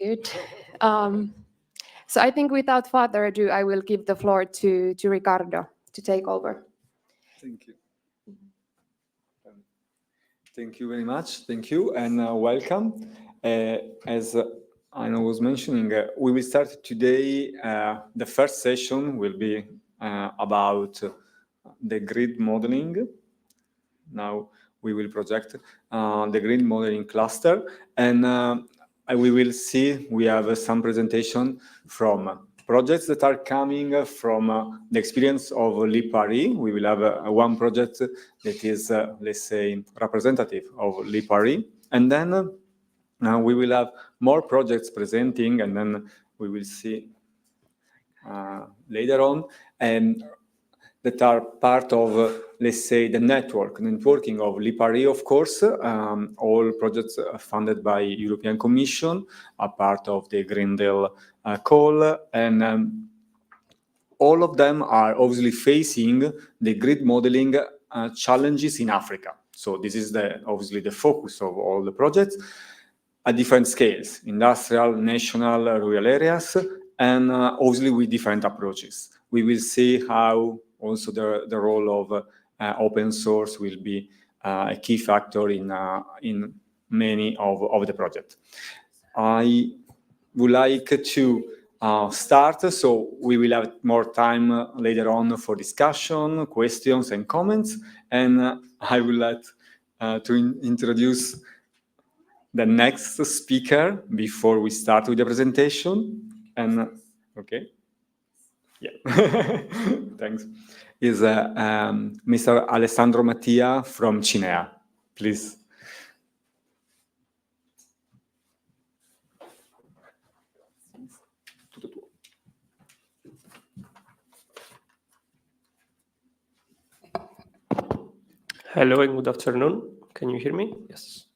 Good. So I think without further ado, I will give the floor to Ricardo to take over. Thank you. Thank you very much. Thank you and welcome. As Aina was mentioning, we will start today. The first session will be about the grid modeling. Now we will project the grid modeling cluster, and we will see we have some presentation from projects that are coming from the experience of LIPARI. We will have one project that is, let's say, representative of LIPARI, and then we will have more projects presenting, and then we will see later on, and that are part of, let's say, the networking of LIPARI, of course. All projects funded by European Commission are part of the Green Deal call, and all of them are obviously facing the grid modeling challenges in Africa. So this is obviously the focus of all the projects at different scales: industrial, national, rural areas, and obviously with different approaches. We will see how also the role of open source will be a key factor in many of the projects. I would like to start, so we will have more time later on for discussion, questions, and comments. And I would like to introduce the next speaker before we start with the presentation. And okay. Yeah, thanks. Is Mr. Alessandro Mattia from Cinea. Please. Hello and good afternoon. Can you hear me? Yes.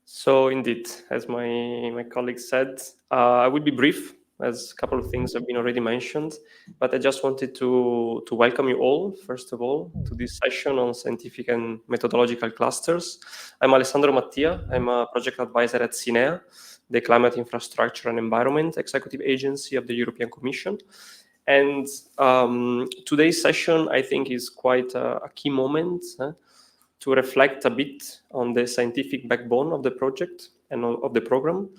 So indeed, as my colleague said, I will be brief, as a couple of things have been already mentioned, but I just wanted to welcome you all, first of all, to this session on scientific and methodological clusters. I'm Alessandro Mattia. I'm a project advisor at Cinea, the Climate Infrastructure and Environment Executive Agency of the European Commission. And today's session, I think, is quite a key moment to reflect a bit on the scientific backbone of the project and of the program.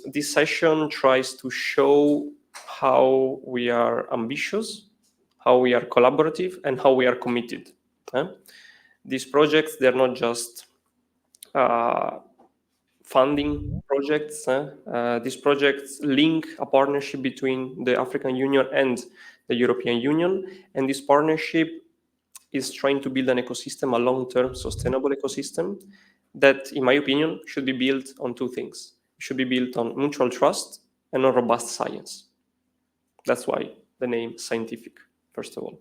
This session tries to show how we are ambitious, how we are collaborative, and how we are committed. These projects, they're not just funding projects. These projects link a partnership between the African Union and the European Union, and this partnership is trying to build an ecosystem, a long-term sustainable ecosystem that, in my opinion, should be built on two things. It should be built on mutual trust and on robust science. That's why the name scientific, first of all.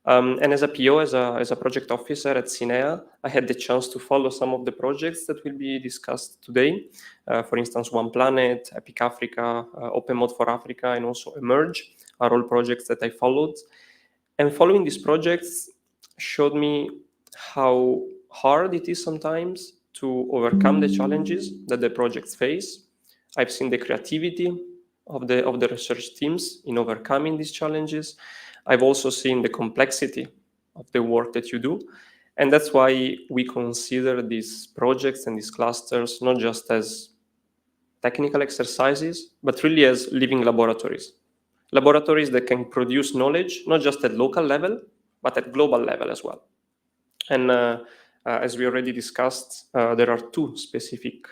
And as a PO, as a project officer at Cinea, I had the chance to follow some of the projects that will be discussed today. For instance, ONEPlanET, Epic Africa, Open Mode for Africa, and also Emerge are all projects that I followed. And following these projects showed me how hard it is sometimes to overcome the challenges that the projects face. I've seen the creativity of the research teams in overcoming these challenges. I've also seen the complexity of the work that you do. And that's why we consider these projects and these clusters not just as technical exercises, but really as living laboratories. Laboratories that can produce knowledge, not just at local level, but at global level as well. And as we already discussed, there are two specific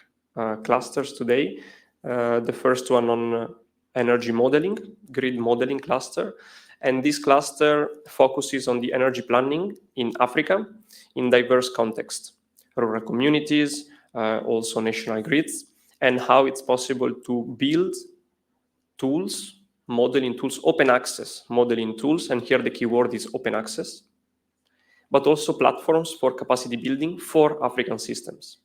clusters today. The first one on energy modeling, grid modeling cluster. And this cluster focuses on the energy planning in Africa in diverse contexts, rural communities, also national grids, and how it's possible to build tools, modeling tools, open access modeling tools, and here the keyword is open access, but also platforms for capacity building for African systems.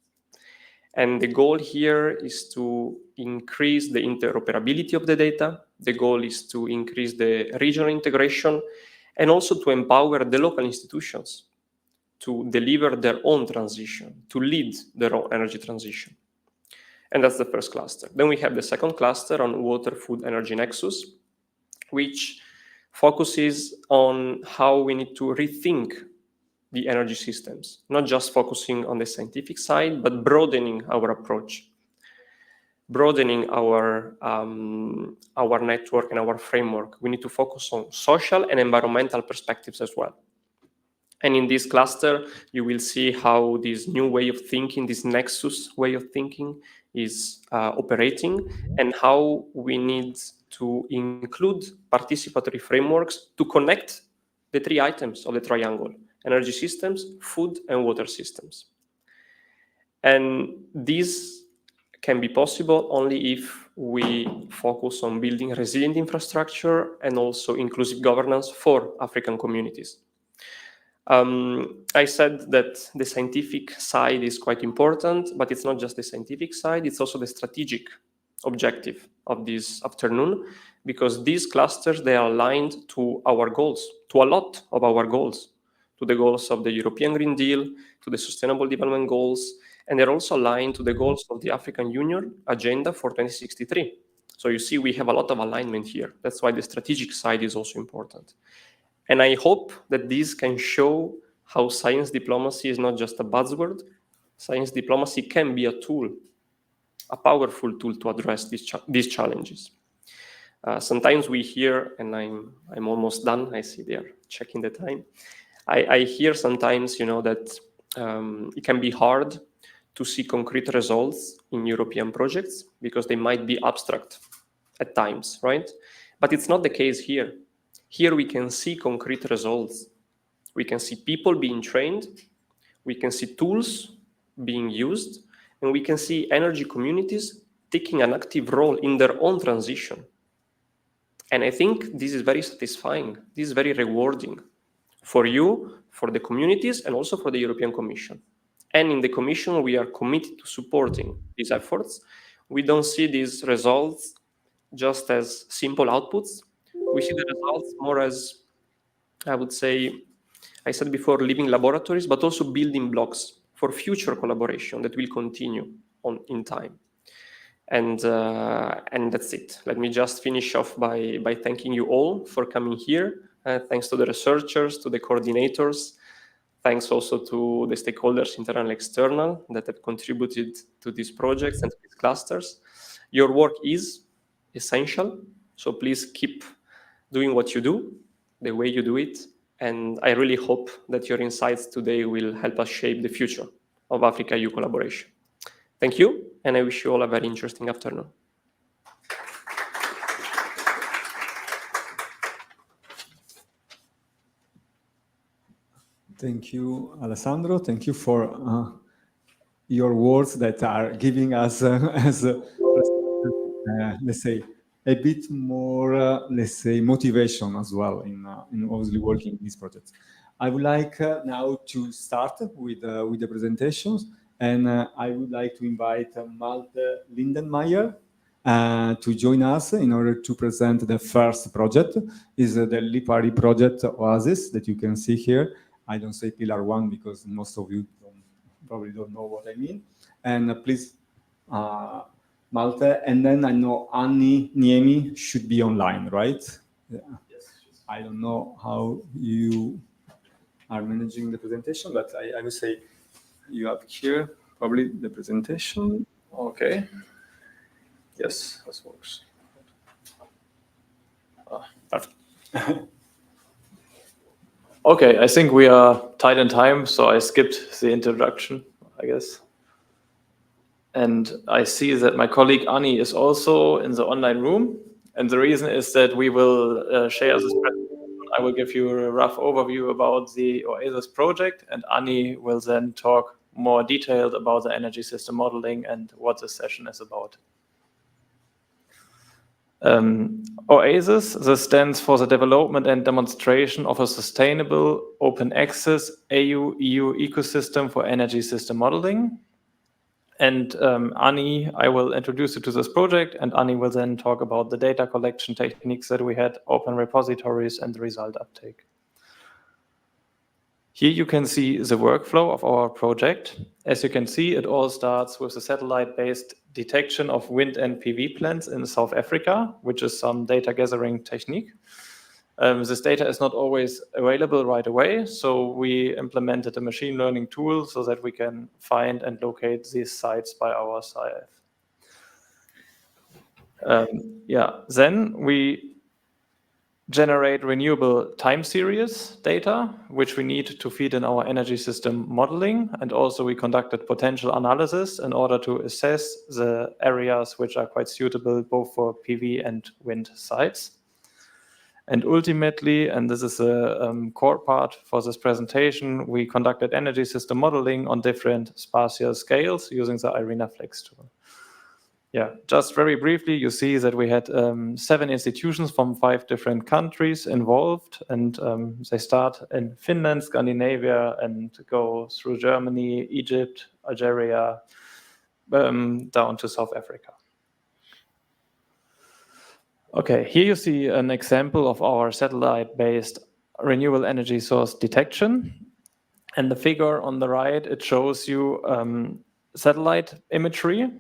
And the goal here is to increase the interoperability of the data. The goal is to increase the regional integration and also to empower the local institutions to deliver their own transition, to lead their own energy transition. And that's the first cluster. Then we have the second cluster on water, food, energy nexus, which focuses on how we need to rethink the energy systems, not just focusing on the scientific side, but broadening our approach, broadening our network and our framework. We need to focus on social and environmental perspectives as well. And in this cluster, you will see how this new way of thinking, this nexus way of thinking is operating, and how we need to include participatory frameworks to connect the three items of the triangle: energy systems, food, and water systems. And this can be possible only if we focus on building resilient infrastructure and also inclusive governance for African communities. I said that the scientific side is quite important, but it's not just the scientific side, it's also the strategic objective of this afternoon, because these clusters, they are aligned to our goals, to a lot of our goals, to the goals of the European Green Deal, to the Sustainable Development Goals, and they're also aligned to the goals of the African Union Agenda for 2063. So you see, we have a lot of alignment here. That's why the strategic side is also important. And I hope that this can show how science diplomacy is not just a buzzword. Science diplomacy can be a tool, a powerful tool to address these challenges. Sometimes we hear, and I'm almost done, I see they're checking the time. I hear sometimes, that it can be hard to see concrete results in European projects because they might be abstract at times, right? But it's not the case here. Here we can see concrete results. We can see people being trained, we can see tools being used, and we can see energy communities taking an active role in their own transition. And I think this is very satisfying. This is very rewarding for you, for the communities, and also for the European Commission. And in the Commission, we are committed to supporting these efforts. We don't see these results just as simple outputs. We see the results more as, I would say, I said before, living laboratories, but also building blocks for future collaboration that will continue in time. And that's it. Let me just finish off by thanking you all for coming here. Thanks to the researchers, to the coordinators. Thanks also to the stakeholders, internal and external, that have contributed to these projects and to these clusters. Your work is essential, so please keep doing what you do, the way you do it, and I really hope that your insights today will help us shape the future of Africa-EU collaboration. Thank you, and I wish you all a very interesting afternoon. Thank you, Alessandro. Thank you for your words that are giving us, let's say, a bit more, let's say, motivation as well in obviously working in these projects. I would like now to start with the presentations, and I would like to invite Malte Lindenmayer to join us in order to present the first project. Is the Lipari project Oasis that you can see here. I don't say pillar one because most of you probably don't know what I mean. And please, Malte, and then I know Annie Niemi should be online, right? Yeah. Yes. I don't know how you are managing the presentation, but I would say you have here probably the presentation. Okay. Yes, this works. Perfect. Okay, I think we are tight in time, so I skipped the introduction, I guess. And I see that my colleague Annie is also in the online room. And the reason is that we will share this presentation. I will give you a rough overview about the Oasis project, and Annie will then talk more detailed about the energy system modeling and what this session is about. Oasis, this stands for the development and demonstration of a sustainable open access AU-EU ecosystem for energy system modeling. And Annie, I will introduce you to this project, and Annie will then talk about the data collection techniques that we had, open repositories, and the result uptake. Here you can see the workflow of our project. As you can see, it all starts with the satellite-based detection of wind and PV plants in South Africa, which is some data gathering technique. This data is not always available right away, so we implemented a machine learning tool so that we can find and locate these sites by ourselves. Then we generate renewable time series data, which we need to feed in our energy system modeling. And also we conducted potential analysis in order to assess the areas which are quite suitable both for PV and wind sites. And ultimately, and this is a core part for this presentation, we conducted energy system modeling on different spatial scales using the IRENA-Flex tool. Yeah, just very briefly, you see that we had 7 institutions from 5 different countries involved, and they start in Finland, Scandinavia, and go through Germany, Egypt, Algeria, down to South Africa. Okay, here you see an example of our satellite-based renewable energy source detection. And the figure on the right, it shows you satellite imagery,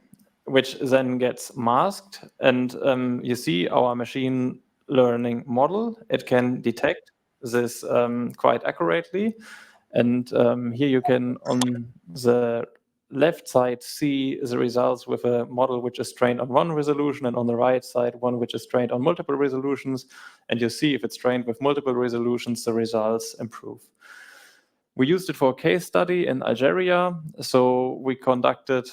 which then gets masked. And you see our machine learning model. It can detect this quite accurately. And here you can, on the left side, see the results with a model which is trained on 1 resolution, and on the right side, one which is trained on multiple resolutions. And you see if it's trained with multiple resolutions, the results improve. We used it for a case study in Algeria. So we conducted,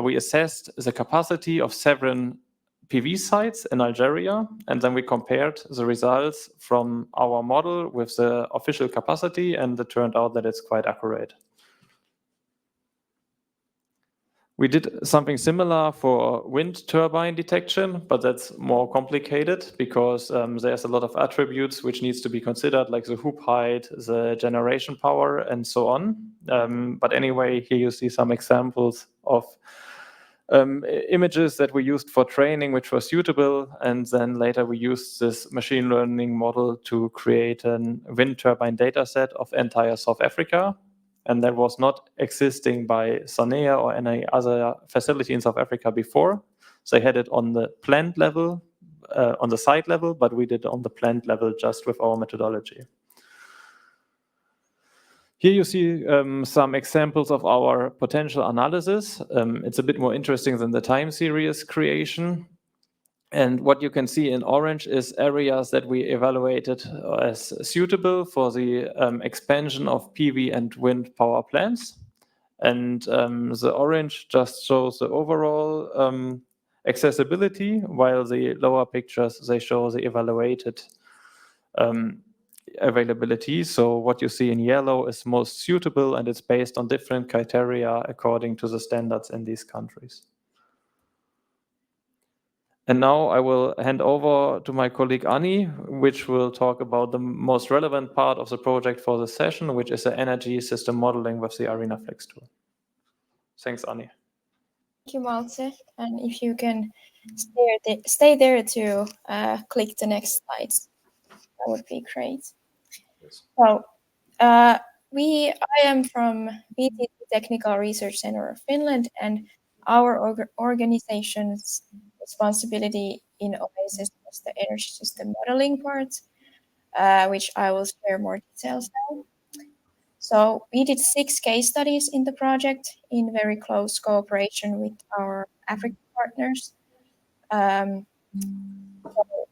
we assessed the capacity of 7 PV sites in Algeria, and then we compared the results from our model with the official capacity, and it turned out that it's quite accurate. We did something similar for wind turbine detection, but that's more complicated because there's a lot of attributes which needs to be considered, like the hoop height, the generation power, and so on. But anyway, here you see some examples of images that we used for training, which were suitable. And then later we used this machine learning model to create a wind turbine data set of entire South Africa. And that was not existing by Sanea or any other facility in South Africa before. They had it on the plant level, on the site level, but we did it on the plant level just with our methodology. Here you see some examples of our potential analysis. It's a bit more interesting than the time series creation. And what you can see in orange is areas that we evaluated as suitable for the expansion of PV and wind power plants. And the orange just shows the overall accessibility, while the lower pictures, they show the evaluated availability. So what you see in yellow is most suitable, and it's based on different criteria according to the standards in these countries. And now I will hand over to my colleague Annie, which will talk about the most relevant part of the project for the session, which is the energy system modeling with the IRENA-Flex tool. Thanks, Annie. Thank you, Malte. And if you can stay there to click the next slides, that would be great. Yes. So I am from VTT Technical Research Center of Finland, and our organization's responsibility in OASIS was the energy system modeling part, which I will share more details now. So we did 6 case studies in the project in very close cooperation with our African partners. So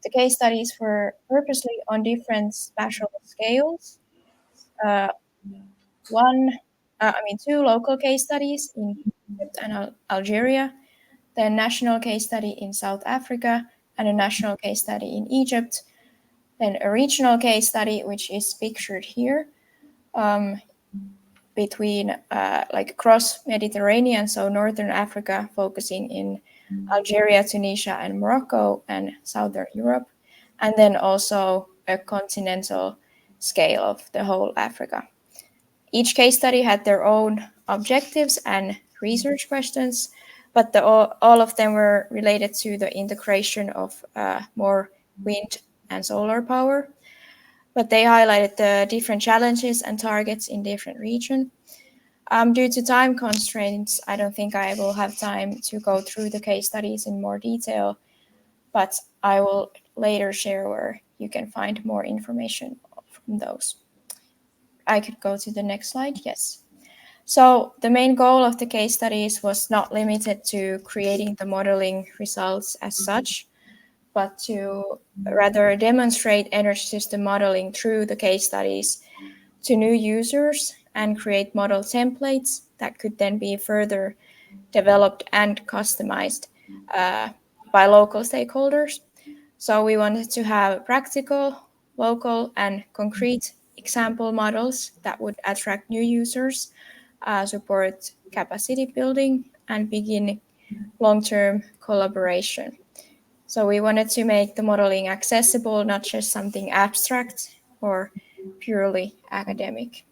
the case studies were purposely on different spatial scales. 2 local case studies in Egypt and Algeria, then national case study in South Africa, and a national case study in Egypt, then a regional case study, which is pictured here, between cross Mediterranean, so Northern Africa, focusing in Algeria, Tunisia, and Morocco, and Southern Europe, and then also a continental scale of the whole Africa. Each case study had their own objectives and research questions, but all of them were related to the integration of more wind and solar power. but they highlighted the different challenges and targets in different regions. Due to time constraints, I don't think I will have time to go through the case studies in more detail, but I will later share where you can find more information from those. I could go to the next slide, yes. So the main goal of the case studies was not limited to creating the modeling results as such, but to rather demonstrate energy system modeling through the case studies to new users and create model templates that could then be further developed and customized by local stakeholders. So we wanted to have practical, local, and concrete example models that would attract new users, support capacity building, and begin long-term collaboration. So we wanted to make the modeling accessible, not just something abstract or purely academic.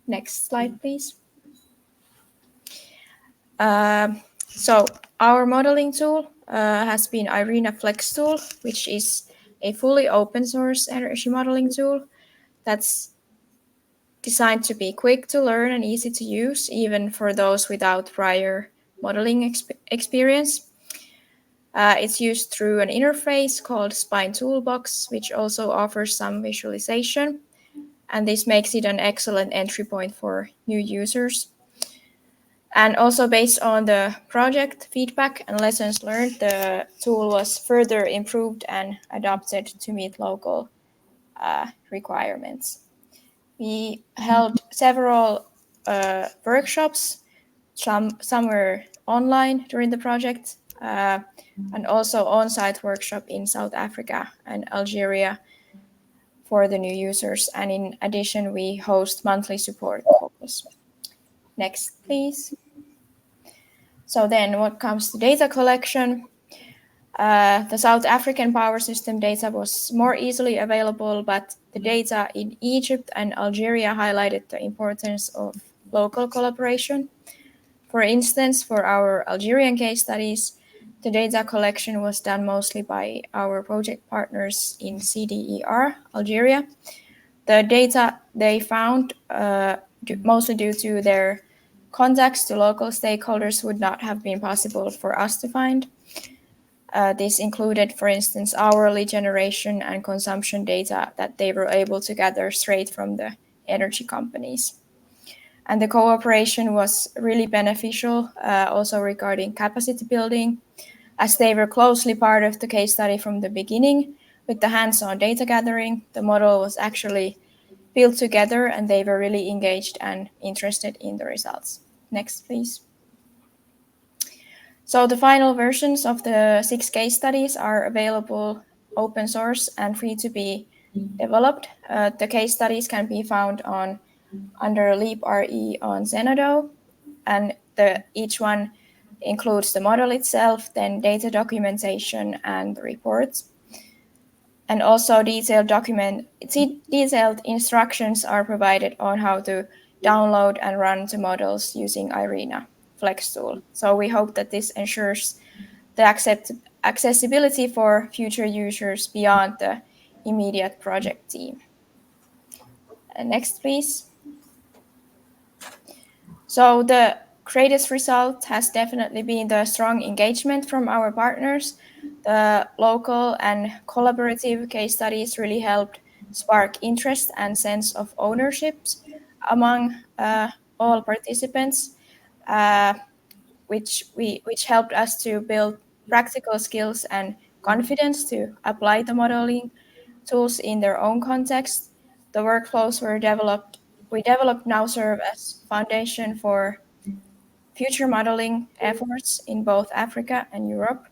Next slide, please. So our modeling tool has been IRENA Flex tool, which is a fully open source energy modeling tool that's designed to be quick to learn and easy to use, even for those without prior modeling experience. It's used through an interface called Spine Toolbox, which also offers some visualization, and this makes it an excellent entry point for new users. And also based on the project feedback and lessons learned, the tool was further improved and adapted to meet local requirements. We held several workshops, some were online during the project, and also on-site workshop in South Africa and Algeria for the new users. And in addition, we host monthly support calls. Next, please. So then what comes to data collection? The South African power system data was more easily available, but the data in Egypt and Algeria highlighted the importance of local collaboration. For instance, for our Algerian case studies, the data collection was done mostly by our project partners in CDER, Algeria. The data they found, mostly due to their contacts to local stakeholders, would not have been possible for us to find. This included, for instance, hourly generation and consumption data that they were able to gather straight from the energy companies. And the cooperation was really beneficial, also regarding capacity building, as they were closely part of the case study from the beginning. With the hands-on data gathering, the model was actually built together and they were really engaged and interested in the results. Next, please. So the final versions of the 6 case studies are available open source and free to be developed. The case studies can be found under LeapRE on Zenodo, and each one includes the model itself, then data documentation and the reports. And also detailed instructions are provided on how to download and run the models using IRENA Flex tool. So we hope that this ensures the accessibility for future users beyond the immediate project team. Next, please. So the greatest result has definitely been the strong engagement from our partners. The local and collaborative case studies really helped spark interest and sense of ownership among all participants, which helped us to build practical skills and confidence to apply the modeling tools in their own context. The workflows we developed now serve as foundation for future modeling efforts in both Africa and Europe.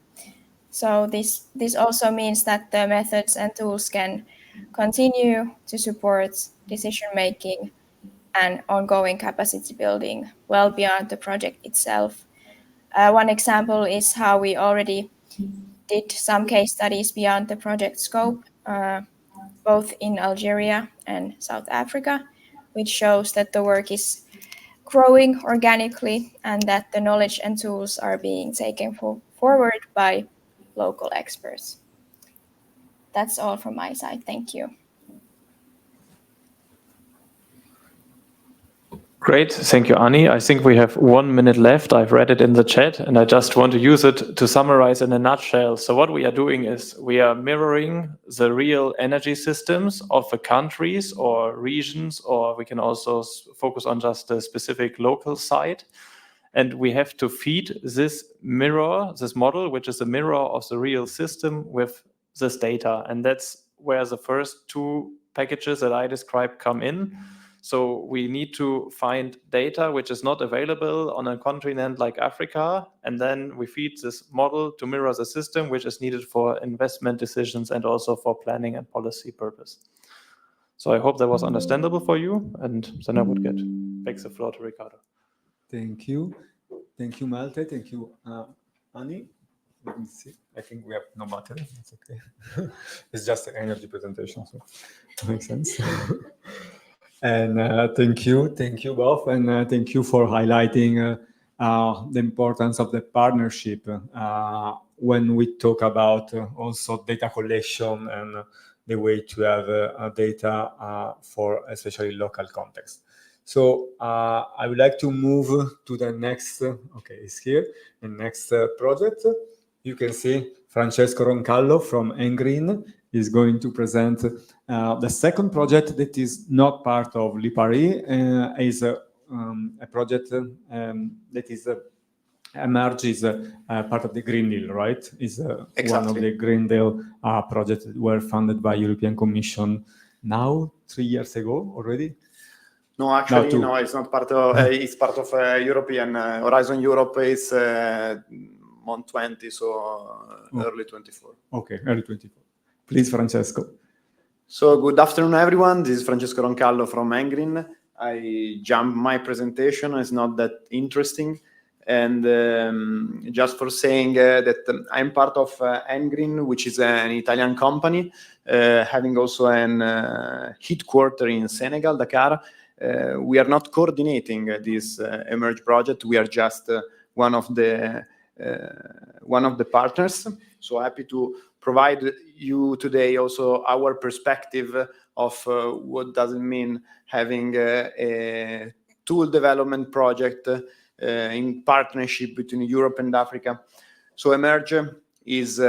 So this also means that the methods and tools can continue to support decision making and ongoing capacity building well beyond the project itself. One example is how we already did some case studies beyond the project scope, both in Algeria and South Africa, which shows that the work is growing organically and that the knowledge and tools are being taken forward by local experts. That's all from my side. Thank you. Great, thank you, Ani. I think we have 1 minute left. I've read it in the chat, and I just want to use it to summarize in a nutshell. So what we are doing is we are mirroring the real energy systems of the countries or regions, or we can also focus on just a specific local site. And we have to feed this model, which is a mirror of the real system, with this data. And that's where the first two packages that I described come in. So we need to find data which is not available on a continent like Africa, and then we feed this model to mirror the system which is needed for investment decisions and also for planning and policy purpose. So I hope that was understandable for you, and then I would get back the floor to Ricardo. Thank you. Thank you, Malte. Thank you, Ani. Let me see. I think we have no battery. It's okay. It's just an energy presentation, so it makes sense. And thank you both, and thank you for highlighting the importance of the partnership when we talk about also data collection and the way to have data for especially local context. So I would like to move to the next, okay, it's here, the next project. You can see Francesco Roncallo from Engreen is going to present the second project that is not part of Lipari, is a project that is EMERGE is part of the Green Deal, right? Is Exactly. One of the Green Deal projects that were funded by European Commission now 3 years ago already. No, actually, no, it's not part of. It's part of European Horizon Europe. Is on 20, so early 24. Okay, early 24. Please, Francesco. So good afternoon, everyone. This is Francesco Roncallo from Engreen. I jumped my presentation. It's not that interesting. And just for saying that I'm part of Engreen, which is an Italian company, having also an headquarter in Senegal, Dakar. We are not coordinating this EMERGE project. We are just one of the partners. So happy to provide you today also our perspective of what does it mean having a tool development project in partnership between Europe and Africa. So EMERGE is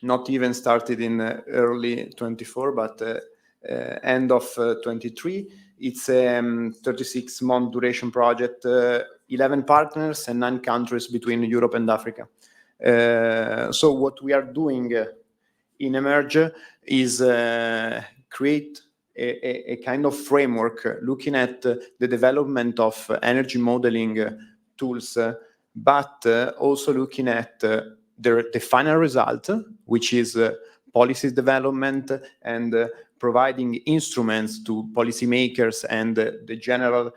not even started in early 24, but end of 23. It's a 36-month duration project, 11 partners and 9 countries between Europe and Africa. So what we are doing in EMERGE is create a kind of framework looking at the development of energy modeling tools, but also looking at the final result, which is policies development and providing instruments to policymakers and the general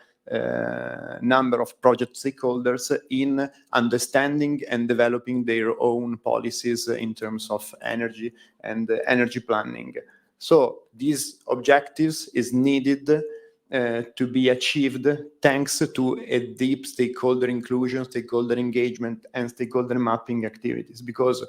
number of project stakeholders in understanding and developing their own policies in terms of energy and energy planning. So these objectives is needed to be achieved thanks to a deep stakeholder inclusion, stakeholder engagement, and stakeholder mapping activities, because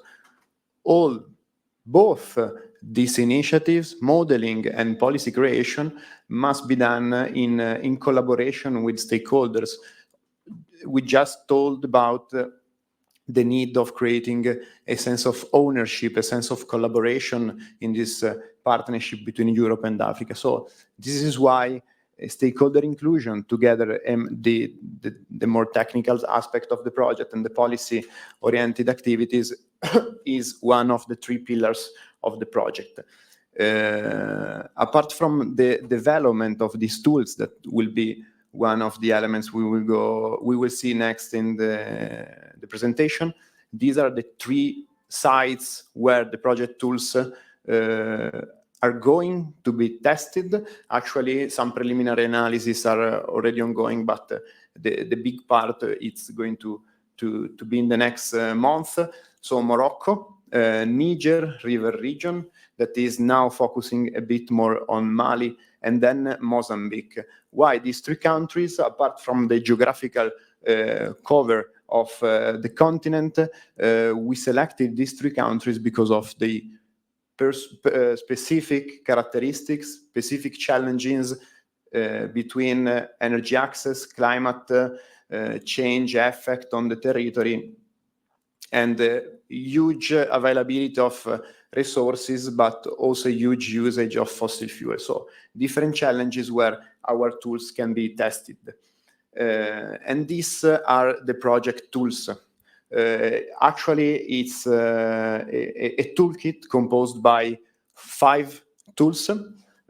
both these initiatives, modeling and policy creation, must be done in collaboration with stakeholders. We just told about the need of creating a sense of ownership, a sense of collaboration in this partnership between Europe and Africa. So this is why stakeholder inclusion, together the more technical aspect of the project and the policy-oriented activities, is one of the 3 pillars of the project. Apart from the development of these tools, that will be one of the elements we will see next in the presentation. These are the 3 sites where the project tools are going to be tested. Actually, some preliminary analyses are already ongoing, but the big part it's going to be in the next month. So Morocco, Niger River region, that is now focusing a bit more on Mali, and then Mozambique. Why these 3 countries? Apart from the geographical cover of the continent, we selected these 3 countries because of the specific characteristics, specific challenges between energy access, climate change effect on the territory, and huge availability of resources, but also huge usage of fossil fuel. So different challenges where our tools can be tested. And these are the project tools. Actually, it's a toolkit composed by 5 tools.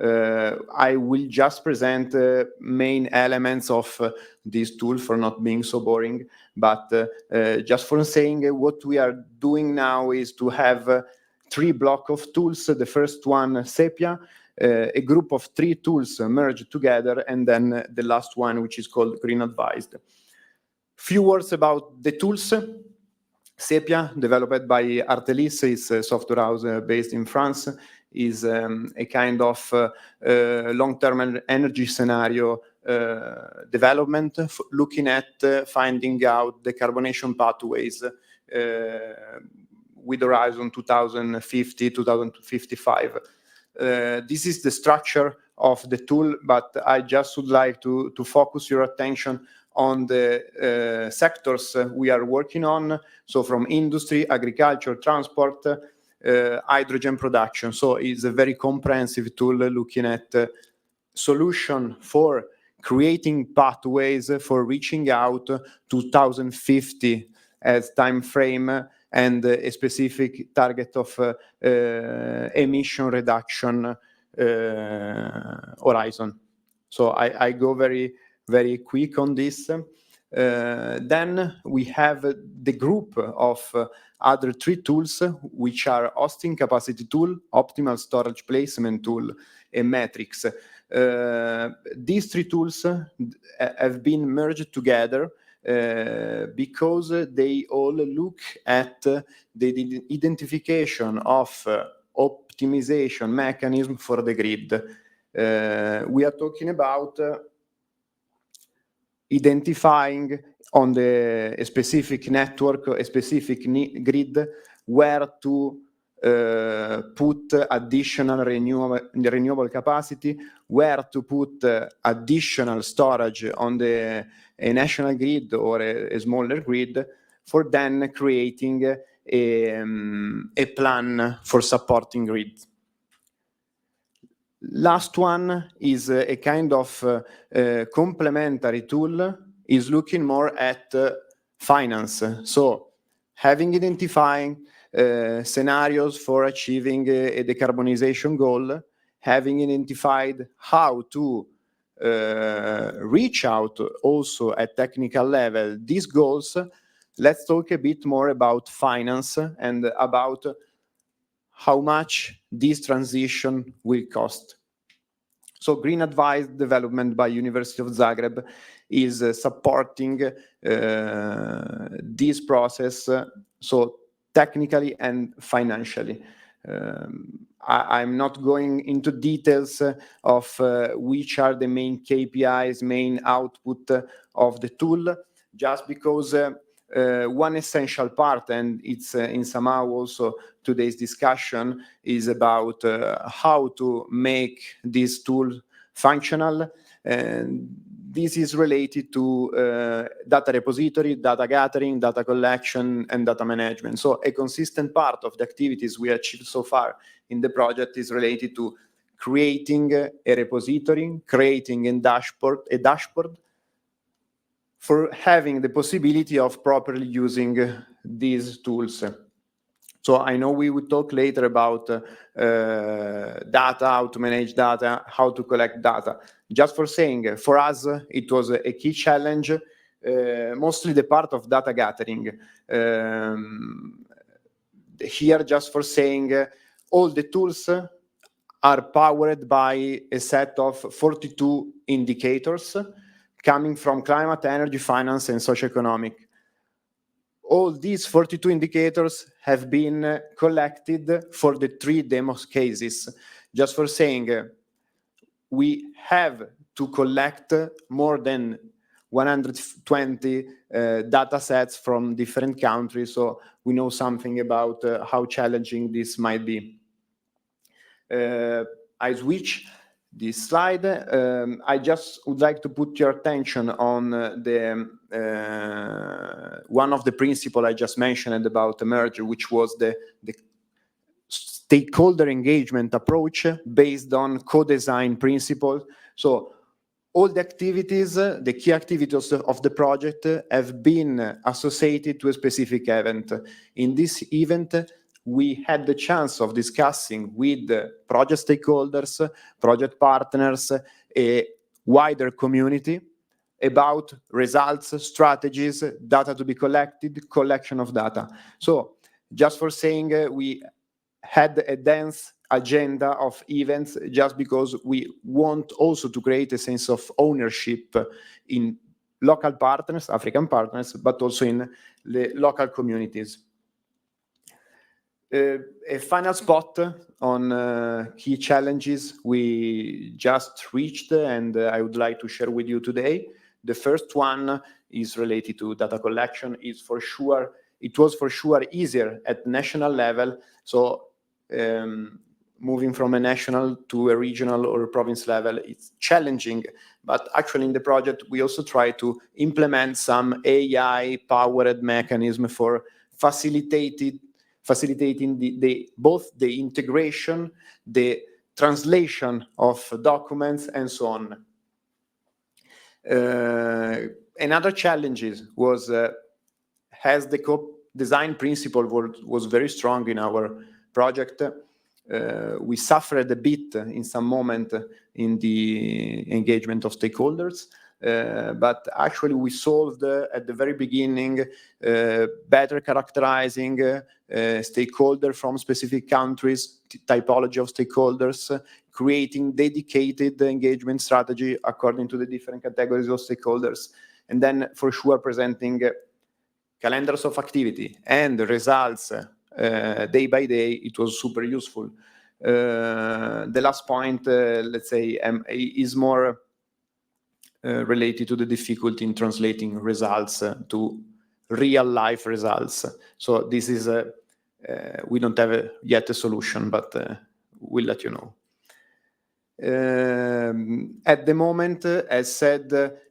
I will just present main elements of this tool for not being so boring, but just for saying what we are doing now is to have 3 blocks of tools. The first one, SEPIA, a group of 3 tools merged together, and then the last one, which is called Green Advised. Few words about the tools. SEPIA, developed by Artelis, is a software house based in France, is a kind of long-term energy scenario development, looking at finding out decarbonation pathways with horizon 2050, 2055. This is the structure of the tool, but I just would like to focus your attention on the sectors we are working on. So from industry, agriculture, transport, hydrogen production. So it's a very comprehensive tool looking at solution for creating pathways for reaching out to 2050 as time frame, and a specific target of emission reduction horizon. So I go very, very quick on this. Then we have the group of other 3 tools, which are hosting capacity tool, optimal storage placement tool, and metrics. These 3 tools have been merged together because they all look at the identification of optimization mechanism for the grid. We are talking about identifying on a specific network, a specific grid, where to put additional renewable capacity, where to put additional storage on a national grid or a smaller grid, for then creating a plan for supporting grid. Last one is a kind of complementary tool, is looking more at finance. So having identifying scenarios for achieving a decarbonization goal, having identified how to reach out also at technical level these goals, let's talk a bit more about finance and about how much this transition will cost. So Green Advised, development by University of Zagreb, is supporting this process, so technically and financially. I'm not going into details of which are the main KPIs, main output of the tool, just because one essential part, and it's in somehow also today's discussion, is about how to make this tool functional. And this is related to data repository, data gathering, data collection, and data management. So a consistent part of the activities we achieved so far in the project is related to creating a repository, creating a dashboard for having the possibility of properly using these tools. So I know we will talk later about data, how to manage data, how to collect data. Just for saying, for us, it was a key challenge, mostly the part of data gathering. Here, just for saying, all the tools are powered by a set of 42 indicators coming from climate, energy, finance, and socioeconomic. All these 42 indicators have been collected for the 3 demo cases. Just for saying, we have to collect more than 120 data sets from different countries, so we know something about how challenging this might be. I switch. this slide. I just would like to put your attention on the one of the principles I just mentioned about the merger, which was the stakeholder engagement approach based on co-design principle. So all the activities, the key activities of the project have been associated to a specific event. In this event, we had the chance of discussing with project stakeholders, project partners, a wider community about results, strategies, data to be collected, collection of data. So just for saying, we had a dense agenda of events just because we want also to create a sense of ownership in local partners, African partners, but also in the local communities. A final spot on key challenges we just reached and I would like to share with you today. The first one is related to data collection. It was for sure easier at national level. So moving from a national to a regional or a province level, it's challenging. But actually in the project, we also try to implement some AI-powered mechanism for facilitating both the integration, the translation of documents, and so on. Another challenge was as the co-design principle was very strong in our project, we suffered a bit in some moment in the engagement of stakeholders, but actually we solved at the very beginning better characterizing stakeholder from specific countries, typology of stakeholders, creating dedicated engagement strategy according to the different categories of stakeholders, and then for sure presenting calendars of activity and results day by day. It was super useful. The last point, let's say, is more related to the difficulty in translating results to real life results. So this is we don't have yet a solution, but we'll let you know. At the moment, as said,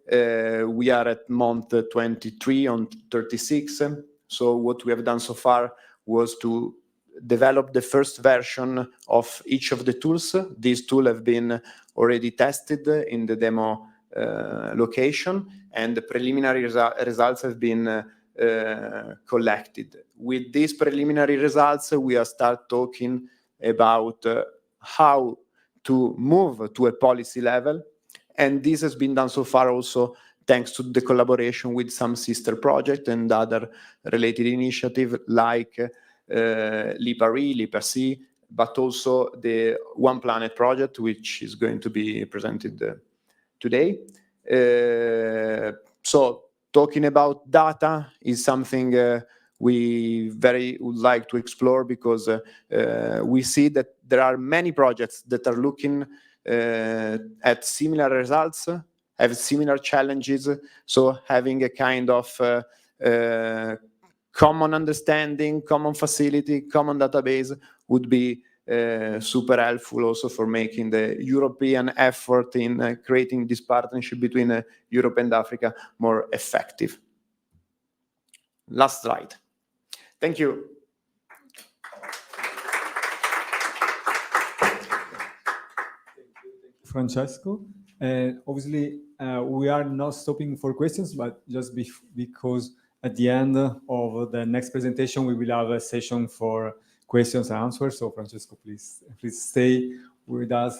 we are at month 23 on 36. So what we have done so far was to develop the first version of each of the tools. These tools have been already tested in the demo location, and the preliminary results have been collected. With these preliminary results, we are start talking about how to move to a policy level, and this has been done so far also thanks to the collaboration with some sister project and other related initiative like LIPA-RE, LIPA-C, but also the ONEPlanET project, which is going to be presented today. So talking about data is something we very would like to explore because we see that there are many projects that are looking at similar results, have similar challenges. So having a kind of common understanding, common facility, common database would be super helpful also for making the European effort in creating this partnership between Europe and Africa more effective. Last slide. Thank you. Francesco. Obviously, we are not stopping for questions, but just because at the end of the next presentation, we will have a session for questions and answers. So Francesco, please stay with us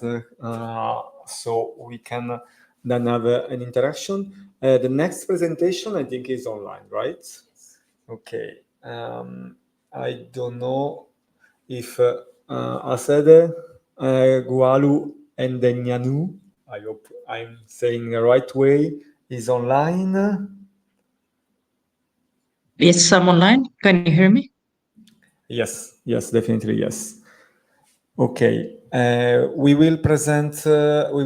so we can then have an interaction. The next presentation, I think, is online, right? Okay. I don't know if Asede, Gualu, and Denyanu, I hope I'm saying the right way, is online. Yes, I'm online. Can you hear me? Yes, definitely, yes. Okay, we will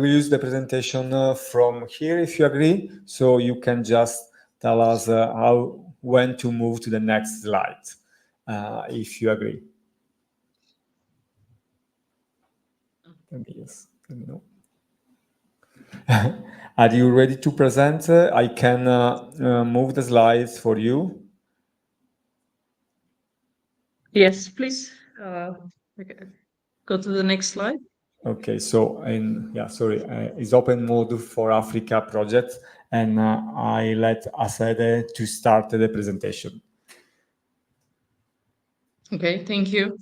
use the presentation from here if you agree. So you can just tell us when to move to the next slide, if you agree. Maybe yes, let me know. Are you ready to present? I can move the slides for you. Yes, please. Okay. Go to the next slide. Okay, so it's open mode for Africa project, and I let Asede to start the presentation. Okay, thank you.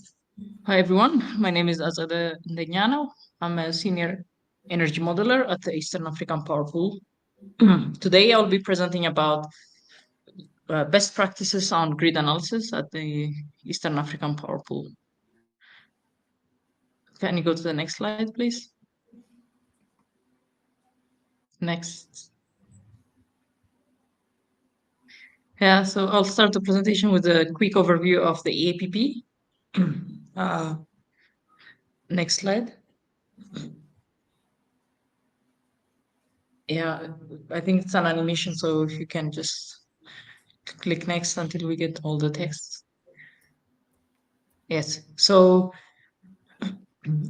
Hi, everyone. My name is Azade Ndegnano. I'm a senior energy modeler at the Eastern African Power Pool. Today, I'll be presenting about best practices on grid analysis at the Eastern African Power Pool. Can you go to the next slide, please? Next. Yeah, so I'll start the presentation with a quick overview of the EAPP. Next slide. Yeah, I think it's an animation, so if you can just click next until we get all the text. Yes, so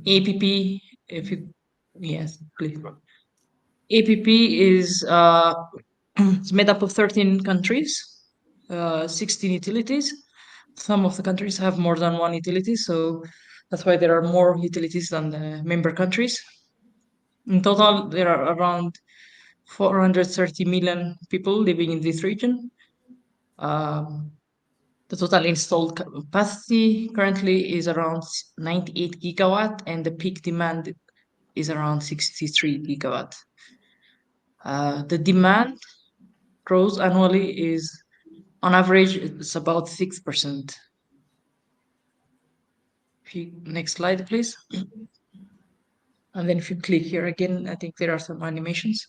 APP, if you, yes, click. APP is it's made up of 13 countries, 16 utilities. Some of the countries have more than one utility, so that's why there are more utilities than the member countries. In total, there are around 430 million people living in this region. The total installed capacity currently is around 98 gigawatt, and the peak demand is around 63 gigawatt. The demand growth annually is, on average, it's about 6%. Next slide, please. And then if you click here again, I think there are some animations.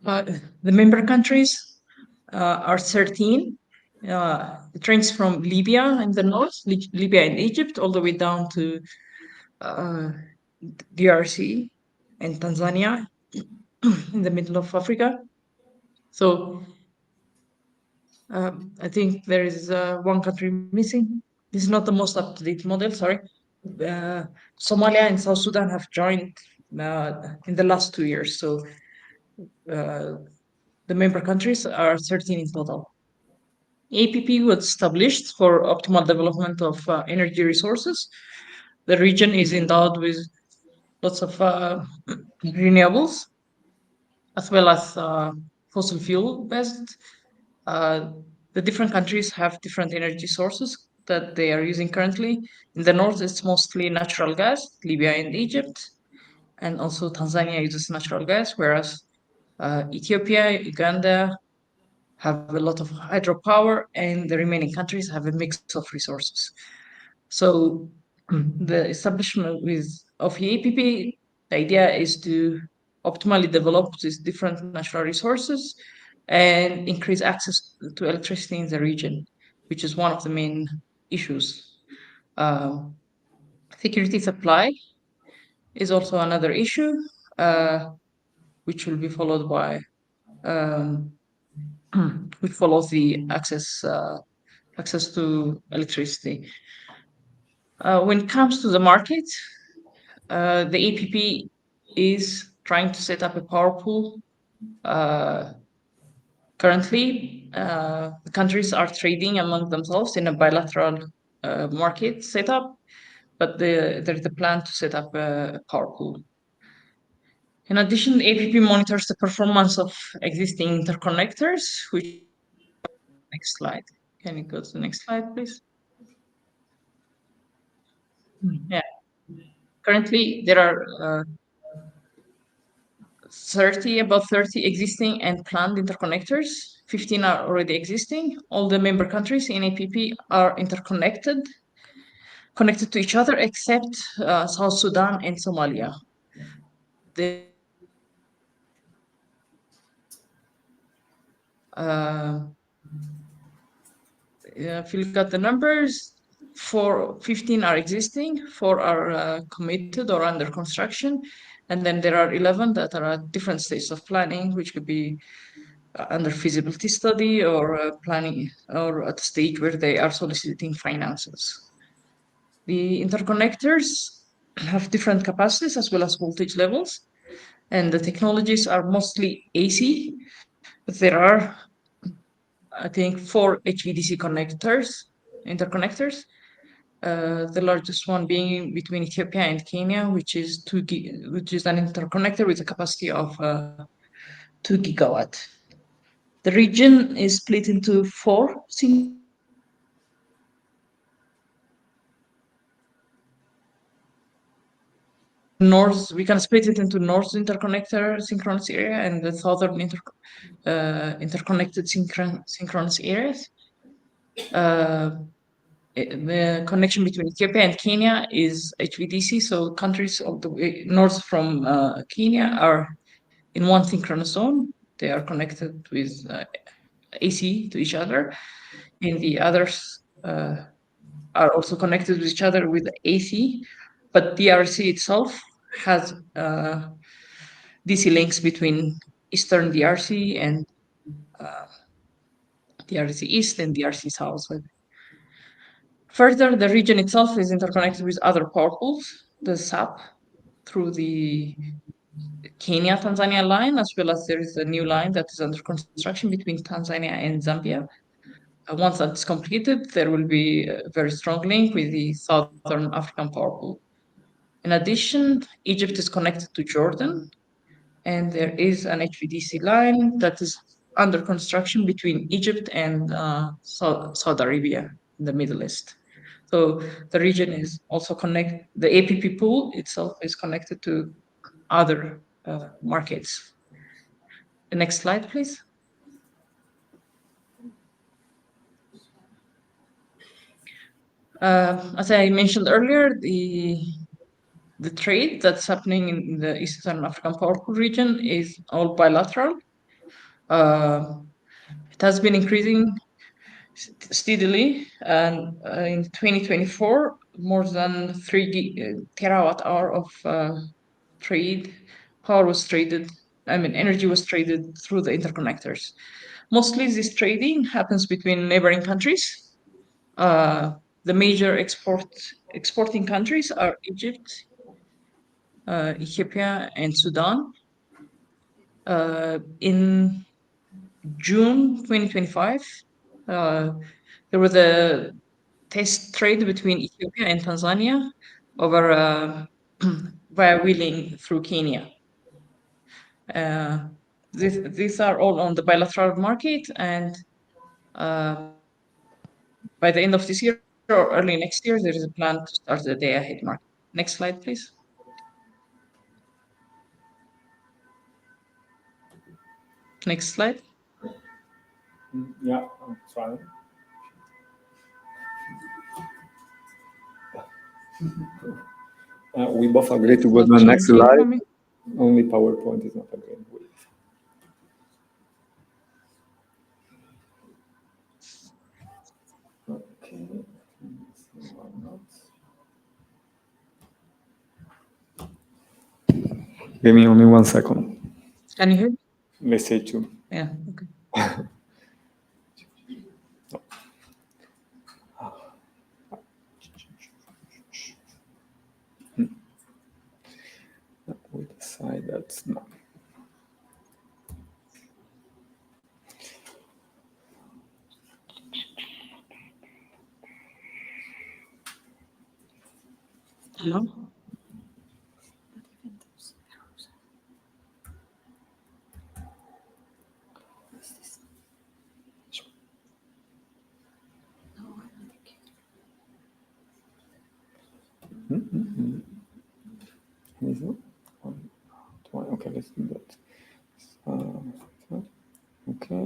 The member countries are 13. It ranges from Libya in the north, Libya and Egypt, all the way down to DRC and Tanzania in the middle of Africa. So I think there is one country missing. This is not the most up-to-date model, sorry. Somalia and South Sudan have joined in the last 2 years. So the member countries are 13 in total. APP was established for optimal development of energy resources. The region is endowed with lots of renewables, as well as fossil fuel based. The different countries have different energy sources that they are using currently. In the north, it's mostly natural gas, Libya and Egypt, and also Tanzania uses natural gas, whereas Ethiopia, Uganda have a lot of hydropower, and the remaining countries have a mix of resources. So the establishment of EAPP, the idea is to optimally develop these different natural resources and increase access to electricity in the region, which is one of the main issues. Security supply is also another issue, which will be followed by which follows the access to electricity. When it comes to the market, the APP is trying to set up a power pool. Currently, the countries are trading among themselves in a bilateral market setup, but there's a plan to set up a power pool. In addition, APP monitors the performance of existing interconnectors, which next slide. Can you go to the next slide, please? Yeah. Currently, there are about 30 existing and planned interconnectors. 15 are already existing. All the member countries in APP are connected to each other, except South Sudan and Somalia. If you look at the numbers, 15 are existing, 4 are committed or under construction, and then there are 11 that are at different stages of planning, which could be under feasibility study or planning, or at the stage where they are soliciting finances. The interconnectors have different capacities as well as voltage levels, and the technologies are mostly AC, but there are, I think, 4 HVDC interconnectors. The largest one being between Ethiopia and Kenya, which is an interconnector with a capacity of 2 gigawatt. The region is split into 4 north. We can split it into north interconnector synchronous area and the southern interconnected synchronous areas. The connection between Ethiopia and Kenya is HVDC, so countries of the way north from Kenya are in one synchronous zone. They are connected with AC to each other, and the others are also connected with each other with AC, but DRC itself has DC links between Eastern DRC and DRC East and DRC South. Further, the region itself is interconnected with other power pools, the SAP, through the Kenya-Tanzania line, as well as there is a new line that is under construction between Tanzania and Zambia. Once that's completed, there will be a very strong link with the Southern African power pool. In addition, Egypt is connected to Jordan, and there is an HVDC line that is under construction between Egypt and Saudi Arabia in the Middle East. So the region is also connected, the APP pool itself is connected to other markets. The next slide, please. As I mentioned earlier, the trade that's happening in the Eastern African Power Pool region is all bilateral. It has been increasing steadily, and in 2024, more than 3 terawatt hour of energy was traded through the interconnectors. Mostly this trading happens between neighboring countries. The major exporting countries are Egypt, Ethiopia, and Sudan. In June 2025, there was a test trade between Ethiopia and Tanzania over via wheeling through Kenya. These are all on the bilateral market, and by the end of this year or early next year, there is a plan to start the day-ahead market. Next slide, please. Next slide. Yeah, I'm trying. We both agree to go to the next slide. Only PowerPoint is not agreeing with. Okay. Why not? Give me only 1 second. Can you hear me? Let's say 2. Yeah, okay. We decide that's no. Hello? Okay, let's do that. Okay.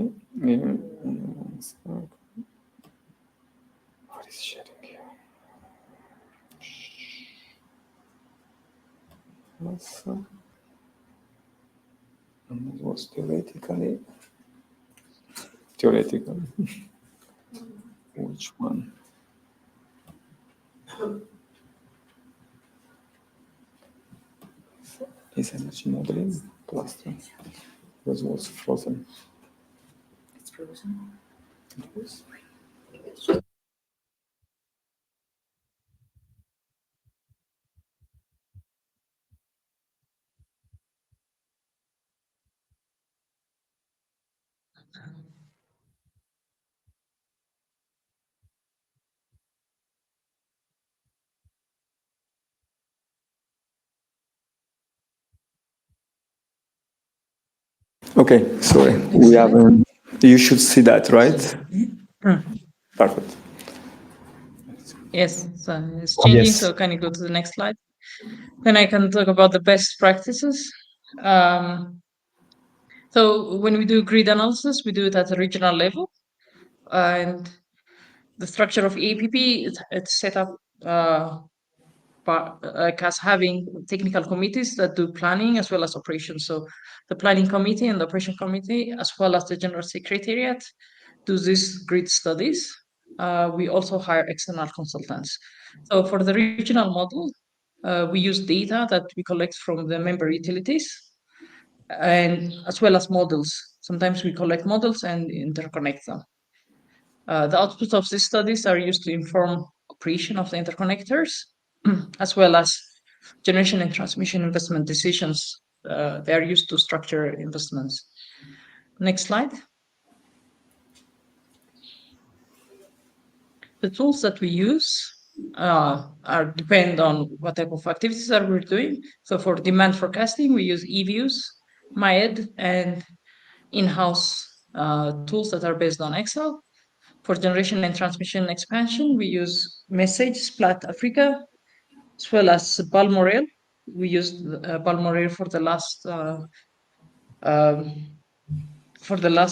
What is sharing here? And it was theoretically. Which one? Is energy modeling cluster? Because it was frozen. It's frozen. It was. Okay, sorry. We have. You should see that, right? Perfect. Yes, so it's changing. Yes. So can you go to the next slide? Then I can talk about the best practices. So when we do grid analysis, we do it at a regional level, and the structure of EAPP it's set up like as having technical committees that do planning as well as operations. So the planning committee and the operation committee, as well as the general secretariat, do these grid studies. We also hire external consultants. So for the regional model, we use data that we collect from the member utilities, and as well as models. Sometimes we collect models and interconnect them. The outputs of these studies are used to inform operation of the interconnectors, as well as generation and transmission investment decisions. They are used to structure investments. Next slide. The tools that we use are depend on what type of activities are we doing. So for demand forecasting, we use eViews, MyEd, and in-house tools that are based on Excel. For generation and transmission expansion, we use Message, Splat Africa, as well as Balmoral. We used Balmoral for the last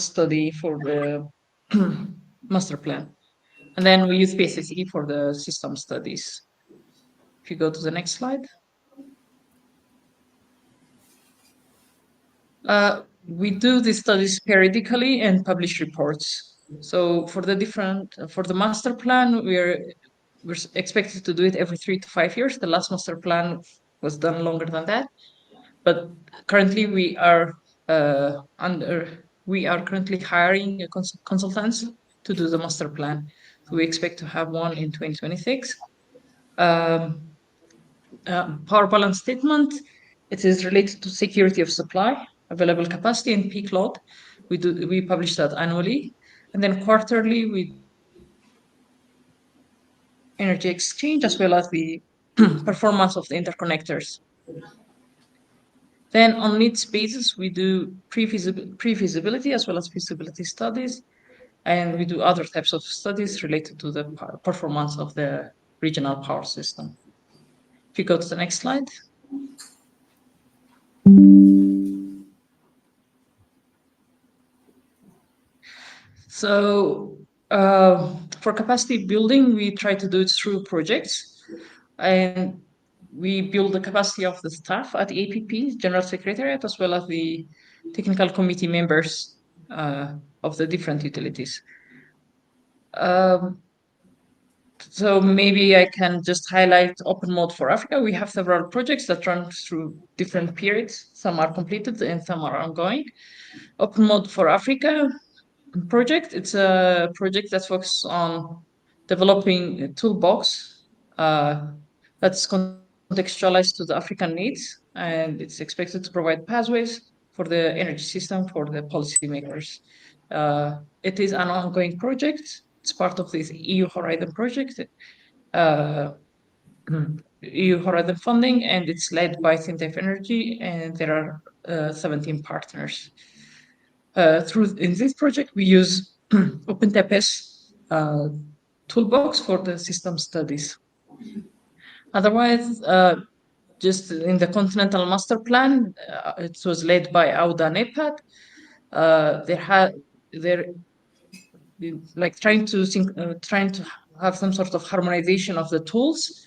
study for the master plan. And then we use PSSE for the system studies. If you go to the next slide. We do these studies periodically and publish reports. So for the master plan, we're expected to do it every 3 to 5 years. The last master plan was done longer than that. But currently we are currently hiring consultants to do the master plan. So we expect to have one in 2026. Power balance statement, it is related to security of supply, available capacity, and peak load. We publish that annually, and then quarterly we energy exchange as well as the performance of the interconnectors. Then on needs basis, we do pre-feasibility as well as feasibility studies, and we do other types of studies related to the performance of the regional power system. If you go to the next slide. So for capacity building, we try to do it through projects, and we build the capacity of the staff at APP, General Secretariat, as well as the technical committee members of the different utilities. So maybe I can just highlight Open Mode for Africa. We have several projects that run through different periods. Some are completed and some are ongoing. Open Mode for Africa project, it's a project that focuses on developing a toolbox that's contextualized to the African needs, and it's expected to provide pathways for the energy system for the policymakers. It is an ongoing project. It's part of this EU Horizon project, EU Horizon funding, and it's led by Syntef Energy, and there are 17 partners. In this project, we use OpenTPS toolbox for the system studies. Otherwise, just in the Continental Master Plan, it was led by AUDA NEPAD. They're like trying to have some sort of harmonization of the tools.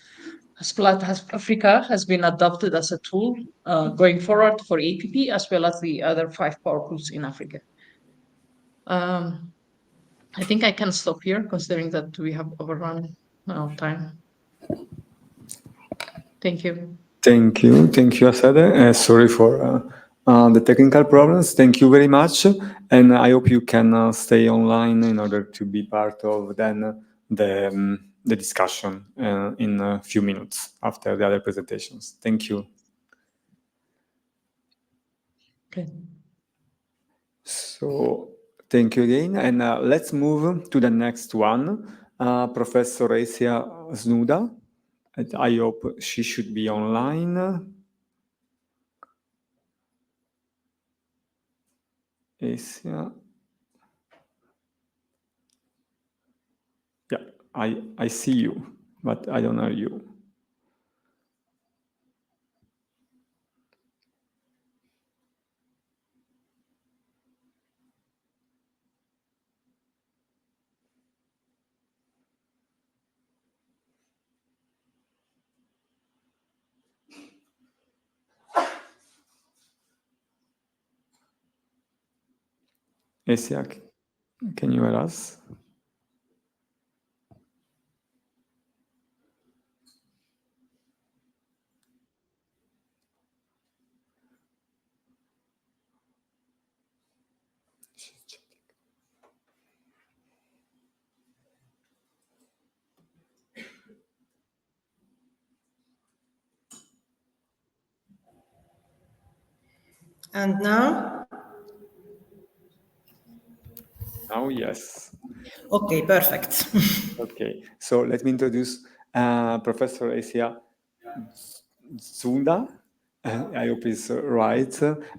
Splat Africa has been adopted as a tool going forward for APP as well as the other 5 power pools in Africa. I think I can stop here, considering that we have overrun our time. Thank you. Thank you, Asade. Sorry for the technical problems. Thank you very much, and I hope you can stay online in order to be part of then the discussion in a few minutes after the other presentations. Thank you. Okay. So thank you again, and let's move to the next one, Professor Asia Snuda. I hope she should be online. Asia. Yeah, I see you, but I don't know you. Asia, can you hear us? And now? Now, yes. Okay, perfect. Okay, so let me introduce Professor Asia Zunda. I hope it's right.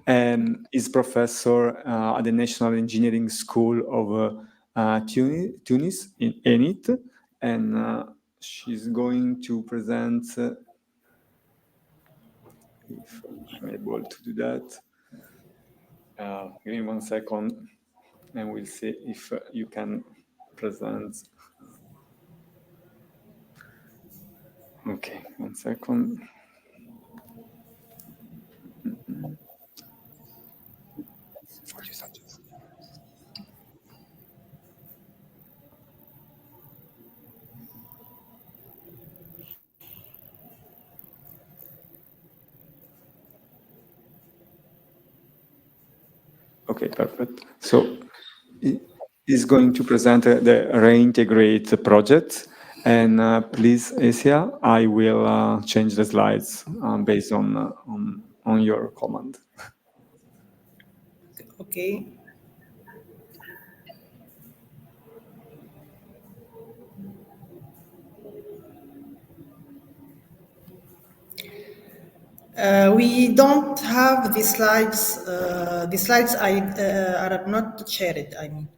And is professor at the National Engineering School of Tunis in ENIT, and she's going to present. If I'm able to do that, give me 1 second, and we'll see if you can present. Okay, 1 second. What do you suggest? Okay, perfect. So he's going to present the Reintegrate project. And please, Asia, I will change the slides based on your command. Okay. We don't have the slides. The slides are not shared, I mean.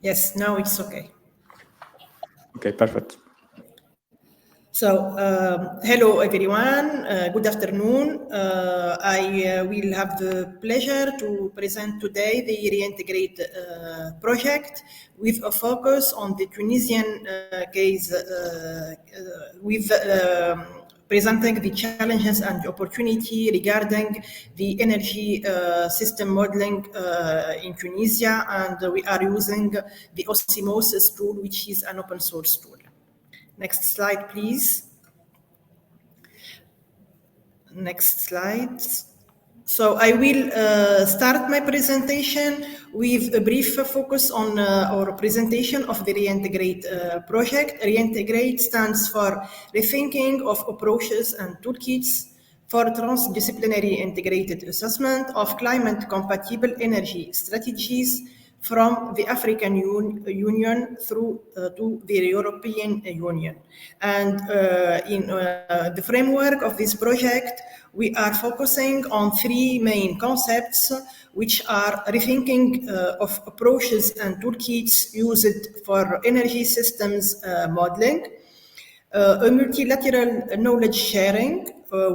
Yes, now it's okay. Okay, perfect. So, hello everyone, good afternoon. I will have the pleasure to present today the Reintegrate project with a focus on the Tunisian case with presenting the challenges and opportunity regarding the energy system modeling in Tunisia, and we are using the osmosis tool, which is an open source tool. Next slide, please. Next slide. So I will start my presentation with a brief focus on our presentation of the Reintegrate project. Reintegrate stands for Rethinking of Approaches and Toolkits for Transdisciplinary Integrated Assessment of Climate-Compatible Energy Strategies from the African Union through to the European Union. And in the framework of this project, we are focusing on three main concepts, which are rethinking of approaches and toolkits used for energy systems modeling, a multilateral knowledge sharing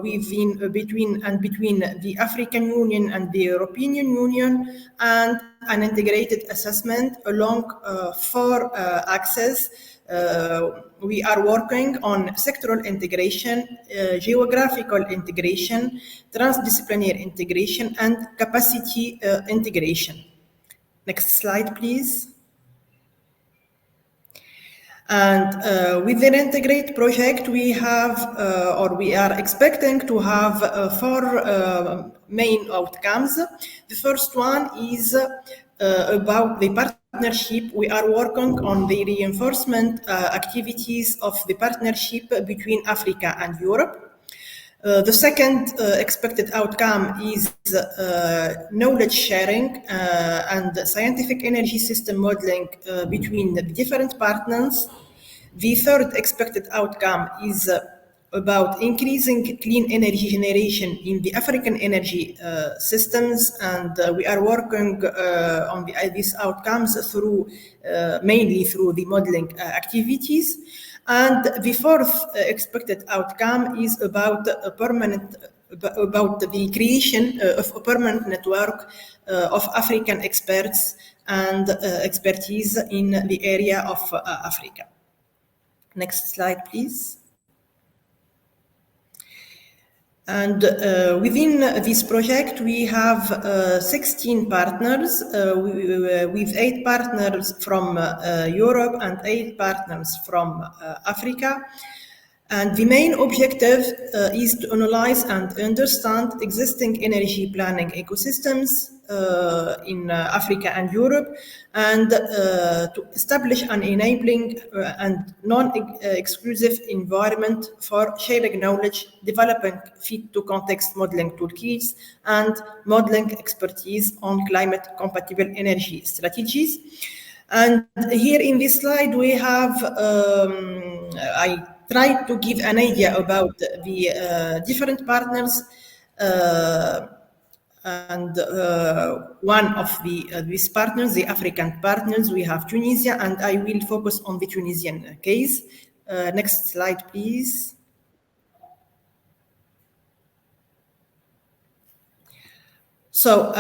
between the African Union and the European Union, and an integrated assessment along four axes. We are working on sectoral integration, geographical integration, transdisciplinary integration, and capacity integration. Next slide, please. And with the Reintegrate project, we have, or we are expecting to have four main outcomes. The first one is about the partnership. We are working on the reinforcement activities of the partnership between Africa and Europe. The second expected outcome is knowledge sharing and scientific energy system modeling between the different partners. The third expected outcome is about increasing clean energy generation in the African energy systems, and we are working on these outcomes through mainly through the modeling activities. And the fourth expected outcome is about the creation of a permanent network of African experts and expertise in the area of Africa. Next slide, please. And within this project, we have 16 partners, with 8 partners from Europe and 8 partners from Africa. And the main objective is to analyze and understand existing energy planning ecosystems in Africa and Europe, and to establish an enabling and non-exclusive environment for sharing knowledge, developing fit-to-context modeling toolkits, and modeling expertise on climate-compatible energy strategies. And here in this slide, we have, I tried to give an idea about the different partners, and one of these partners, the African partners, we have Tunisia, and I will focus on the Tunisian case. Next slide, please. So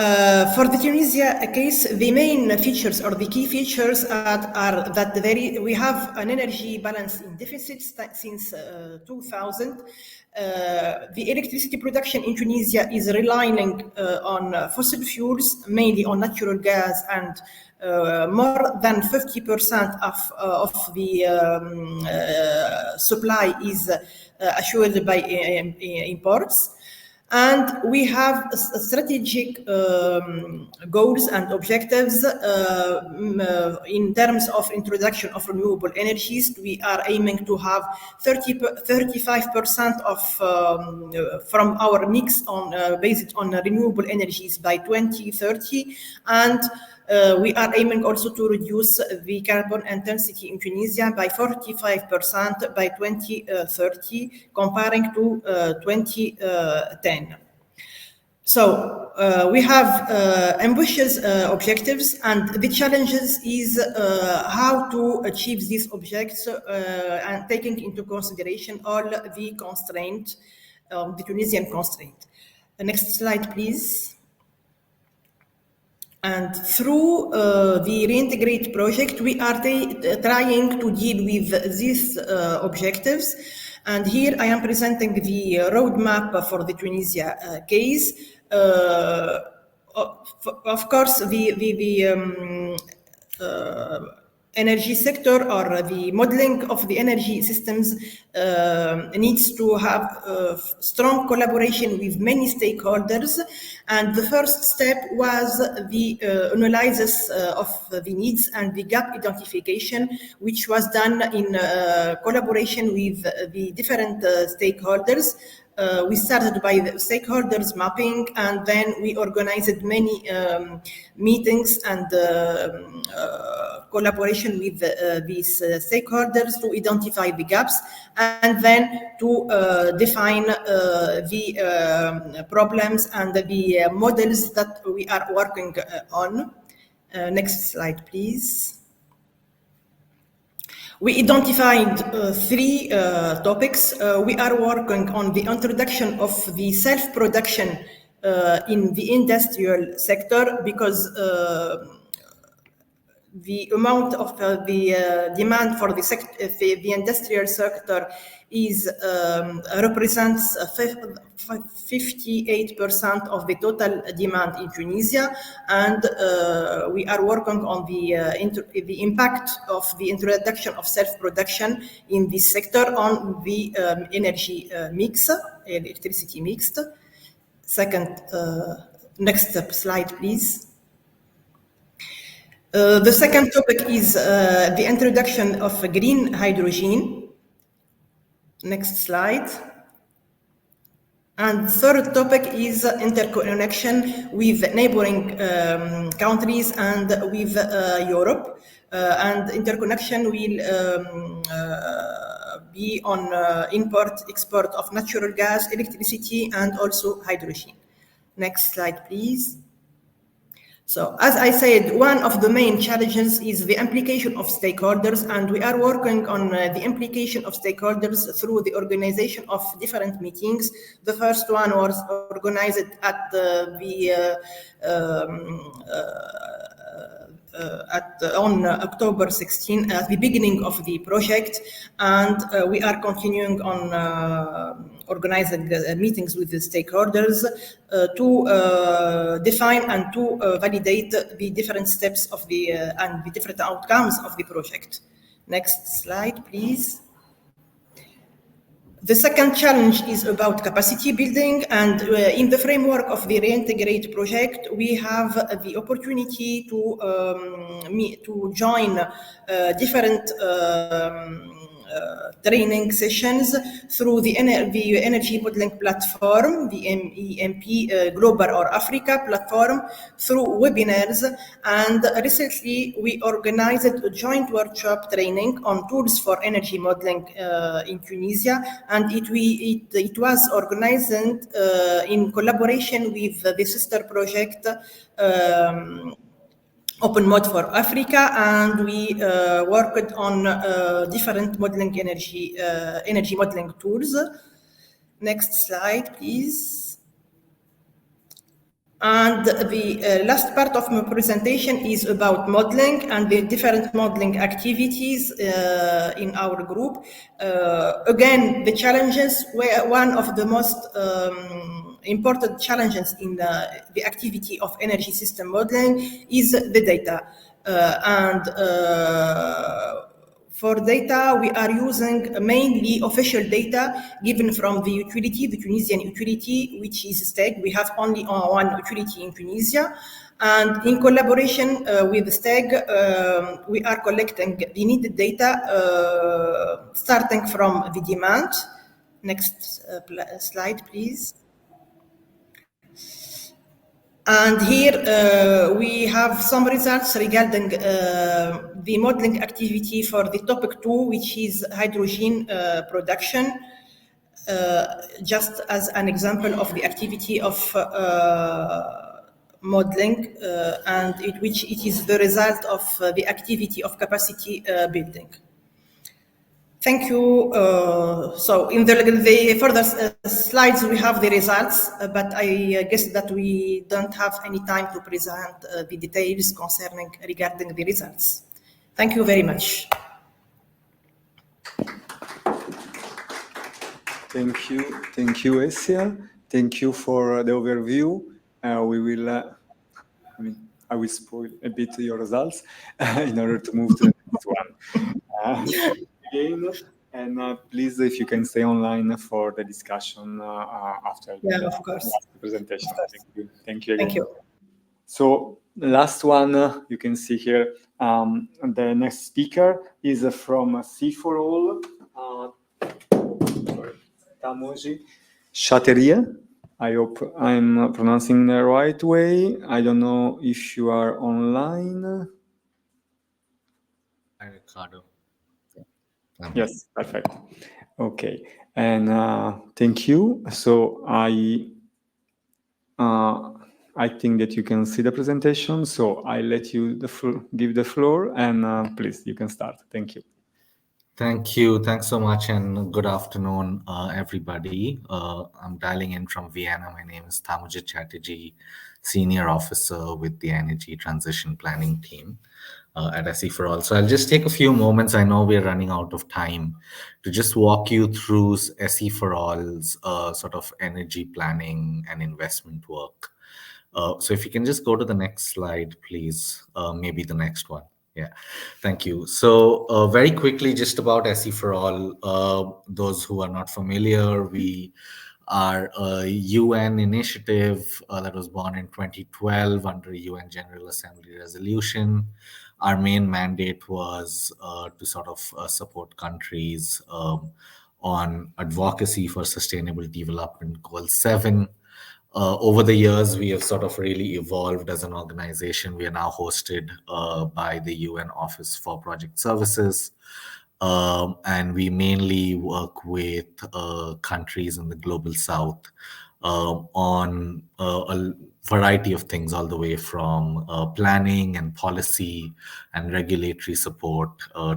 for the Tunisia case, the main features or the key features are that we have an energy balance in deficit since 2000. The electricity production in Tunisia is relying on fossil fuels, mainly on natural gas, and more than 50% of the supply is assured by imports. And we have strategic goals and objectives in terms of introduction of renewable energies. We are aiming to have 35% of from our mix based on renewable energies by 2030, and we are aiming also to reduce the carbon intensity in Tunisia by 45% by 2030, comparing to 2010. So we have ambitious objectives, and the challenges is how to achieve these objectives and taking into consideration all the constraints, the Tunisian constraint. The next slide, please. And through the Reintegrate project, we are trying to deal with these objectives. And here I am presenting the roadmap for the Tunisia case. Of course, the energy sector or the modeling of the energy systems needs to have strong collaboration with many stakeholders. And the first step was the analysis of the needs and the gap identification, which was done in collaboration with the different stakeholders. We started by the stakeholders mapping, and then we organized many meetings and collaboration with these stakeholders to identify the gaps, and then to define the problems and the models that we are working on. Next slide, please. We identified 3 topics. We are working on the introduction of the self-production in the industrial sector, because the amount of the demand for the industrial sector is represents 58% of the total demand in Tunisia, and we are working on the impact of the introduction of self-production in this sector on the energy mix, electricity mix. Second, next slide, please. The second topic is the introduction of green hydrogen. Next slide. And third topic is interconnection with neighboring countries and with Europe. and interconnection will be on import-export of natural gas, electricity, and also hydrogen. Next slide, please. So, as I said, one of the main challenges is the implication of stakeholders, and we are working on the implication of stakeholders through the organization of different meetings. The first one was organized at on October 16, at the beginning of the project, and we are continuing on organizing meetings with the stakeholders to define and to validate the different steps of the and the different outcomes of the project. Next slide, please. The second challenge is about capacity building, and in the framework of the Reintegrate project, we have the opportunity to join different training sessions through the energy modeling platform, the EMP Global or Africa platform, through webinars. And recently we organized a joint workshop training on tools for energy modeling in Tunisia, and it was organized in collaboration with the sister project Open Mode for Africa, and we worked on different modeling energy modeling tools. Next slide, please. And the last part of my presentation is about modeling and the different modeling activities in our group. Again, the challenges were one of the most important challenges in the activity of energy system modeling is the data. For data, we are using mainly official data given from the utility, the Tunisian utility, which is STEG. We have only one utility in Tunisia. And in collaboration with STEG, we are collecting the needed data starting from the demand. Next slide, please. And here we have some results regarding the modeling activity for the topic 2, which is hydrogen production, just as an example of the activity of modeling, and which it is the result of the activity of capacity building. Thank you. So in the further slides, we have the results, but I guess that we don't have any time to present the details regarding the results. Thank you very much. Thank you, Essia. Thank you for the overview. I will spoil a bit your results in order to move to the next one. Again, and please, if you can stay online for the discussion after of course. the presentation. Thank you again. Thank you. So the last one you can see here. The next speaker is from SEforALL, Tamoji Chatteria. I hope I'm pronouncing the right way. I don't know if you are online. Hi, Ricardo. Yes, perfect. Okay, and thank you. So I think that you can see the presentation. So I let you give the floor, and please, you can start. Thank you. Thank you. Thanks so much, and good afternoon, everybody. I'm dialing in from Vienna. My name is Tamoji Chatterjee, Senior Officer with the Energy Transition Planning Team at SEforALL. So I'll just take a few moments. I know we're running out of time to just walk you through SEforALL's sort of energy planning and investment work. So if you can just go to the next slide, please, maybe the next one. Yeah, thank you. So very quickly, just about SEforALL, those who are not familiar, we are a UN initiative that was born in 2012 under UN General Assembly resolution. Our main mandate was to sort of support countries on advocacy for Sustainable Development Goal 7, Over the years, we have sort of really evolved as an organization. We are now hosted by the UN Office for Project Services. And we mainly work with countries in the global south on a variety of things, all the way from planning and policy and regulatory support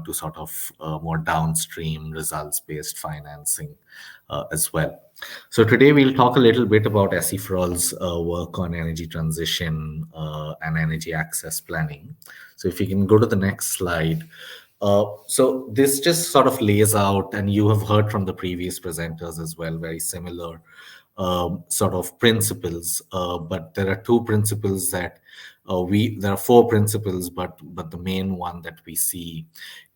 to sort of more downstream results-based financing as well. So today we'll talk a little bit about SEforALL's work on energy transition and energy access planning. So if you can go to the next slide. So this just sort of lays out, and you have heard from the previous presenters as well, very similar sort of principles. But there are two principles that there are four principles, but the main one that we see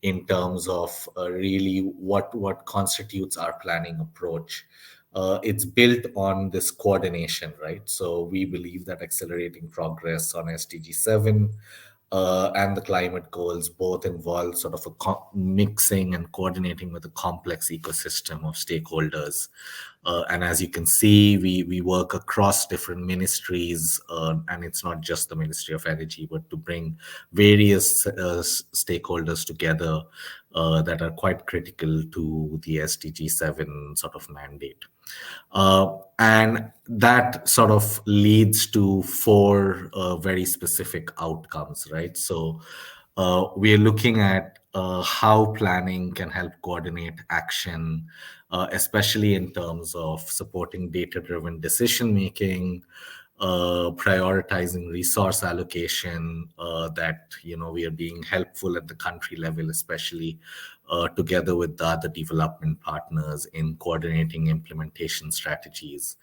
in terms of really what constitutes our planning approach. It's built on this coordination, right? So we believe that accelerating progress on SDG 7 and the climate goals both involve sort of a mixing and coordinating with a complex ecosystem of stakeholders. And as you can see, we work across different ministries, and it's not just the Ministry of Energy, but to bring various stakeholders together that are quite critical to the SDG 7 sort of mandate. And that sort of leads to four very specific outcomes, right? So we are looking at how planning can help coordinate action, especially in terms of supporting data-driven decision-making, prioritizing resource allocation, that we are being helpful at the country level, especially together with the other development partners in coordinating implementation strategies.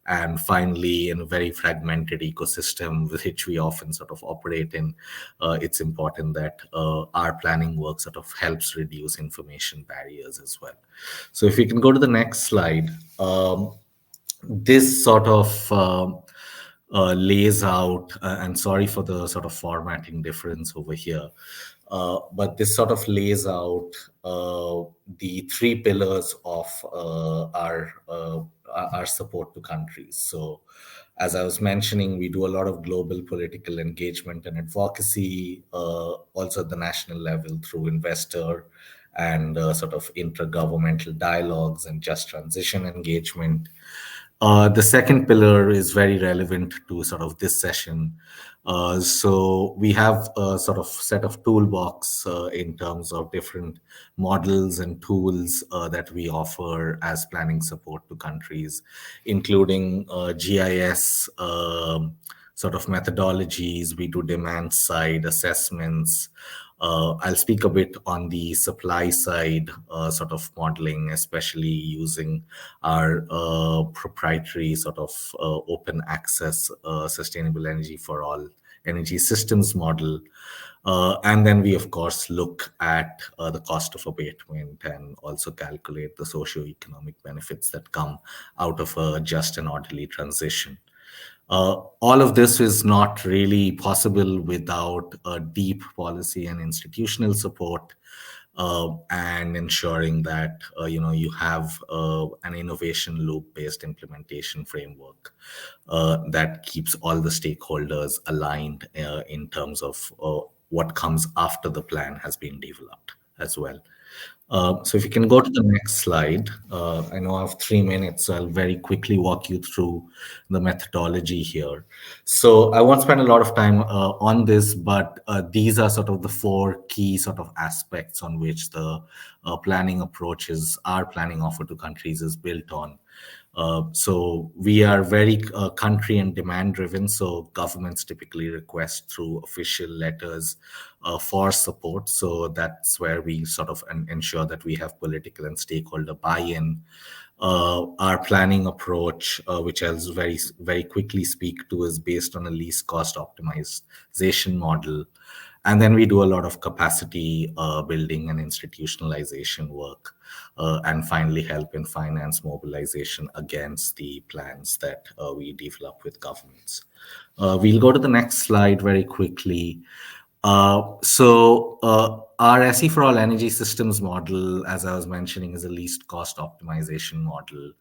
And finally, in a very fragmented ecosystem which we often sort of operate in, it's important that our planning work sort of helps reduce information barriers as well. So if we can go to the next slide, this sort of lays out, and sorry for the sort of formatting difference over here, but this sort of lays out the three pillars of our support to countries. So as I was mentioning, we do a lot of global political engagement and advocacy, also at the national level through investor and sort of intergovernmental dialogues and just transition engagement. The second pillar is very relevant to sort of this session. So we have a sort of set of toolbox in terms of different models and tools that we offer as planning support to countries, including GIS sort of methodologies. We do demand side assessments. I'll speak a bit on the supply side sort of modeling, especially using our proprietary sort of open access sustainable energy for all energy systems model. And then we, of course, look at the cost of abatement and also calculate the socio-economic benefits that come out of a just and orderly transition. All of this is not really possible without a deep policy and institutional support, and ensuring that you have an innovation loop-based implementation framework that keeps all the stakeholders aligned in terms of what comes after the plan has been developed as well. So if you can go to the next slide, I know I have 3 minutes, so I'll very quickly walk you through the methodology here. So I won't spend a lot of time on this, but these are sort of the 4 key sort of aspects on which the planning approaches, our planning offer to countries is built on. So we are very country and demand driven. So governments typically request through official letters for support. So that's where we sort of ensure that we have political and stakeholder buy-in. Our planning approach, which I'll very quickly speak to, is based on a least cost optimization model. And then we do a lot of capacity building and institutionalization work. And finally, help in finance mobilization against the plans that we develop with governments. We'll go to the next slide very quickly. Our SEforALL energy systems model, as I was mentioning, is a least cost optimization model.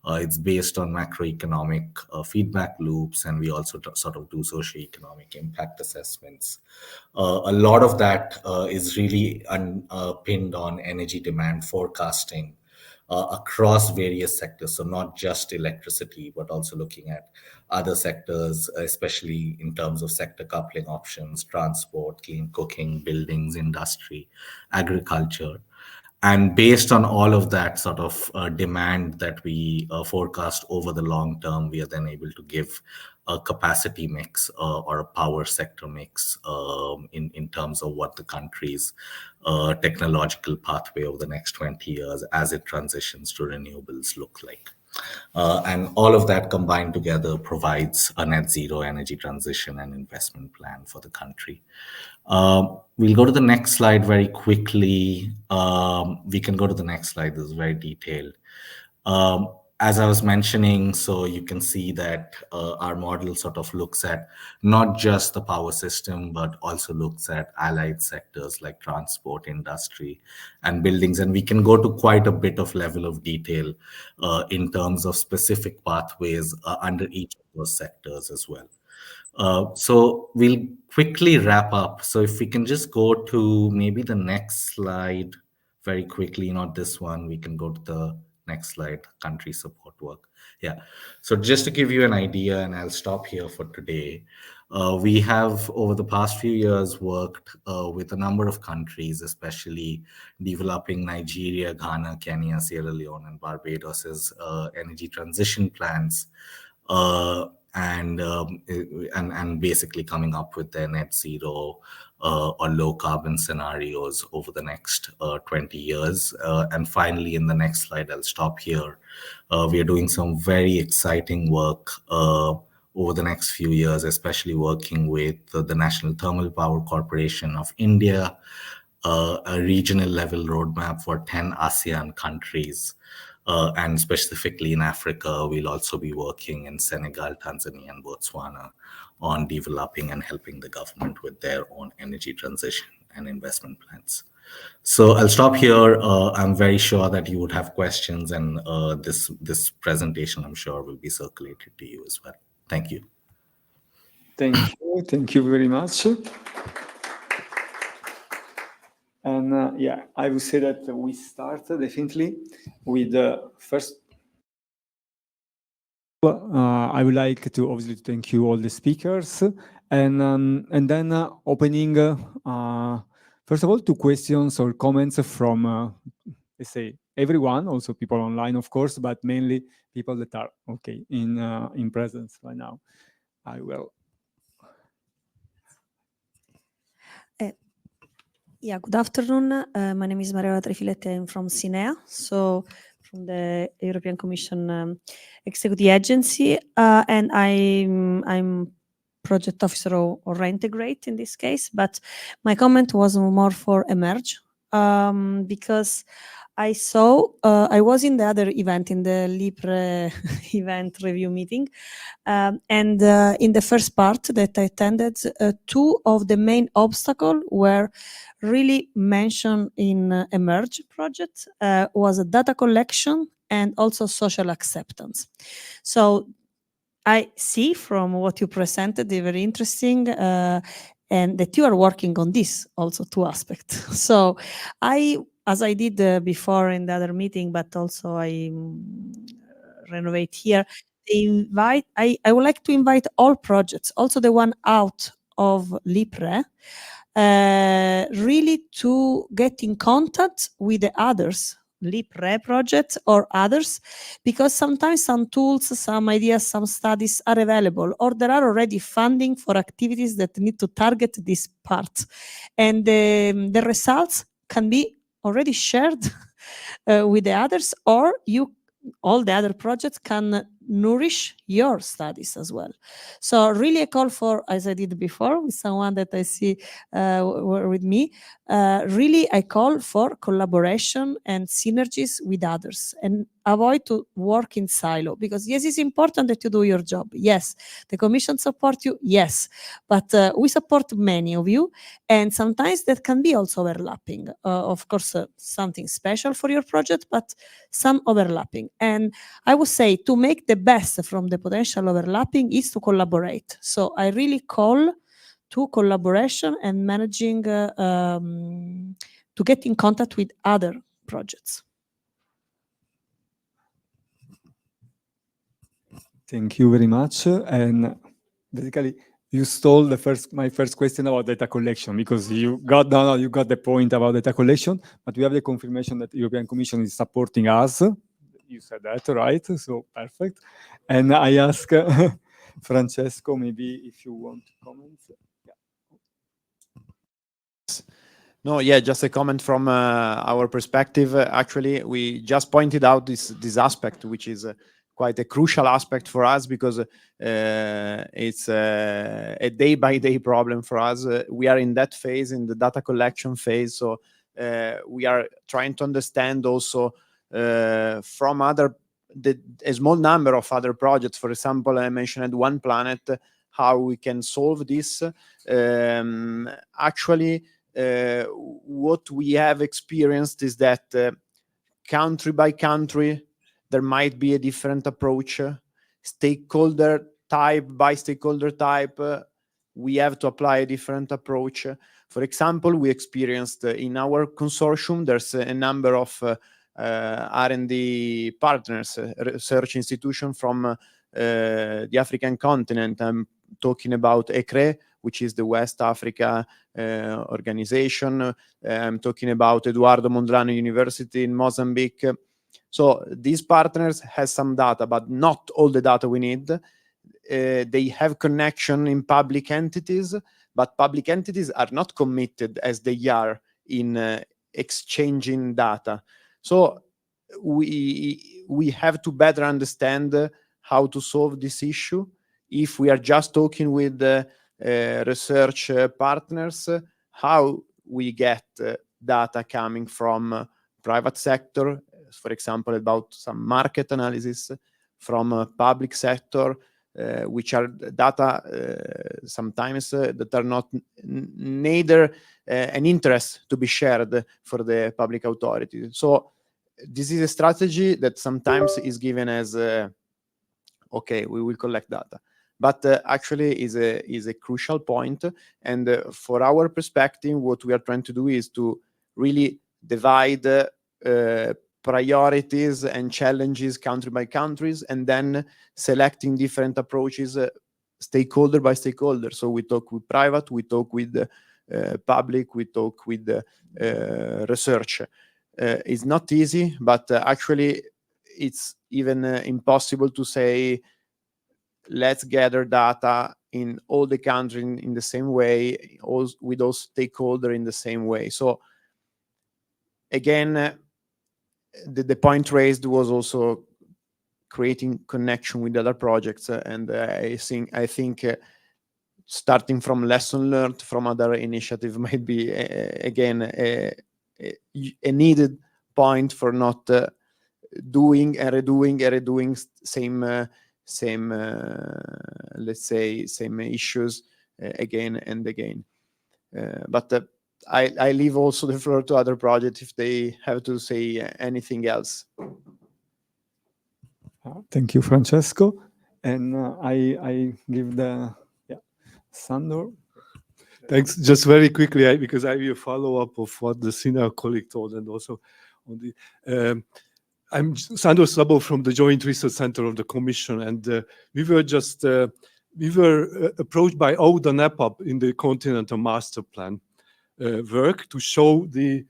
It's based on macroeconomic feedback loops, and we also sort of do socioeconomic impact assessments. A lot of that is really pinned on energy demand forecasting across various sectors. So not just electricity, but also looking at other sectors, especially in terms of sector coupling options, transport, clean cooking, buildings, industry, agriculture. And based on all of that sort of demand that we forecast over the long term, we are then able to give a capacity mix or a power sector mix in terms of what the country's technological pathway over the next 20 years as it transitions to renewables look like. And all of that combined together provides a net zero energy transition and investment plan for the country. We'll go to the next slide very quickly. We can go to the next slide. This is very detailed. As I was mentioning, so you can see that our model sort of looks at not just the power system, but also looks at allied sectors like transport, industry, and buildings. And we can go to quite a bit of level of detail in terms of specific pathways under each of those sectors as well. So we'll quickly wrap up. So if we can just go to maybe the next slide very quickly, not this one, we can go to the next slide, country support work. Yeah. So just to give you an idea, and I'll stop here for today. We have, over the past few years, worked with a number of countries, especially developing Nigeria, Ghana, Kenya, Sierra Leone, and Barbados's energy transition plans. And basically coming up with their net zero or low carbon scenarios over the next 20 years. And finally, in the next slide, I'll stop here. We are doing some very exciting work over the next few years, especially working with the National Thermal Power Corporation of India, a regional level roadmap for 10 ASEAN countries. And specifically in Africa, we'll also be working in Senegal, Tanzania, and Botswana on developing and helping the government with their own energy transition and investment plans. So I'll stop here. I'm very sure that you would have questions, and this presentation, I'm sure, will be circulated to you as well. Thank you. Thank you very much. And yeah, I would say that we start definitely with the first. I would like to obviously thank you all the speakers, and then opening first of all to questions or comments from let's say everyone, also people online, of course, but mainly people that are okay in presence right now. I will. Yeah, good afternoon. My name is Maria Trefiletti. I'm from SINEA, so from the European Commission Executive Agency, and I'm project officer or Reintegrate in this case. But my comment was more for Emerge, because I saw I was in the other event, in the LIPRE event review meeting, and in the first part that I attended, two of the main obstacles were really mentioned in Emerge project, was a data collection and also social acceptance. So I see from what you presented, they're very interesting, and that you are working on this also two aspects. So as I did before in the other meeting, but also I renovate here, I would like to invite all projects, also the one out of LIPRE, really to get in contact with the others, LIPRE projects or others, because sometimes some tools, some ideas, some studies are available, or there are already funding for activities that need to target this part. And the results can be already shared with the others, or all the other projects can nourish your studies as well. So really a call for, as I did before with someone that I see with me, really I call for collaboration and synergies with others. And avoid to work in silo, because yes, it's important that you do your job. Yes, the Commission support you. Yes, but we support many of you, and sometimes that can be also overlapping. Of course, something special for your project, but some overlapping. And I would say to make the best from the potential overlapping is to collaborate. So I really call to collaboration and managing to get in contact with other projects. Thank you very much. And basically, you stole my first question about data collection, because you got the point about data collection, but we have the confirmation that the European Commission is supporting us. You said that, right? So perfect. And I ask Francesco, maybe if you want to comment. No, yeah, just a comment from our perspective. Actually, we just pointed out this aspect, which is quite a crucial aspect for us, because it's a day-by-day problem for us. We are in that phase, in the data collection phase, so we are trying to understand also from a small number of other projects. For example, I mentioned ONEPlanET, how we can solve this. Actually, what we have experienced is that country by country, there might be a different approach. Stakeholder type by stakeholder type, we have to apply a different approach. For example, we experienced in our consortium, there's a number of R&D partners, research institutions from the African continent. I'm talking about ECRE, which is the West Africa organization. I'm talking about Eduardo Mondlane University in Mozambique. So these partners have some data, but not all the data we need. They have connection in public entities, but public entities are not committed as they are in exchanging data. So we have to better understand how to solve this issue. If we are just talking with research partners, how we get data coming from private sector, for example, about some market analysis, from public sector, which are data sometimes that are not neither an interest to be shared for the public authority. So this is a strategy that sometimes is given as okay, we will collect data, but actually is a crucial point. And for our perspective, what we are trying to do is to really divide priorities and challenges country by countries, and then selecting different approaches stakeholder by stakeholder. So we talk with private, we talk with public, we talk with research. It's not easy, but actually it's even impossible to say let's gather data in all the countries in the same way, with those stakeholders in the same way. So again, the point raised was also creating connection with other projects, and I think starting from lesson learned from other initiatives might be again a needed point for not doing and redoing same let's say same issues again and again. But I leave also the floor to other projects if they have to say anything else. Thank you, Francesco. And I give the Sandor. Thanks. Just very quickly, because I will follow up of what the senior colleague told, and also on the. I'm Sandor Sabo from the Joint Research Center of the Commission, and we were approached by ODA NEPAB in the Continental Master Plan work to show the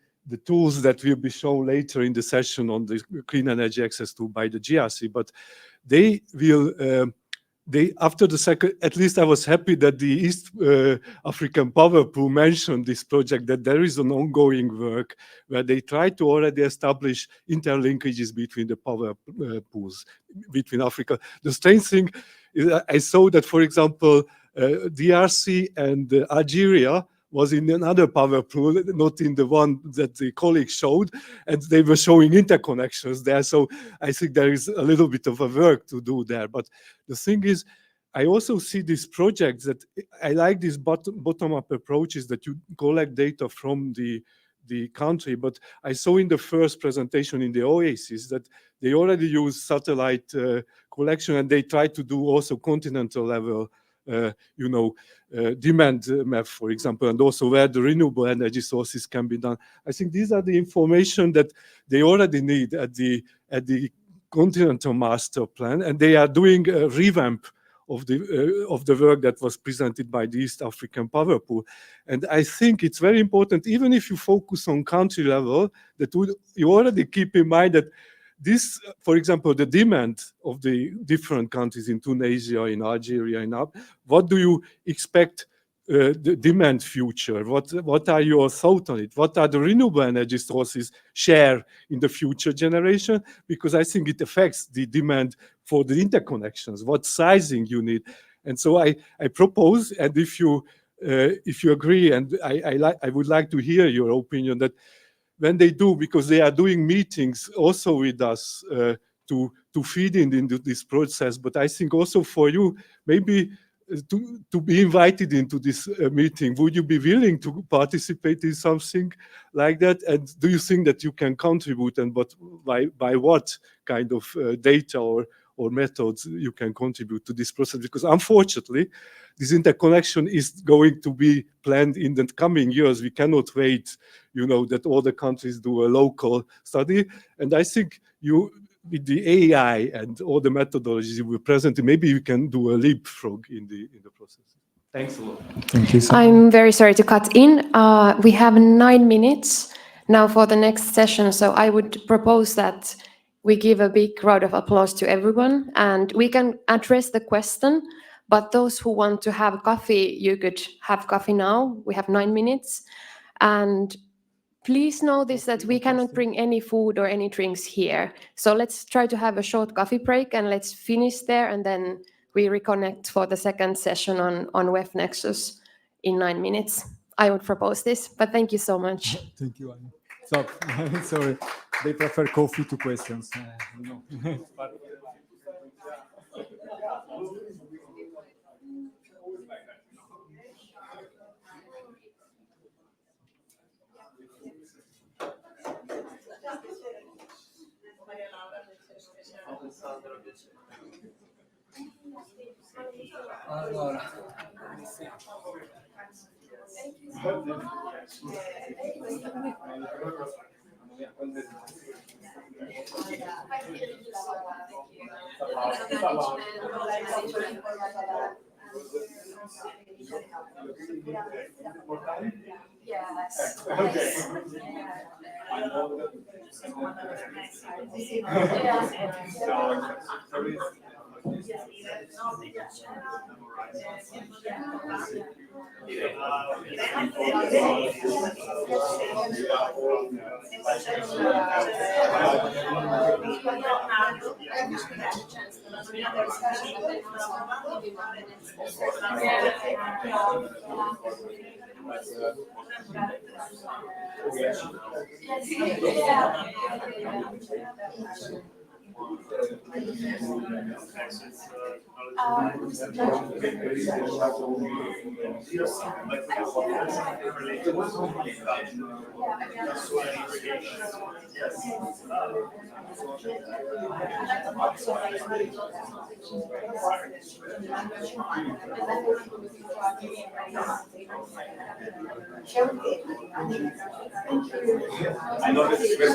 tools that will be shown later in the session on the clean energy access tool by the GRC. But they will. After the second, at least I was happy that the East African Power Pool mentioned this project, that there is an ongoing work where they try to already establish interlinkages between the power pools between Africa. The strange thing is I saw that, for example, DRC and Algeria was in another power pool, not in the one that the colleagues showed, and they were showing interconnections there. So I think there is a little bit of a work to do there. But the thing is, I also see these projects that I like these bottom-up approaches that you collect data from the country, but I saw in the first presentation in the Oasis that they already use satellite collection, and they try to do also continental level demand map, for example, and also where the renewable energy sources can be done. I think these are the information that they already need at the continental master plan, and they are doing a revamp of the work that was presented by the East African Power Pool. And I think it's very important, even if you focus on country level, that you already keep in mind that this, for example, the demand of the different countries in Tunisia, in Algeria, what do you expect the demand future? What are your thoughts on it? What are the renewable energy sources share in the future generation? Because I think it affects the demand for the interconnections, what sizing you need. And so I propose, and if you agree, and I would like to hear your opinion, that when they do, because they are doing meetings also with us to feed into this process, but I think also for you, maybe to be invited into this meeting, would you be willing to participate in something like that? And do you think that you can contribute, and but by what kind of data or methods you can contribute to this process? Because unfortunately, this interconnection is going to be planned in the coming years. We cannot wait, that all the countries do a local study. And I think with the AI and all the methodologies you were presenting, maybe you can do a leapfrog in the process. Thanks a lot. Thank you. I'm very sorry to cut in. We have 9 minutes now for the next session, so I would propose that we give a big round of applause to everyone, and we can address the question, but those who want to have coffee, you could have coffee now. We have 9 minutes. And please notice that we cannot bring any food or any drinks here. So let's try to have a short coffee break, and let's finish there, and then we reconnect for the second session on Web Nexus in 9 minutes. I would propose this, but thank you so much. Thank you, Anna. So, sorry, they prefer coffee to questions. I know this is very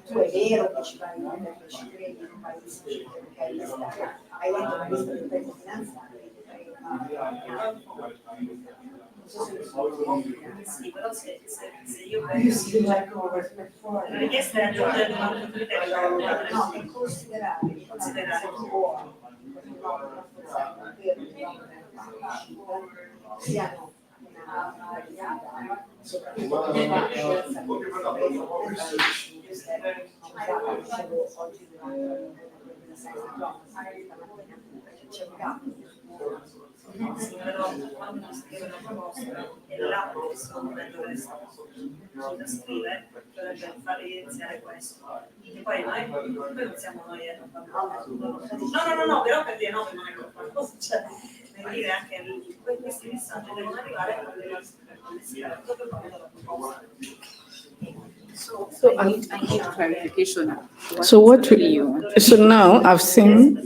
Tu è vero che ci vai in Italia, che ci credi in un paese che hai hai letto la lista dei paesi finanziari. Sì, però se io penso la richiesta è aggiungere un altro criterio, no, è considerare buono, siano soprattutto oggi c'è un cambio. Sì, però quando si scrive una proposta è là che secondo me dovresti da scrivere, dovrebbe far evidenziare questo. E poi noi non siamo noi a no, però per dire no, non è colpa nostra, cioè per dire anche questi messaggi devono arrivare a la proposta. So I need clarification. So what do you? So now I've seen.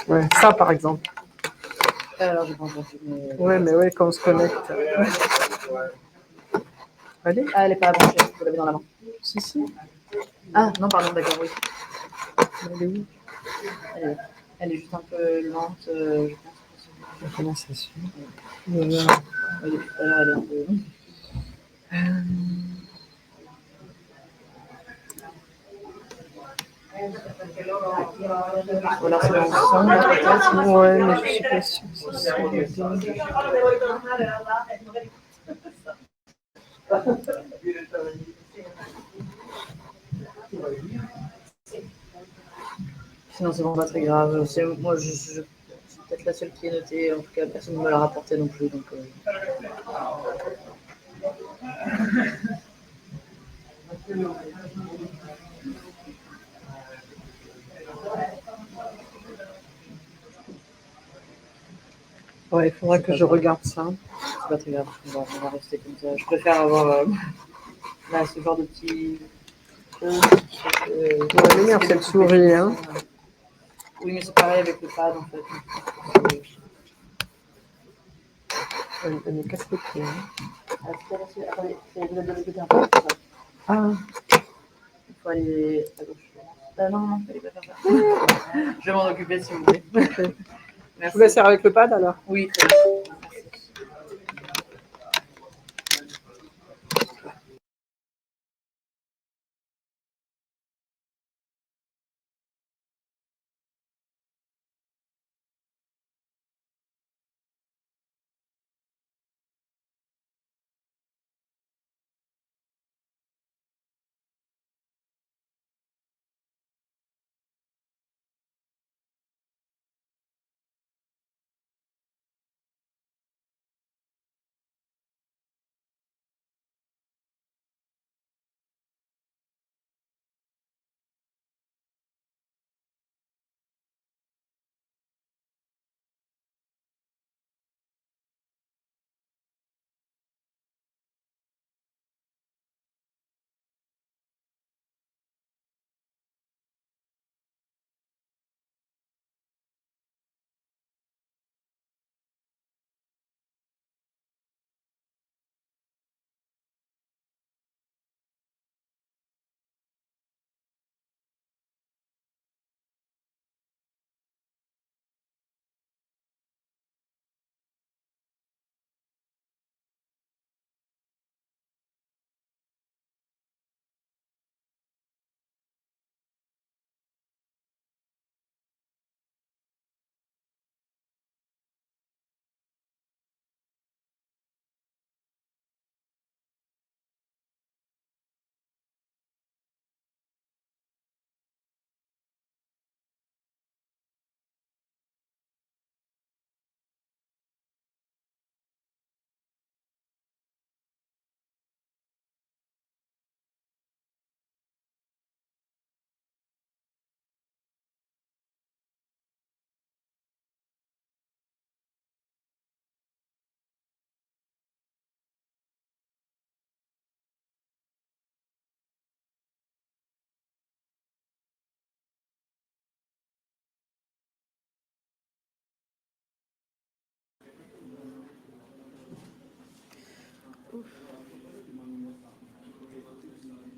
Ouais, ça par exemple. Alors, je pense pas. Ouais, mais ouais, quand on se connecte. Allez. Ah, elle n'est pas branchée, vous l'avez dans la main. Si, si. Ah, non, pardon, d'accord, oui. Elle est où? Elle est juste un peu lente, je pense. Comment ça se fait? Oui, depuis tout à l'heure, elle est un peu... Voilà, c'est dans le son, peut-être. Ouais, mais je suis pas sûre que ça soit Sinon, c'est vraiment pas très grave. Moi, c'est peut-être la seule qui est notée. En tout cas, personne ne me l'a rapporté non plus. Donc, Ouais, il faudra que je regarde ça. c'est pas très grave. On va rester comme ça. Je préfère avoir là, ce genre de petit... Ouais, mais merde, cette souris, hein. Oui, mais c'est pareil avec le pad, en fait. Elle me casse les pieds. Attendez, vous êtes de l'autre côté un peu. Ah. Il faut aller à gauche. Non, non, il fallait pas faire ça. Je vais m'en occuper si vous voulez. Merci. Je vous laisse faire avec le pad alors? Oui, très bien.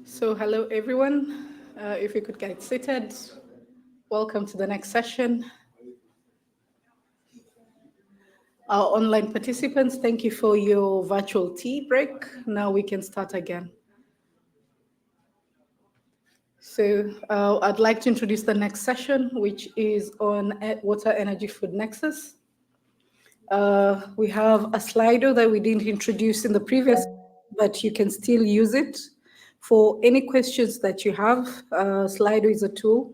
So hello, everyone. If you could get seated, welcome to the next session. Our online participants, thank you for your virtual tea break. Now we can start again. So I'd like to introduce the next session, which is on water, energy, food nexus. We have a Slido that we didn't introduce in the previous, but you can still use it. For any questions that you have, Slido is a tool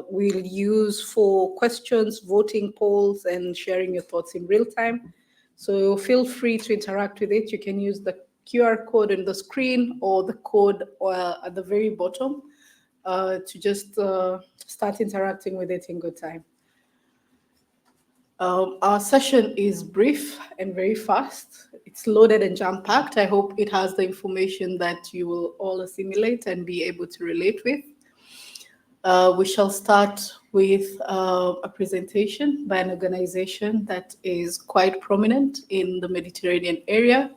we'll use for questions, voting polls, and sharing your thoughts in real time. So feel free to interact with it. You can use the QR code on the screen or the code at the very bottom to just start interacting with it in good time. Our session is brief and very fast. It's loaded and jam-packed. I hope it has the information that you will all assimilate and be able to relate with. We shall start with a presentation by an organization that is quite prominent in the Mediterranean area,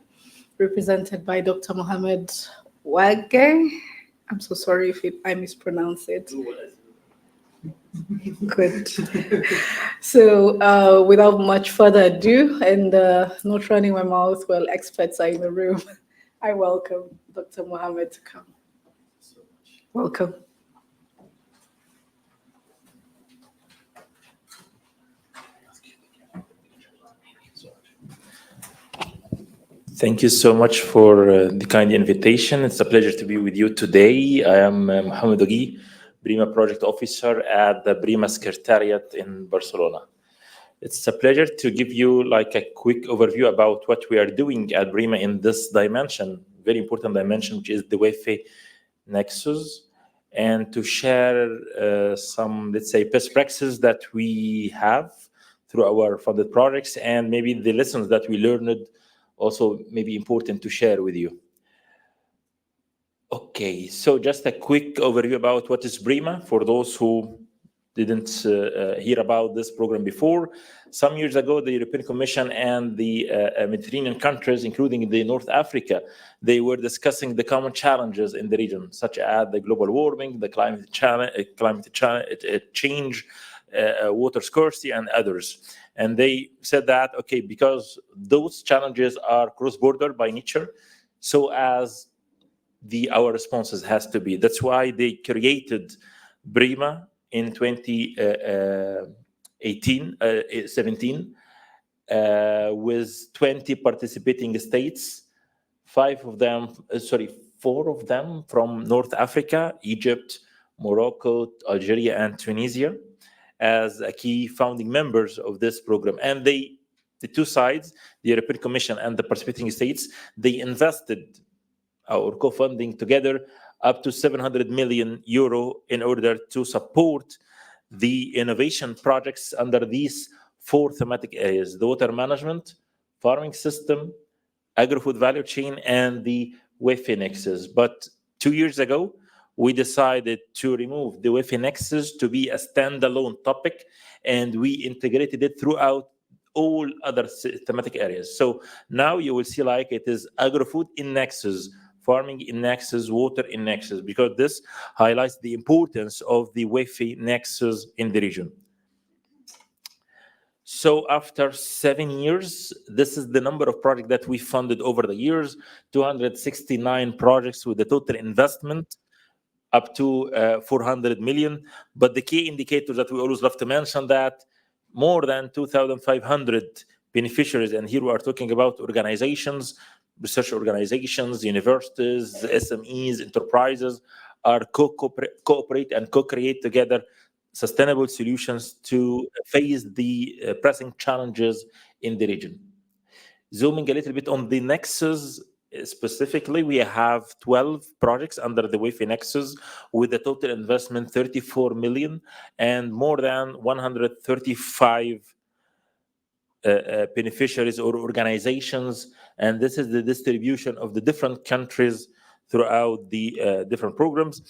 represented by Dr. Mohamed Wage. I'm so sorry if I mispronounce it. Good. So without much further ado, and not running my mouth while experts are in the room, I welcome Dr. Mohamed to come. Welcome. Thank you so much for the kind invitation. It's a pleasure to be with you today. I am Mohamed Ogui, PRIMA Project Officer at the PRIMA Secretariat in Barcelona. It's a pleasure to give you like a quick overview about what we are doing at PRIMA in this dimension, very important dimension, which is the Wi-Fi Nexus, and to share some, let's say, best practices that we have through our funded projects and maybe the lessons that we learned also maybe important to share with you. Okay, so just a quick overview about what is PRIMA for those who didn't hear about this program before. Some years ago, the European Commission and the Mediterranean countries, including the North Africa, they were discussing the common challenges in the region, such as the global warming, the climate change, water scarcity, and others. And they said that, okay, because those challenges are cross-border by nature, so as our responses has to be. That's why they created PRIMA in 2017 with 20 participating states, four of them from North Africa, Egypt, Morocco, Algeria, and Tunisia, as a key founding members of this program. And the two sides, the European Commission and the participating states, they invested our co-funding together up to 700 million euro in order to support the innovation projects under these four thematic areas: the water management, farming system, agri-food value chain, and the Wi-Fi Nexus. But 2 years ago, we decided to remove the Wi-Fi Nexus to be a standalone topic, and we integrated it throughout all other thematic areas. So now you will see like it is agri-food in Nexus, farming in Nexus, water in Nexus, because this highlights the importance of the Wi-Fi Nexus in the region. So after 7 years, this is the number of projects that we funded over the years, 269 projects with a total investment up to 400 million. But the key indicators that we always love to mention that more than 2,500 beneficiaries, and here we are talking about organizations, research organizations, universities, SMEs, enterprises, are cooperate and co-create together sustainable solutions to face the pressing challenges in the region. Zooming a little bit on the Nexus, specifically, we have 12 projects under the Wi-Fi Nexus with a total investment 34 million and more than 135 beneficiaries or organizations, and this is the distribution of the different countries throughout the different programs.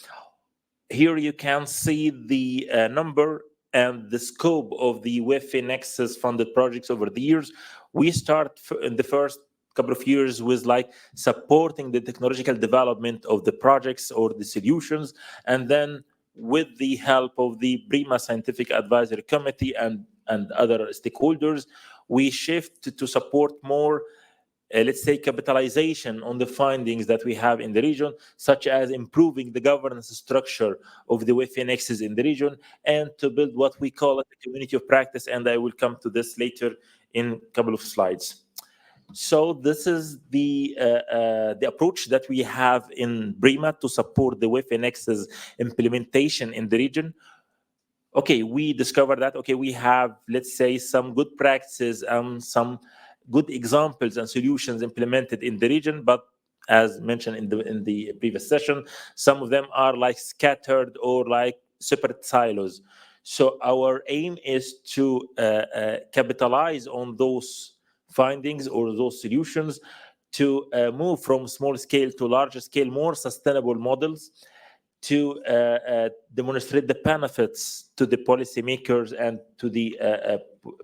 Here you can see the number and the scope of the Wi-Fi Nexus funded projects over the years. We start in the first couple of years with like supporting the technological development of the projects or the solutions, and then with the help of the PRIMA Scientific Advisory Committee and other stakeholders, we shift to support more, let's say, capitalization on the findings that we have in the region, such as improving the governance structure of the Wi-Fi Nexus in the region, and to build what we call a community of practice, and I will come to this later in a couple of slides. So this is the approach that we have in PRIMA to support the Wi-Fi Nexus implementation in the region. Okay, we discovered that, okay, we have, let's say, some good practices and some good examples and solutions implemented in the region, but as mentioned in the previous session, some of them are like scattered or like separate silos. So our aim is to capitalize on those findings or those solutions to move from small scale to larger scale, more sustainable models, to demonstrate the benefits to the policymakers and to the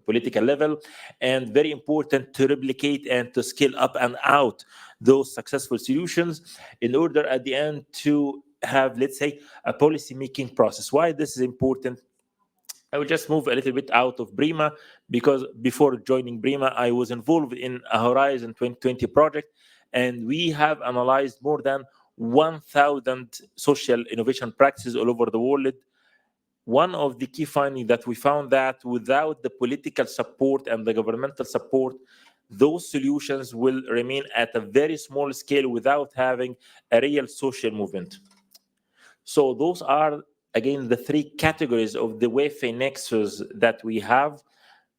political level, and very important to replicate and to scale up and out those successful solutions in order at the end to have, let's say, a policy making process. Why this is important? I will just move a little bit out of PRIMA, because before joining PRIMA, I was involved in a Horizon 2020 project, and we have analyzed more than 1,000 social innovation practices all over the world. One of the key findings that we found that without the political support and the governmental support, those solutions will remain at a very small scale without having a real social movement. So those are, again, the three categories of the Wi-Fi Nexus that we have,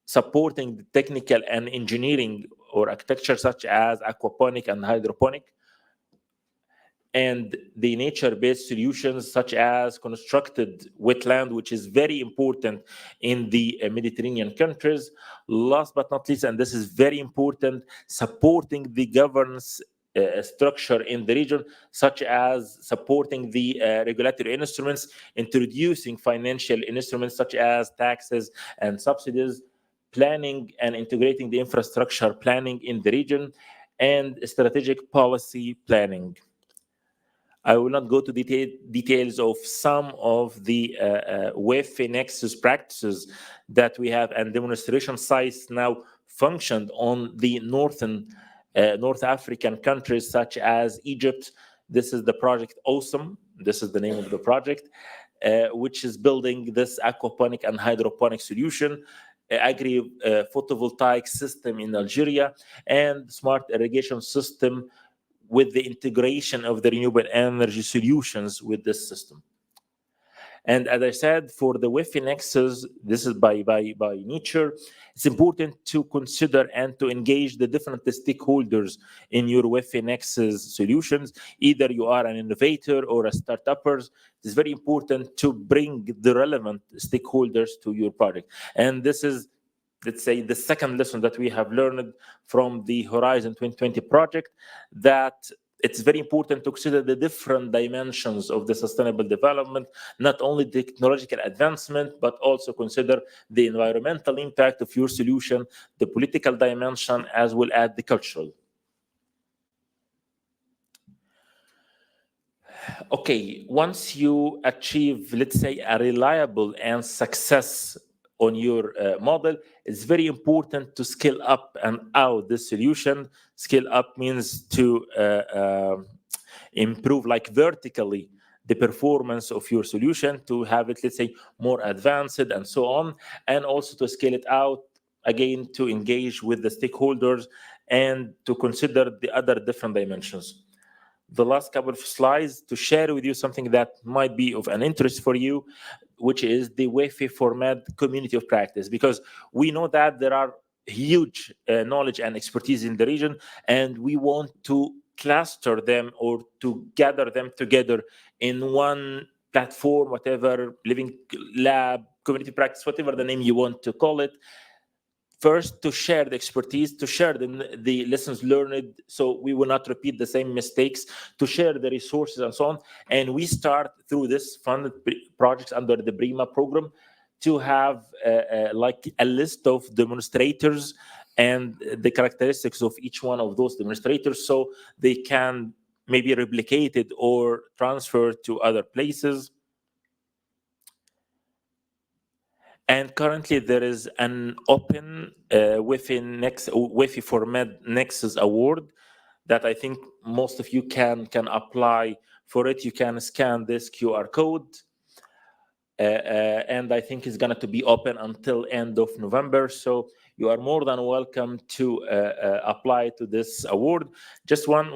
supporting the technical and engineering or architecture such as aquaponic and hydroponic, and the nature-based solutions such as constructed wetland, which is very important in the Mediterranean countries. Last but not least, and this is very important, supporting the governance structure in the region, such as supporting the regulatory instruments, introducing financial instruments such as taxes and subsidies, planning and integrating the infrastructure planning in the region, and strategic policy planning. I will not go to details of some of the Wi-Fi Nexus practices that we have, and demonstration sites now functioned on the North African countries such as Egypt. This is the project Awesome. This is the name of the project, which is building this aquaponic and hydroponic solution, agri photovoltaic system in Algeria, and smart irrigation system with the integration of the renewable energy solutions with this system. And as I said, for the Wi-Fi Nexus, this is by nature, it's important to consider and to engage the different stakeholders in your Wi-Fi Nexus solutions. Either you are an innovator or a startupper, it's very important to bring the relevant stakeholders to your project. And this is, let's say, the second lesson that we have learned from the Horizon 2020 project, that it's very important to consider the different dimensions of the sustainable development, not only the technological advancement, but also consider the environmental impact of your solution, the political dimension, as well as the cultural. Okay, once you achieve, let's say, a reliable and success on your model, it's very important to scale up and out the solution. Scale up means to improve, like, vertically the performance of your solution, to have it, let's say, more advanced and so on, and also to scale it out, again, to engage with the stakeholders and to consider the other different dimensions. The last couple of slides to share with you something that might be of an interest for you, which is the Wi-Fi for Med community of practice, because we know that there are huge knowledge and expertise in the region, and we want to cluster them or to gather them together in one platform, whatever, living lab, community practice, whatever the name you want to call it. First, to share the expertise, to share the lessons learned, so we will not repeat the same mistakes, to share the resources and so on. And we start through this funded projects under the PRIMA program to have like a list of demonstrators and the characteristics of each one of those demonstrators, so they can maybe replicate it or transfer to other places. And currently there is an open Wi-Fi for Med Nexus award that I think most of you can apply for it. You can scan this QR code. And I think it's going to be open until end of November. So you are more than welcome to apply to this award. Just one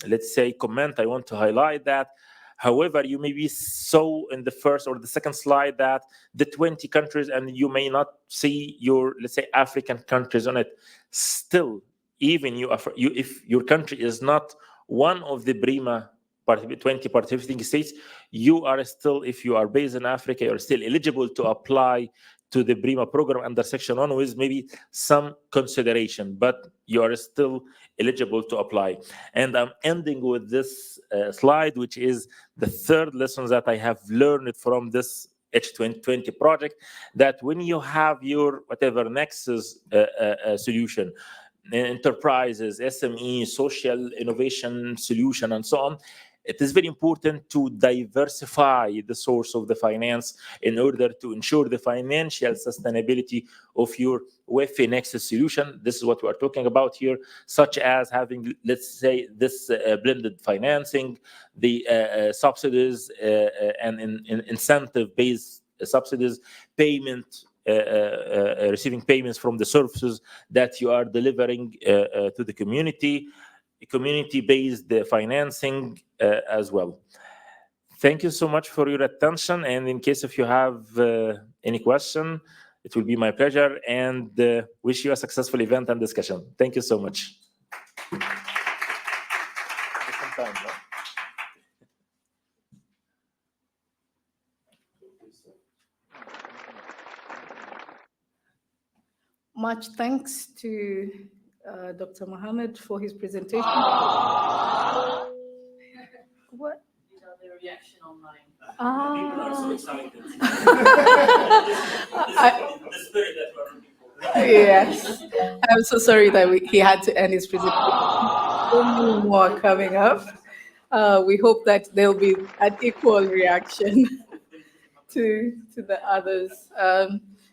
let's say, comment I want to highlight that. However, you maybe saw in the first or the second slide that the 20 countries, and you may not see your, let's say, African countries on it. Still, even if your country is not one of the PRIMA 20 participating states, you are still, if you are based in Africa, you're still eligible to apply to the PRIMA program under Section 1 with maybe some consideration, but you are still eligible to apply. And I'm ending with this slide, which is the third lesson that I have learned from this H2020 project, that when you have your whatever Nexus solution, enterprises, SME, social innovation solution, and so on, it is very important to diversify the source of the finance in order to ensure the financial sustainability of your WEFI Nexus solution. This is what we are talking about here, such as having, let's say, this blended financing, the subsidies and incentive-based subsidies, payment, receiving payments from the services that you are delivering to the community-based financing as well. Thank you so much for your attention. And in case if you have any question, it will be my pleasure, and wish you a successful event and discussion. Thank you so much. Much thanks to Dr. Mohammed for his presentation. What? The reaction online. People are so excited. The spirit that we're looking for. Yes. I'm so sorry that he had to end his presentation. So many more coming up. We hope that there'll be an equal reaction to the others.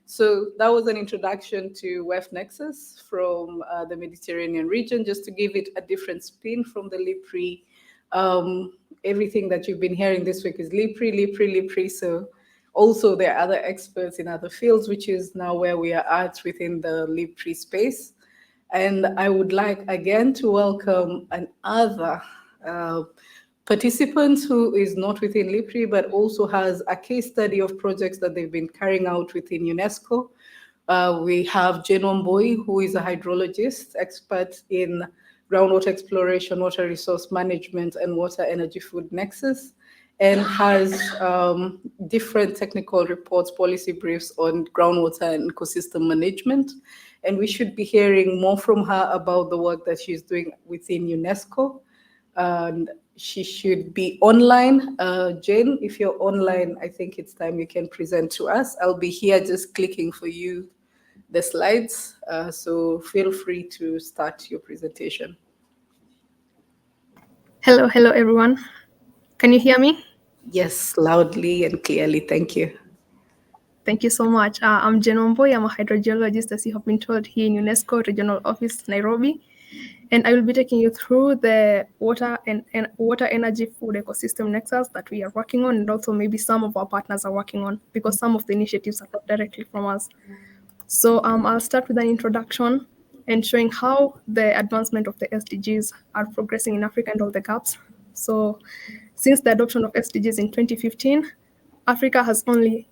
So that was an introduction to WEF Nexus from the Mediterranean region, just to give it a different spin from the LIPRI. Everything that you've been hearing this week is LIPRI. So also there are other experts in other fields, which is now where we are at within the LIPRI space. And I would like again to welcome another participant who is not within LIPRI, but also has a case study of projects that they've been carrying out within UNESCO. We have Jane Wambui, who is a hydrologist, expert in groundwater exploration, water resource management, and water energy food nexus, and has different technical reports, policy briefs on groundwater and ecosystem management. And we should be hearing more from her about the work that she's doing within UNESCO. And she should be online. Jane, if you're online, I think it's time you can present to us. I'll be here just clicking for you the slides. So feel free to start your presentation. Hello, everyone. Can you hear me? Yes, loudly and clearly. Thank you. Thank you so much. I'm Jane Wambui. I'm a hydrogeologist, as you have been told, here in UNESCO Regional Office, Nairobi. And I will be taking you through the water energy food ecosystem nexus that we are working on, and also maybe some of our partners are working on, because some of the initiatives are not directly from us. So I'll start with an introduction and showing how the advancement of the SDGs are progressing in Africa and all the gaps. So since the adoption of SDGs in 2015, Africa has only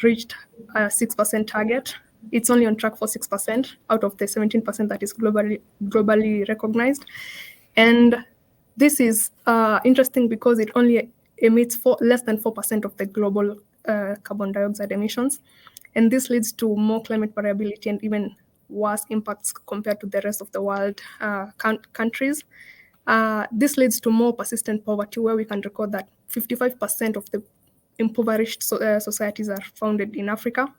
reached a 6% target. It's only on track for 6% out of the 17% that is globally recognized. And this is interesting because it only emits less than 4% of the global carbon dioxide emissions. And this leads to more climate variability and even worse impacts compared to the rest of the world countries. This leads to more persistent poverty, where we can record that 55% of the impoverished societies are founded in Africa.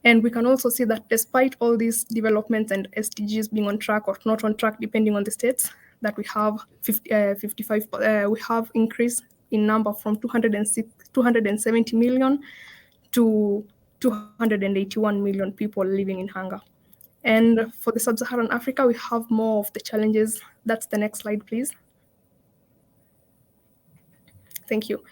And we can also see that despite all these developments and SDGs being on track or not on track, depending on the states, that we have we have increase in number from 270 million to 281 million people living in hunger. And for the sub-Saharan Africa, we have more of the challenges. That's the next slide, please. Thank you.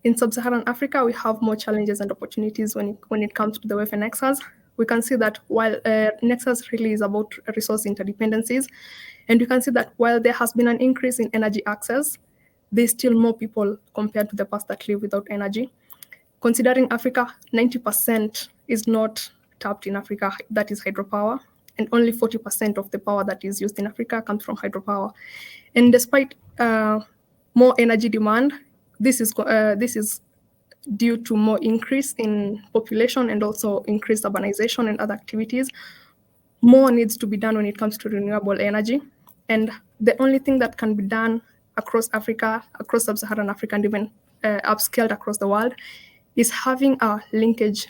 In sub-Saharan Africa, we have more challenges and opportunities when it comes to the WEF and Nexus. We can see that while Nexus really is about resource interdependencies, and you can see that while there has been an increase in energy access, there's still more people compared to the past that live without energy. Considering Africa, 90% is not tapped in Africa, that is hydropower, and only 40% of the power that is used in Africa comes from hydropower. And despite more energy demand, this is due to more increase in population and also increased urbanization and other activities, more needs to be done when it comes to renewable energy. And the only thing that can be done across Africa, across sub-Saharan Africa, and even upscaled across the world, is having a linkage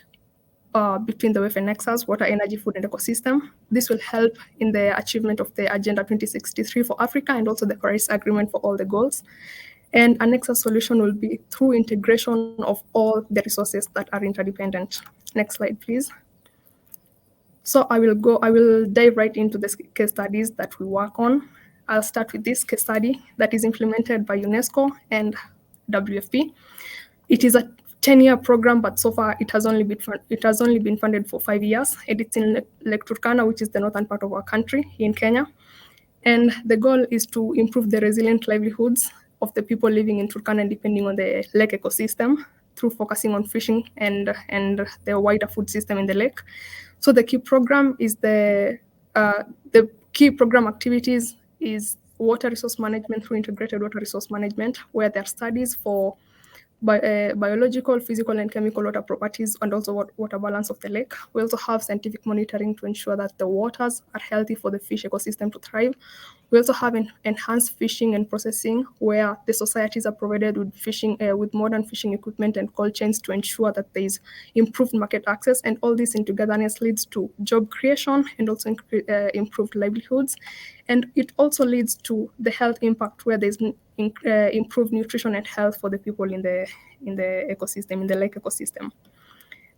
between the WEF and Nexus, water, energy, food, and ecosystem. This will help in the achievement of the Agenda 2063 for Africa and also the Paris Agreement for all the goals. And a Nexus solution will be through integration of all the resources that are interdependent. Next slide, please. So I will dive right into the case studies that we work on. I'll start with this case study that is implemented by UNESCO and WFP. It is a 10-year program, but so far it has only been funded for 5 years. And it's in Lake Turkana, which is the northern part of our country in Kenya. And the goal is to improve the resilient livelihoods of the people living in Turkana and depending on the lake ecosystem through focusing on fishing and the wider food system in the lake. So the key program is the key program activities is water resource management through integrated water resource management, where there are studies for biological, physical, and chemical water properties, and also water balance of the lake. We also have scientific monitoring to ensure that the waters are healthy for the fish ecosystem to thrive. We also have enhanced fishing and processing, where the societies are provided with fishing, with modern fishing equipment and cold chains to ensure that there is improved market access. And all this in togetherness leads to job creation and also improved livelihoods. And it also leads to the health impact, where there's improved nutrition and health for the people in the ecosystem, in the lake ecosystem.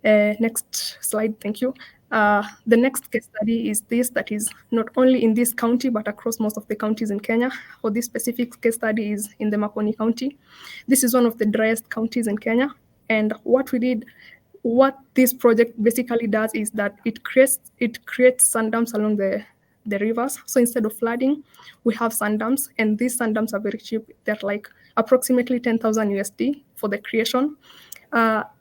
Next slide, thank you. The next case study is this, that is not only in this county, but across most of the counties in Kenya. For this specific case study is in the Makoni County. This is one of the driest counties in Kenya. And what this project basically does is that it creates sand dams along the rivers. So instead of flooding, we have sand dams, and these sand dams are very cheap. They're like approximately 10,000 USD for the creation.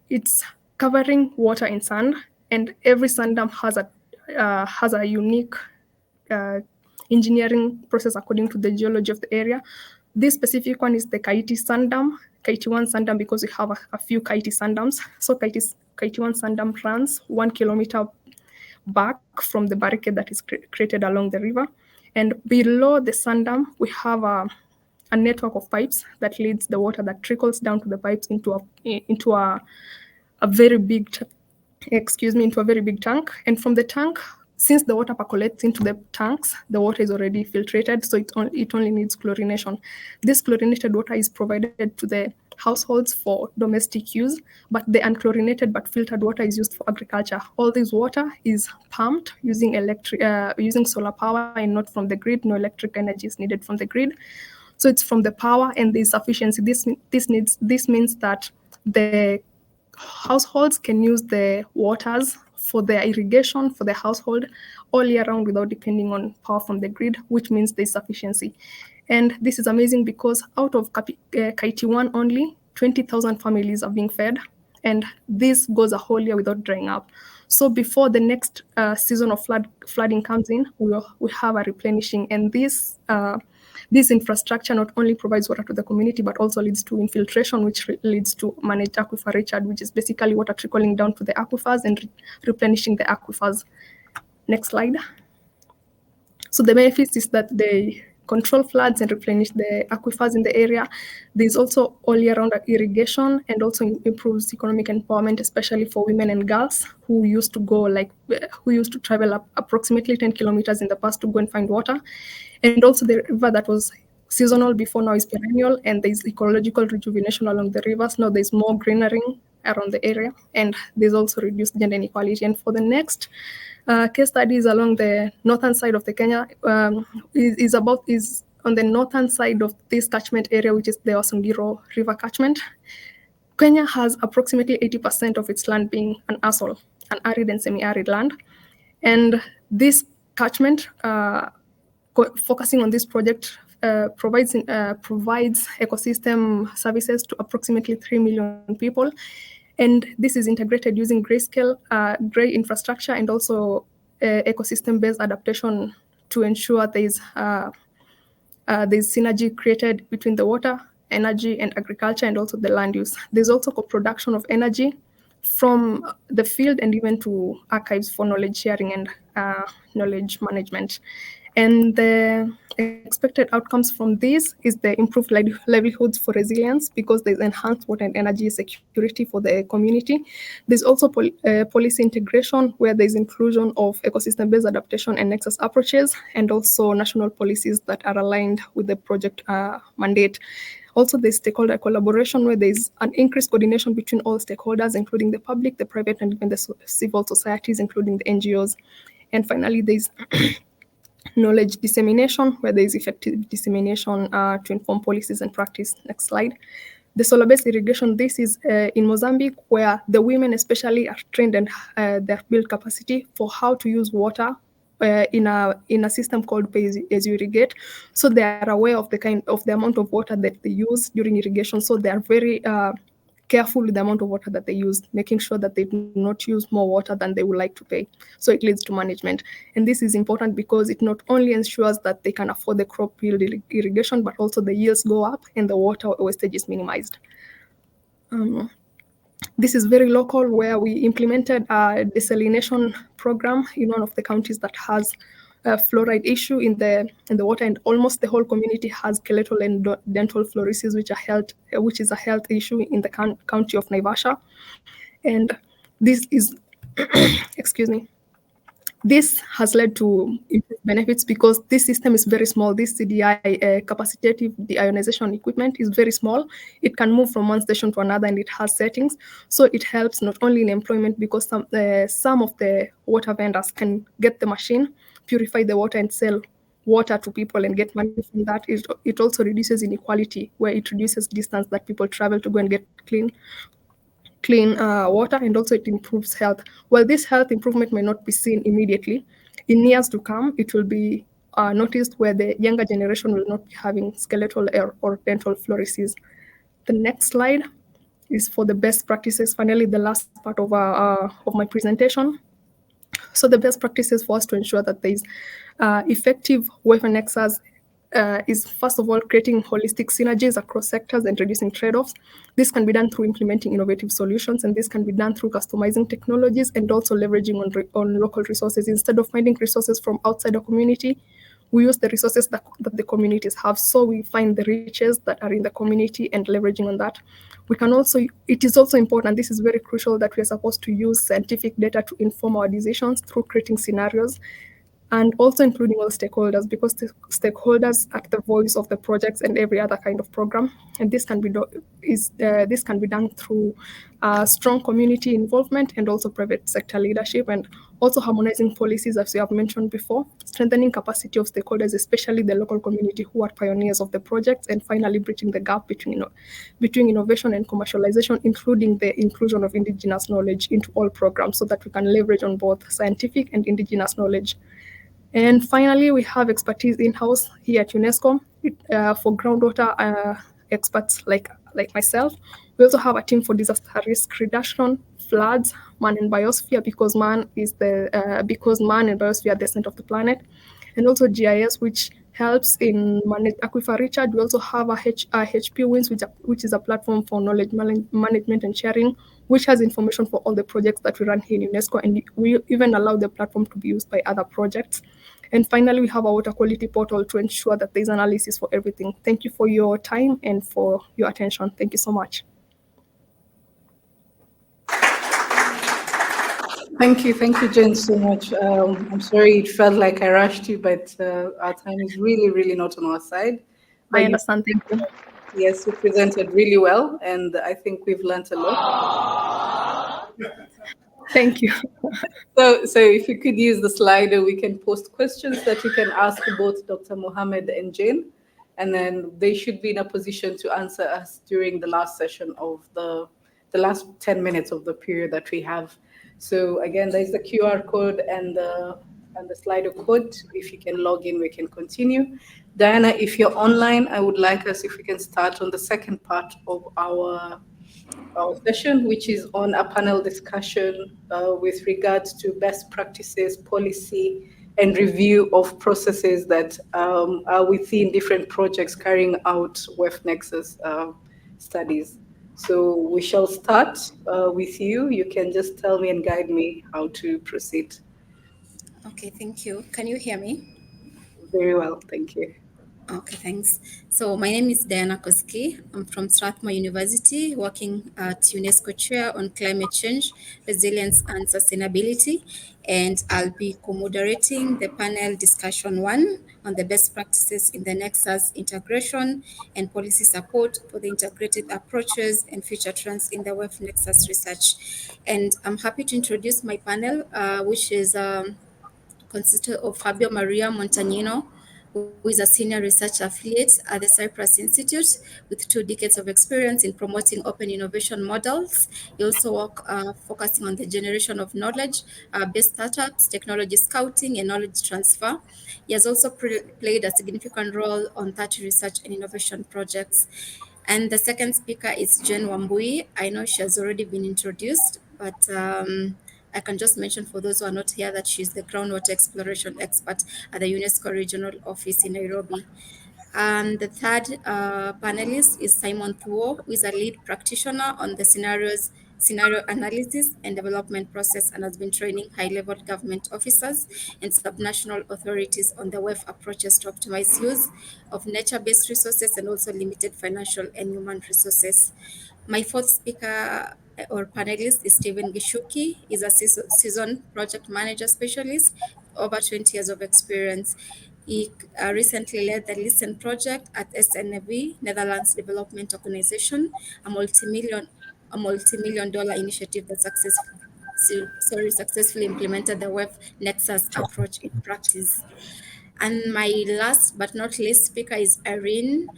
It's covering water in sand, and every sand dam has a unique engineering process according to the geology of the area. This specific one is the Kaiti sand dam, Kaiti 1 sand dam, because we have a few Kaiti sand dams. So Kaiti 1 sand dam runs 1 kilometer back from the barricade that is created along the river. And below the sand dam, we have a network of pipes that leads the water that trickles down to the pipes into a very big tank. And from the tank, since the water percolates into the tanks, the water is already filtrated, so it only needs chlorination. This chlorinated water is provided to the households for domestic use, but the unchlorinated but filtered water is used for agriculture. All this water is pumped using solar power and not from the grid. No electric energy is needed from the grid. So it's from the power and the sufficiency. This means that the households can use the waters for their irrigation for the household all year round without depending on power from the grid, which means there's sufficiency. And this is amazing because out of Kaiti 1 only, 20,000 families are being fed, and this goes a whole year without drying up. So before the next season of flooding comes in, we have a replenishing, and this infrastructure not only provides water to the community, but also leads to infiltration, which leads to managed aquifer recharge, which is basically water trickling down to the aquifers and replenishing the aquifers. Next slide. So the benefits is that they control floods and replenish the aquifers in the area. There's also all year round irrigation and also improves economic empowerment, especially for women and girls who used to travel up approximately 10 kilometers in the past to go and find water. And also the river that was seasonal before now is perennial, and there's ecological rejuvenation along the rivers. Now there's more greenery around the area, and there's also reduced gender inequality. And for the next case studies along the northern side of the Kenya is on the northern side of this catchment area, which is the Osongiro River catchment. Kenya has approximately 80% of its land being an ASOL, an arid and semi-arid land. And this catchment, focusing on this project, provides ecosystem services to approximately 3 million people. And this is integrated using gray infrastructure and also ecosystem-based adaptation to ensure there's synergy created between the water energy and agriculture, and also the land use. There's also co-production of energy from the field and even to archives for knowledge sharing and knowledge management. And the expected outcomes from this is the improved livelihoods for resilience, because there's enhanced water and energy security for the community. There's also policy integration, where there's inclusion of ecosystem-based adaptation and Nexus approaches, and also national policies that are aligned with the project mandate. Also, there's stakeholder collaboration, where there's an increased coordination between all stakeholders, including the public, the private, and even the civil societies, including the NGOs. And finally, there's knowledge dissemination, where there is effective dissemination to inform policies and practice. Next slide. The solar-based irrigation, this is in Mozambique, where the women especially are trained and they've built capacity for how to use water in a system called Pay As You Irrigate. So they are aware of the amount of water that they use during irrigation. So they are very careful with the amount of water that they use, making sure that they do not use more water than they would like to pay. So it leads to management. And this is important because it not only ensures that they can afford the crop yield irrigation, but also the yields go up and the water wastage is minimized. This is very local, where we implemented a desalination program in one of the counties that has a fluoride issue in the water, and almost the whole community has skeletal and dental fluorosis, which is a health issue in the county of Naivasha. And this is, excuse me, this has led to improved benefits because this system is very small. This CDI, capacitative deionization equipment, is very small. It can move from one station to another, and it has settings. So it helps not only in employment, because some of the water vendors can get the machine, purify the water, and sell water to people and get money from that. It also reduces inequality, where it reduces distance that people travel to go and get clean water, and also it improves health. While this health improvement may not be seen immediately, in years to come, it will be noticed, where the younger generation will not be having skeletal or dental fluorosis. The next slide is for the best practices. Finally, the last part of my presentation. So the best practices for us to ensure that there is effective welfare nexus is, first of all, creating holistic synergies across sectors and reducing trade-offs. This can be done through implementing innovative solutions, and this can be done through customizing technologies and also leveraging on local resources. Instead of finding resources from outside the community, we use the resources that the communities have. So we find the riches that are in the community and leveraging on that. It is also important, this is very crucial, that we are supposed to use scientific data to inform our decisions through creating scenarios, and also including all stakeholders, because the stakeholders are the voice of the projects and every other kind of program. And this can be done through strong community involvement and also private sector leadership, and also harmonizing policies, as we have mentioned before, strengthening capacity of stakeholders, especially the local community who are pioneers of the projects, and finally bridging the gap between innovation and commercialization, including the inclusion of indigenous knowledge into all programs, so that we can leverage on both scientific and indigenous knowledge. And finally, we have expertise in-house here at UNESCO for groundwater experts like myself. We also have a team for disaster risk reduction, floods, man and biosphere, because man and biosphere are the center of the planet, and also GIS, which helps in manage aquifer recharge. We also have a HP Wins, which is a platform for knowledge management and sharing, which has information for all the projects that we run here in UNESCO, and we even allow the platform to be used by other projects. And finally, we have a water quality portal to ensure that there's analysis for everything. Thank you for your time and for your attention. Thank you so much. Thank you, Jane, so much. I'm sorry it felt like I rushed you, but our time is really, really not on our side. But I understand, thank you. Yes, you presented really well, and I think we've learned a lot. Thank you. So if you could use the slider, we can post questions that you can ask both Dr. Mohammed and Jane, and then they should be in a position to answer us during the last session of the last 10 minutes of the period that we have. So again, there's the QR code and the Slido code. If you can log in, we can continue. Diana, if you're online, I would like us, if we can start on the second part of our session, which is on a panel discussion with regards to best practices, policy, and review of processes that are within different projects carrying out WEF Nexus studies. So we shall start with you. You can just tell me and guide me how to proceed. Okay, thank you. Can you hear me? Very well, thank you. Okay, thanks. So my name is Diana Koski. I'm from Strathmore University, working at UNESCO Chair on Climate Change, Resilience and Sustainability. And I'll be co-moderating the panel discussion 1 on the best practices in the Nexus integration and policy support for the integrated approaches and future trends in the WEF Nexus research. And I'm happy to introduce my panel, which is consisted of Fabio Maria Montagnino, who is a senior research affiliate at the Cyprus Institute with 2 decades of experience in promoting open innovation models. He also works focusing on the generation of knowledge-based startups, technology scouting, and knowledge transfer. He has also played a significant role on 30 research and innovation projects. And the second speaker is Jen Wambui. I know she has already been introduced, but I can just mention for those who are not here that she's the groundwater exploration expert at the UNESCO Regional Office in Nairobi. And the third panelist is Simon Thuo, who is a lead practitioner on the scenario analysis and development process and has been training high-level government officers and subnational authorities on the WEF approaches to optimize use of nature-based resources and also limited financial and human resources. My fourth speaker or panelist is Stephen Gishuki. He's a seasoned project manager specialist, over 20 years of experience. He recently led the LISTEN project at SNV, Netherlands Development Organization, a multi-million dollar initiative that successfully implemented the WEF Nexus approach in practice. And my last but not least speaker is Irene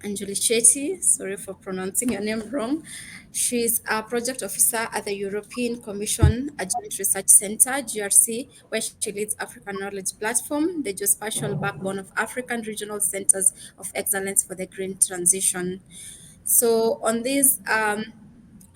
Angelichetti. Sorry for pronouncing your name wrong. She's a project officer at the European Commission Joint Research Center, GRC, where she leads African Knowledge Platform, the geospatial backbone of African regional centers of excellence for the green transition. So on this,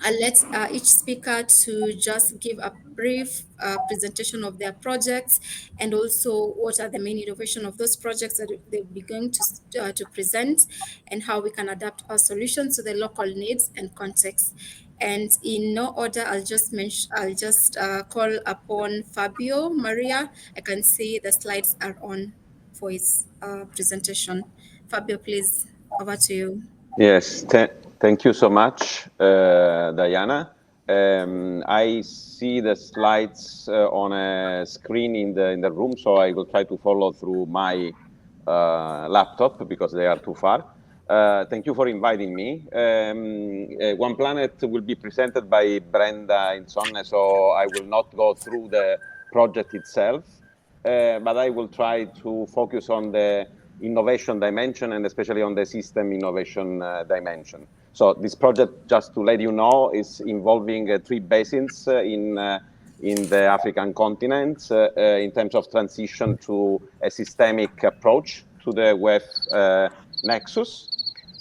I'll let each speaker to just give a brief presentation of their projects and also what are the main innovation of those projects that they'll be going to present and how we can adapt our solutions to the local needs and context. And in no order, I'll just call upon Fabio Maria. I can see the slides are on for his presentation. Fabio, please, over to you. Yes, thank you so much, Diana. I see the slides on a screen in the room, so I will try to follow through my laptop because they are too far. Thank you for inviting me. ONEPlanET will be presented by Brenda Insonne, so I will not go through the project itself, but I will try to focus on the innovation dimension and especially on the system innovation dimension. So this project, just to let you know, is involving 3 basins in the African continent in terms of transition to a systemic approach to the WEF Nexus.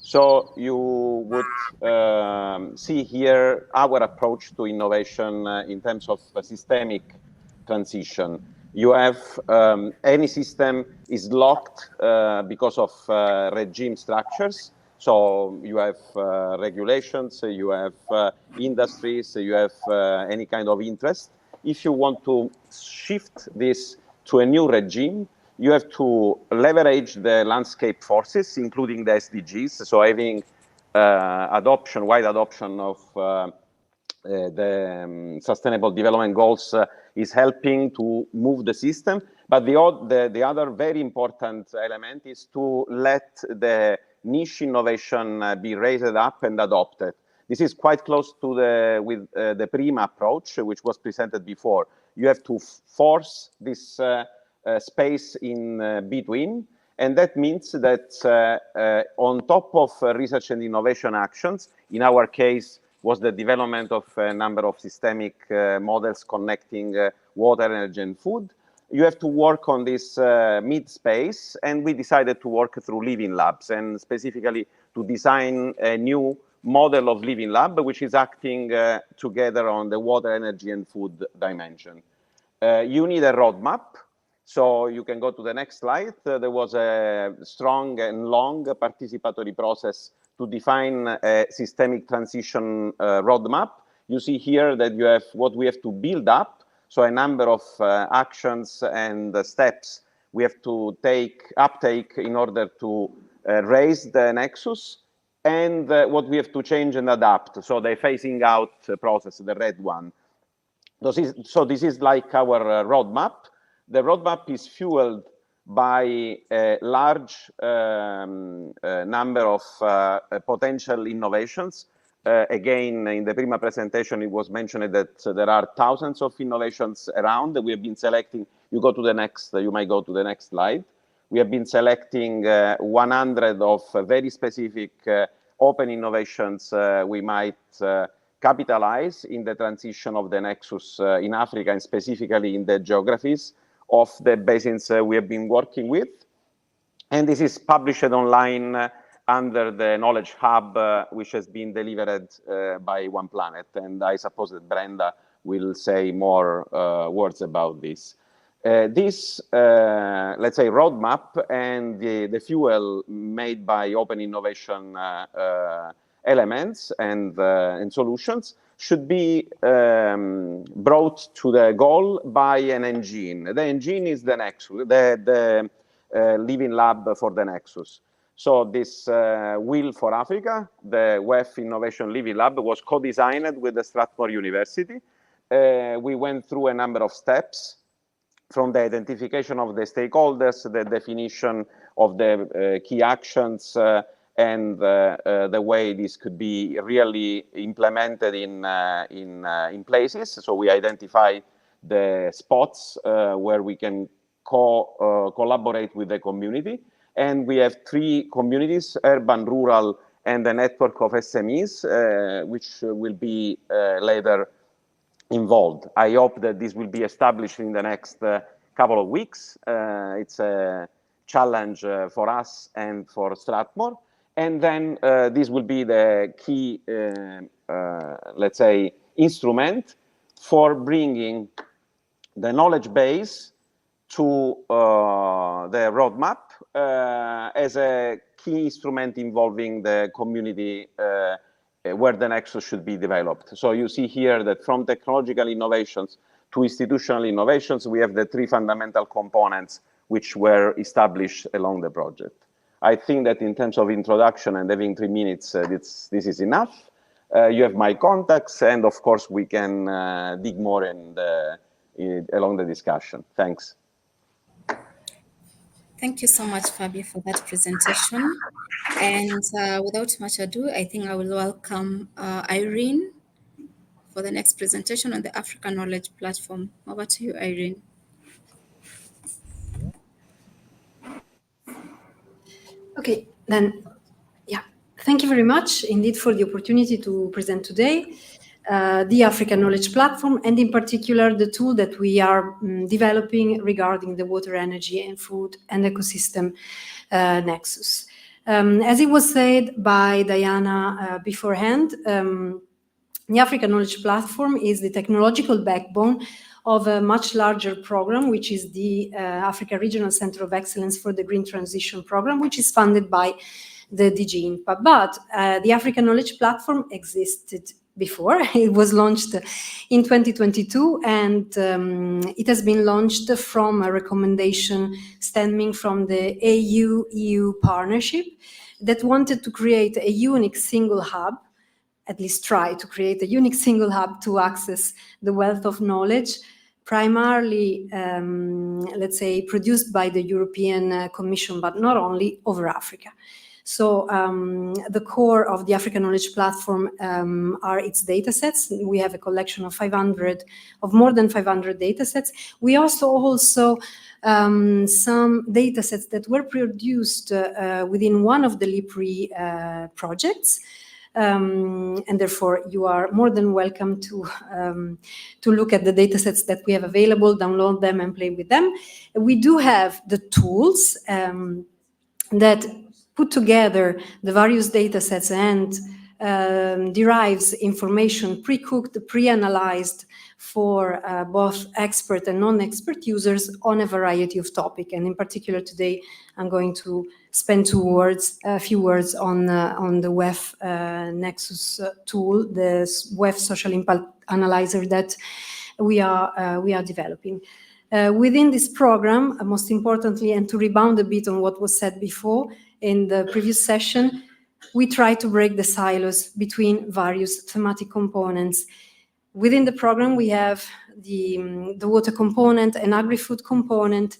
So you would see here our approach to innovation in terms of a systemic transition. You have any system is locked because of regime structures. So you have regulations, you have industries, you have any kind of interest. If you want to shift this to a new regime, you have to leverage the landscape forces, including the SDGs. So having wide adoption of the Sustainable Development Goals is helping to move the system. But the other very important element is to let the niche innovation be raised up and adopted. This is quite close to the PRIMA approach, which was presented before. You have to force this space in between. And that means that on top of research and innovation actions, in our case, was the development of a number of systemic models connecting water, energy, and food. You have to work on this mid-space, and we decided to work through living labs, and specifically to design a new model of living lab, which is acting together on the water, energy, and food dimension. You need a roadmap. So you can go to the next slide. There was a strong and long participatory process to define a systemic transition roadmap. You see here that you have what we have to build up. So a number of actions and steps we have to uptake in order to raise the Nexus, and what we have to change and adapt. So the phasing out process, the red one. So this is like our roadmap. The roadmap is fueled by a large number of potential innovations. Again, in the PRIMA presentation, it was mentioned that there are thousands of innovations around that we have been selecting. You might go to the next slide. We have been selecting 100 of very specific open innovations we might capitalize in the transition of the Nexus in Africa, and specifically in the geographies of the basins we have been working with. And this is published online under the Knowledge Hub, which has been delivered by ONEPlanET. And I suppose that Brenda will say more words about this. This, let's say, roadmap and the fuel made by open innovation elements and solutions should be brought to the goal by an engine. The engine is the Nexus, the Living Lab for the Nexus. So this Wheel for Africa, the WEF Innovation Living Lab, was co-designed with the Strathmore University. We went through a number of steps, from the identification of the stakeholders, the definition of the key actions, and the way this could be really implemented in places. So we identify the spots where we can collaborate with the community. And we have 3 communities, urban, rural, and a network of SMEs, which will be later involved. I hope that this will be established in the next couple of weeks. It's a challenge for us and for Strathmore. And then this will be the key, let's say, instrument for bringing the knowledge base to the roadmap as a key instrument involving the community where the Nexus should be developed. So you see here that from technological innovations to institutional innovations, we have the 3 fundamental components which were established along the project. I think that in terms of introduction and having 3 minutes, this is enough. You have my contacts, and of course we can dig more along the discussion. Thanks. Thank you so much, Fabio, for that presentation. And without much ado, I think I will welcome Irene for the next presentation on the African Knowledge Platform. Over to you, Irene. Okay, then, yeah, thank you very much indeed for the opportunity to present today the African Knowledge Platform, and in particular the tool that we are developing regarding the water, energy, and food and ecosystem Nexus. As it was said by Diana beforehand, the African Knowledge Platform is the technological backbone of a much larger program, which is the Africa Regional Center of Excellence for the Green Transition Program, which is funded by the DG INPA. But the African Knowledge Platform existed before. It was launched in 2022, and it has been launched from a recommendation stemming from the AU-EU partnership that wanted to create a unique single hub, at least try to create a unique single hub to access the wealth of knowledge, primarily, let's say, produced by the European Commission, but not only, over Africa. So the core of the African Knowledge Platform are its datasets. We have a collection of more than 500 datasets. We also some datasets that were produced within one of the LIPRI projects. And therefore, you are more than welcome to look at the datasets that we have available, download them, and play with them. We do have the tools that put together the various datasets and derives information pre-cooked, pre-analyzed for both expert and non-expert users on a variety of topics. And in particular today, I'm going to spend a few words on the WEF Nexus tool, the WEF Social Impact Analyzer that we are developing. Within this program, most importantly, and to rebound a bit on what was said before in the previous session, we try to break the silos between various thematic components. Within the program, we have the water component, an agri-food component,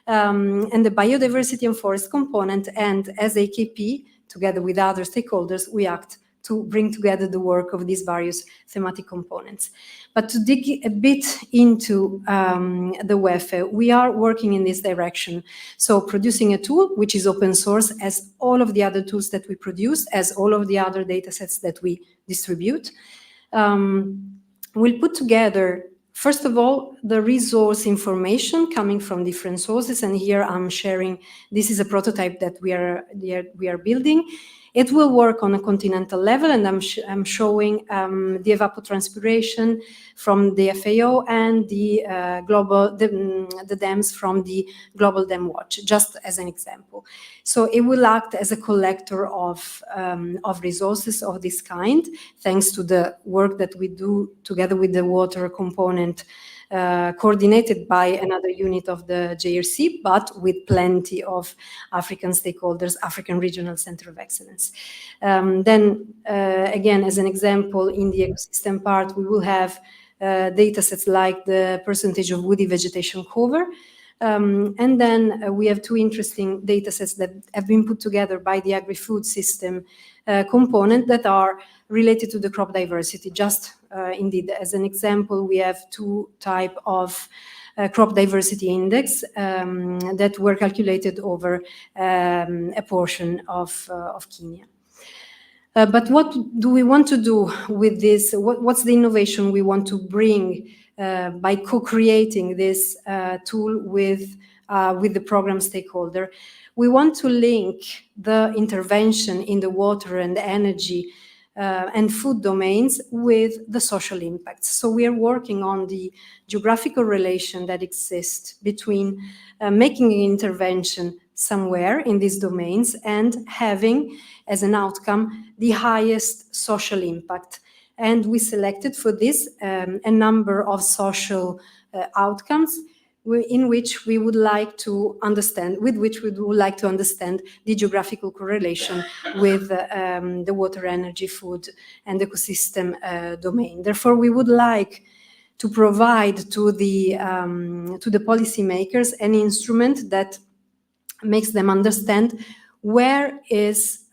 and the biodiversity and forest component. And as AKP, together with other stakeholders, we act to bring together the work of these various thematic components. But to dig a bit into the WEF, we are working in this direction. So producing a tool which is open source, as all of the other tools that we produce, as all of the other data sets that we distribute. We'll put together, first of all, the resource information coming from different sources. And here I'm sharing, this is a prototype that we are building. It will work on a continental level, and I'm showing the evapotranspiration from the FAO and the dams from the Global Dam Watch, just as an example. So it will act as a collector of resources of this kind, thanks to the work that we do together with the water component, coordinated by another unit of the JRC, but with plenty of African stakeholders, African Regional Center of Excellence. Then, again, as an example, in the ecosystem part, we will have data sets like the percentage of woody vegetation cover. And then we have two interesting data sets that have been put together by the agri-food system component that are related to the crop diversity. Just indeed, as an example, we have two types of crop diversity index that were calculated over a portion of Kenya. But what do we want to do with this? What's the innovation we want to bring by co-creating this tool with the program stakeholder? We want to link the intervention in the water and energy and food domains with the social impacts. So we are working on the geographical relation that exists between making an intervention somewhere in these domains and having as an outcome the highest social impact. And we selected for this a number of social outcomes in which we would like to understand, the geographical correlation with the water, energy, food, and ecosystem domain. Therefore, we would like to provide to the policymakers an instrument that makes them understand where is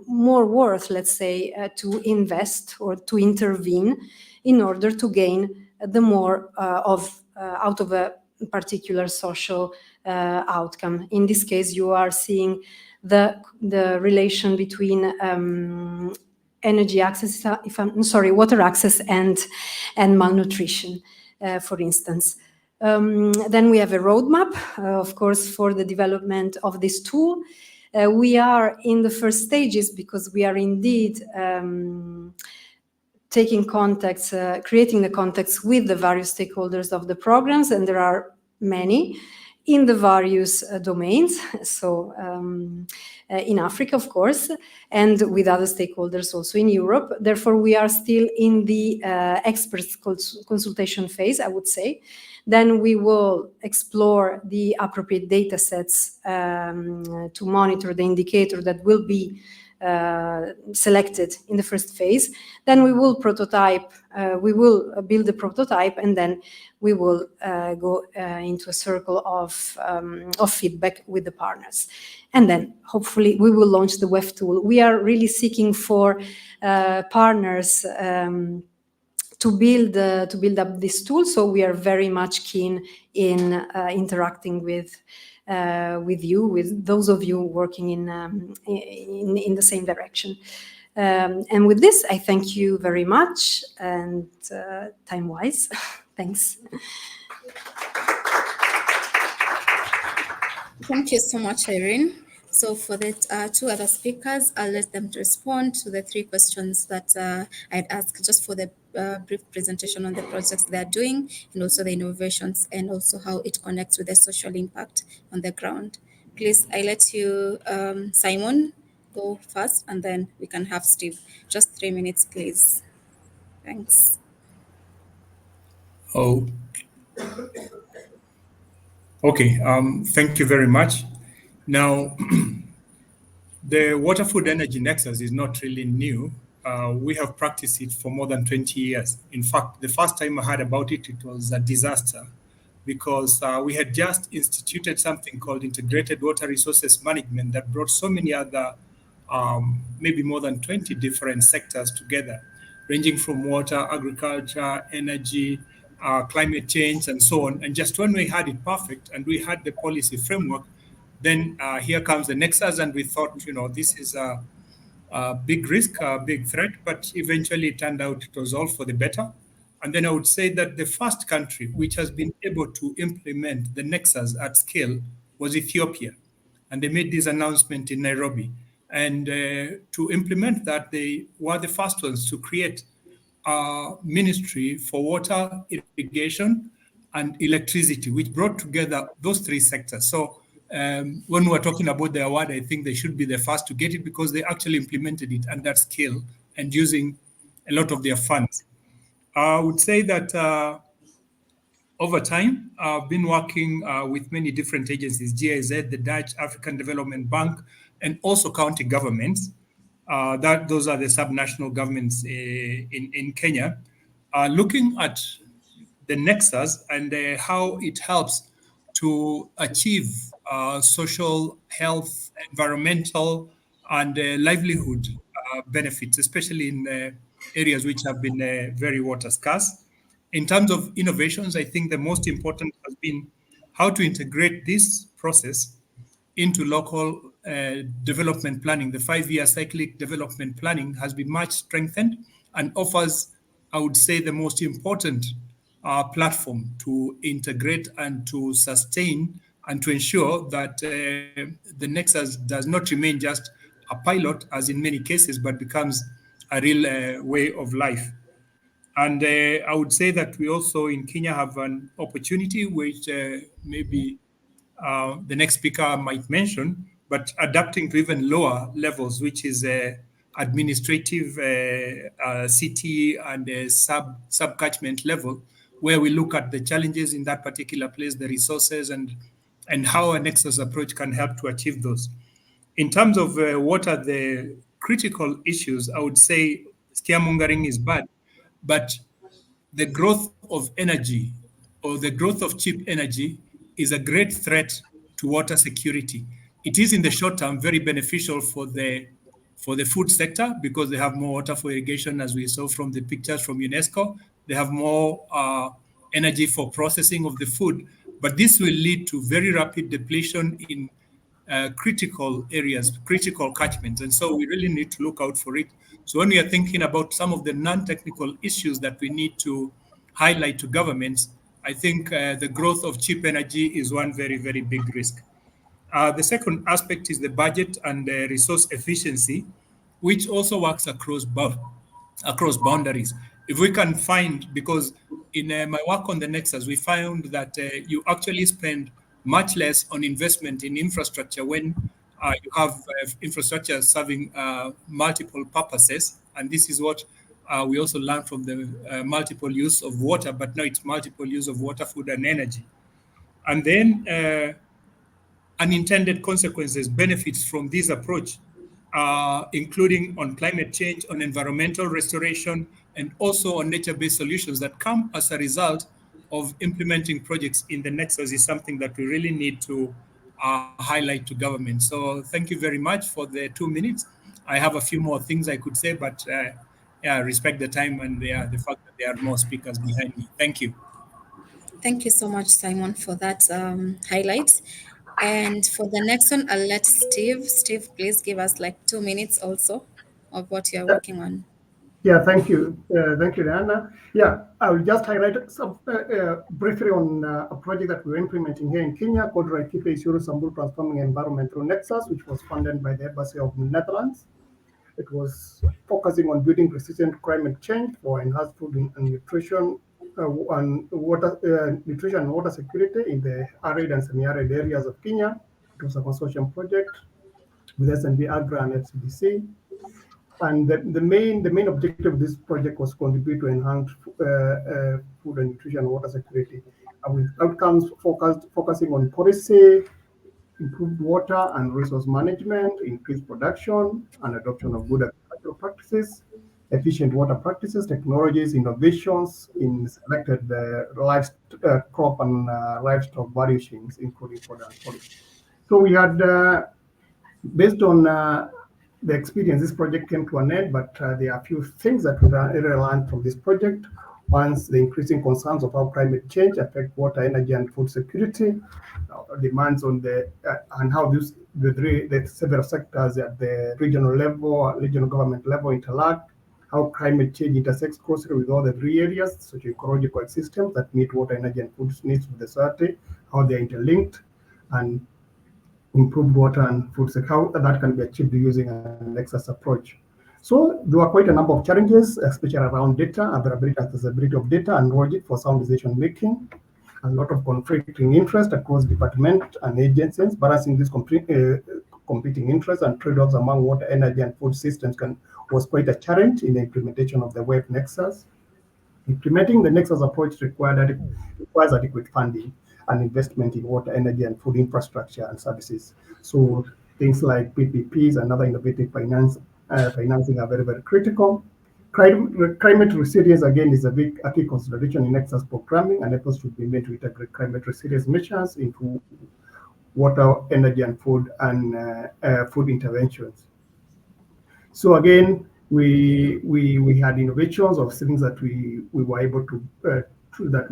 more worth, let's say, to invest or to intervene in order to gain the more out of a particular social outcome. In this case, you are seeing the relation between energy access, water access and malnutrition, for instance. Then we have a roadmap, of course, for the development of this tool. We are in the first stages because we are indeed taking contacts, creating the contacts with the various stakeholders of the programs, and there are many in the various domains. So in Africa, of course, and with other stakeholders also in Europe. Therefore, we are still in the experts consultation phase, I would say. Then we will explore the appropriate data sets to monitor the indicator that will be selected in the first phase. Then we will prototype, we will build a prototype, and then we will go into a circle of feedback with the partners. And then hopefully we will launch the WEF tool. We are really seeking for partners to build up this tool. So we are very much keen in interacting with you, with those of you working in the same direction. And with this, I thank you very much, and time-wise, thanks. Thank you so much, Irene. So for the two other speakers, I'll let them respond to the three questions that I'd asked just for the brief presentation on the projects they're doing and also the innovations and also how it connects with the social impact on the ground. Please, I let you, Simon, go first and then we can have Steve. Just 3 minutes, please. Thanks. Oh, okay. Thank you very much. Now, the Water Food Energy Nexus is not really new. We have practiced it for more than 20 years. In fact, the first time I heard about it, it was a disaster because we had just instituted something called Integrated Water Resources Management that brought so many other, maybe more than 20 different sectors together, ranging from water, agriculture, energy, climate change, and so on. And just when we had it perfect and we had the policy framework, then here comes the Nexus, and we thought, this is a big risk, a big threat, but eventually it turned out it was all for the better. And then I would say that the first country which has been able to implement the Nexus at scale was Ethiopia. And they made this announcement in Nairobi. And to implement that, they were the first ones to create a ministry for water, irrigation, and electricity, which brought together those three sectors. So when we're talking about the award, I think they should be the first to get it because they actually implemented it at that scale and using a lot of their funds. I would say that over time, I've been working with many different agencies, GIZ, the Dutch African Development Bank, and also county governments. Those are the subnational governments in Kenya, looking at the Nexus and how it helps to achieve social, health, environmental, and livelihood benefits, especially in areas which have been very water scarce. In terms of innovations, I think the most important has been how to integrate this process into local development planning. The 5-year cyclic development planning has been much strengthened and offers, I would say, the most important platform to integrate and to sustain and to ensure that the Nexus does not remain just a pilot, as in many cases, but becomes a real way of life. And I would say that we also in Kenya have an opportunity, which maybe the next speaker might mention, but adapting to even lower levels, which is administrative, city, and sub-catchment level, where we look at the challenges in that particular place, the resources, and how a Nexus approach can help to achieve those. In terms of what are the critical issues, I would say scaremongering is bad, but the growth of energy or the growth of cheap energy is a great threat to water security. It is in the short term very beneficial for the food sector because they have more water for irrigation, as we saw from the pictures from UNESCO. They have more energy for processing of the food, but this will lead to very rapid depletion in critical areas, critical catchments. And so we really need to look out for it. So when we are thinking about some of the non-technical issues that we need to highlight to governments, I think the growth of cheap energy is one very, very big risk. The second aspect is the budget and resource efficiency, which also works across boundaries. If we can find, because in my work on the Nexus, we found that you actually spend much less on investment in infrastructure when you have infrastructure serving multiple purposes. And this is what we also learned from the multiple use of water, but now it's multiple use of water, food, and energy. And then unintended consequences, benefits from this approach, including on climate change, on environmental restoration, and also on nature-based solutions that come as a result of implementing projects in the Nexus is something that we really need to highlight to government. So thank you very much for the 2 minutes. I have a few more things I could say, but respect the time and the fact that there are more speakers behind me. Thank you. Thank you so much, Simon, for that highlight. And for the next one, I'll let Steve. Steve, please give us like 2 minutes also of what you're working on. Yeah, thank you. Thank you, Diana. Yeah, I will just highlight some briefly on a project that we're implementing here in Kenya called Raikipe Isuru Samburu Transforming Environment through Nexus, which was funded by the Embassy of the Netherlands. It was focusing on building resistant climate change for enhanced food and nutrition nutrition and water security in the arid and semi-arid areas of Kenya. It was a consortium project with SNB Agra and FCDC. And the main objective of this project was to contribute to enhance food and nutrition and water security, with outcomes focusing on policy, improved water and resource management, increased production and adoption of good agricultural practices, efficient water practices, technologies, innovations in selected crop and livestock value chains, including fodder and forage. So we had, based on the experience, this project came to an end, but there are a few things that we learned from this project. Once the increasing concerns of how climate change affect water, energy, and food security, demands on and how the several sectors at the regional level, regional government level interact, how climate change intersects closely with all the three areas, such as ecological systems that meet water, energy, and food needs of the society, how they're interlinked, and improved water and food security, how that can be achieved using a Nexus approach. So there were quite a number of challenges, especially around data, availability, accessibility of data, and logic for sound decision making. A lot of conflicting interest across departments and agencies, balancing these competing interests and trade-offs among water, energy, and food systems was quite a challenge in the implementation of the web Nexus. Implementing the Nexus approach requires adequate funding and investment in water, energy, and food infrastructure and services. So things like PPPs and other innovative financing are very, very critical. Climate resilience, again, is a key consideration in Nexus programming, and efforts should be made to integrate climate resilience measures into water, energy, and food interventions. So again, we had innovations of things that we were able to that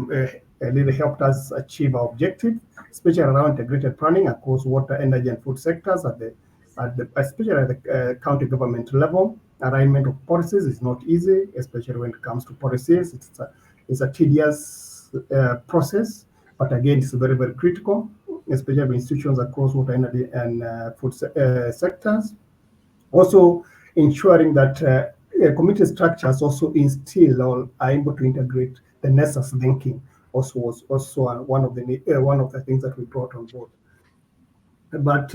really helped us achieve our objective, especially around integrated planning across water, energy, and food sectors especially at the county government level. Alignment of policies is not easy, especially when it comes to policies. It's a tedious process, but again, it's very, very critical, especially with institutions across water, energy, and food sectors. Also, ensuring that community structures also instill or are able to integrate the Nexus thinking also was also one of the things that we brought on board. But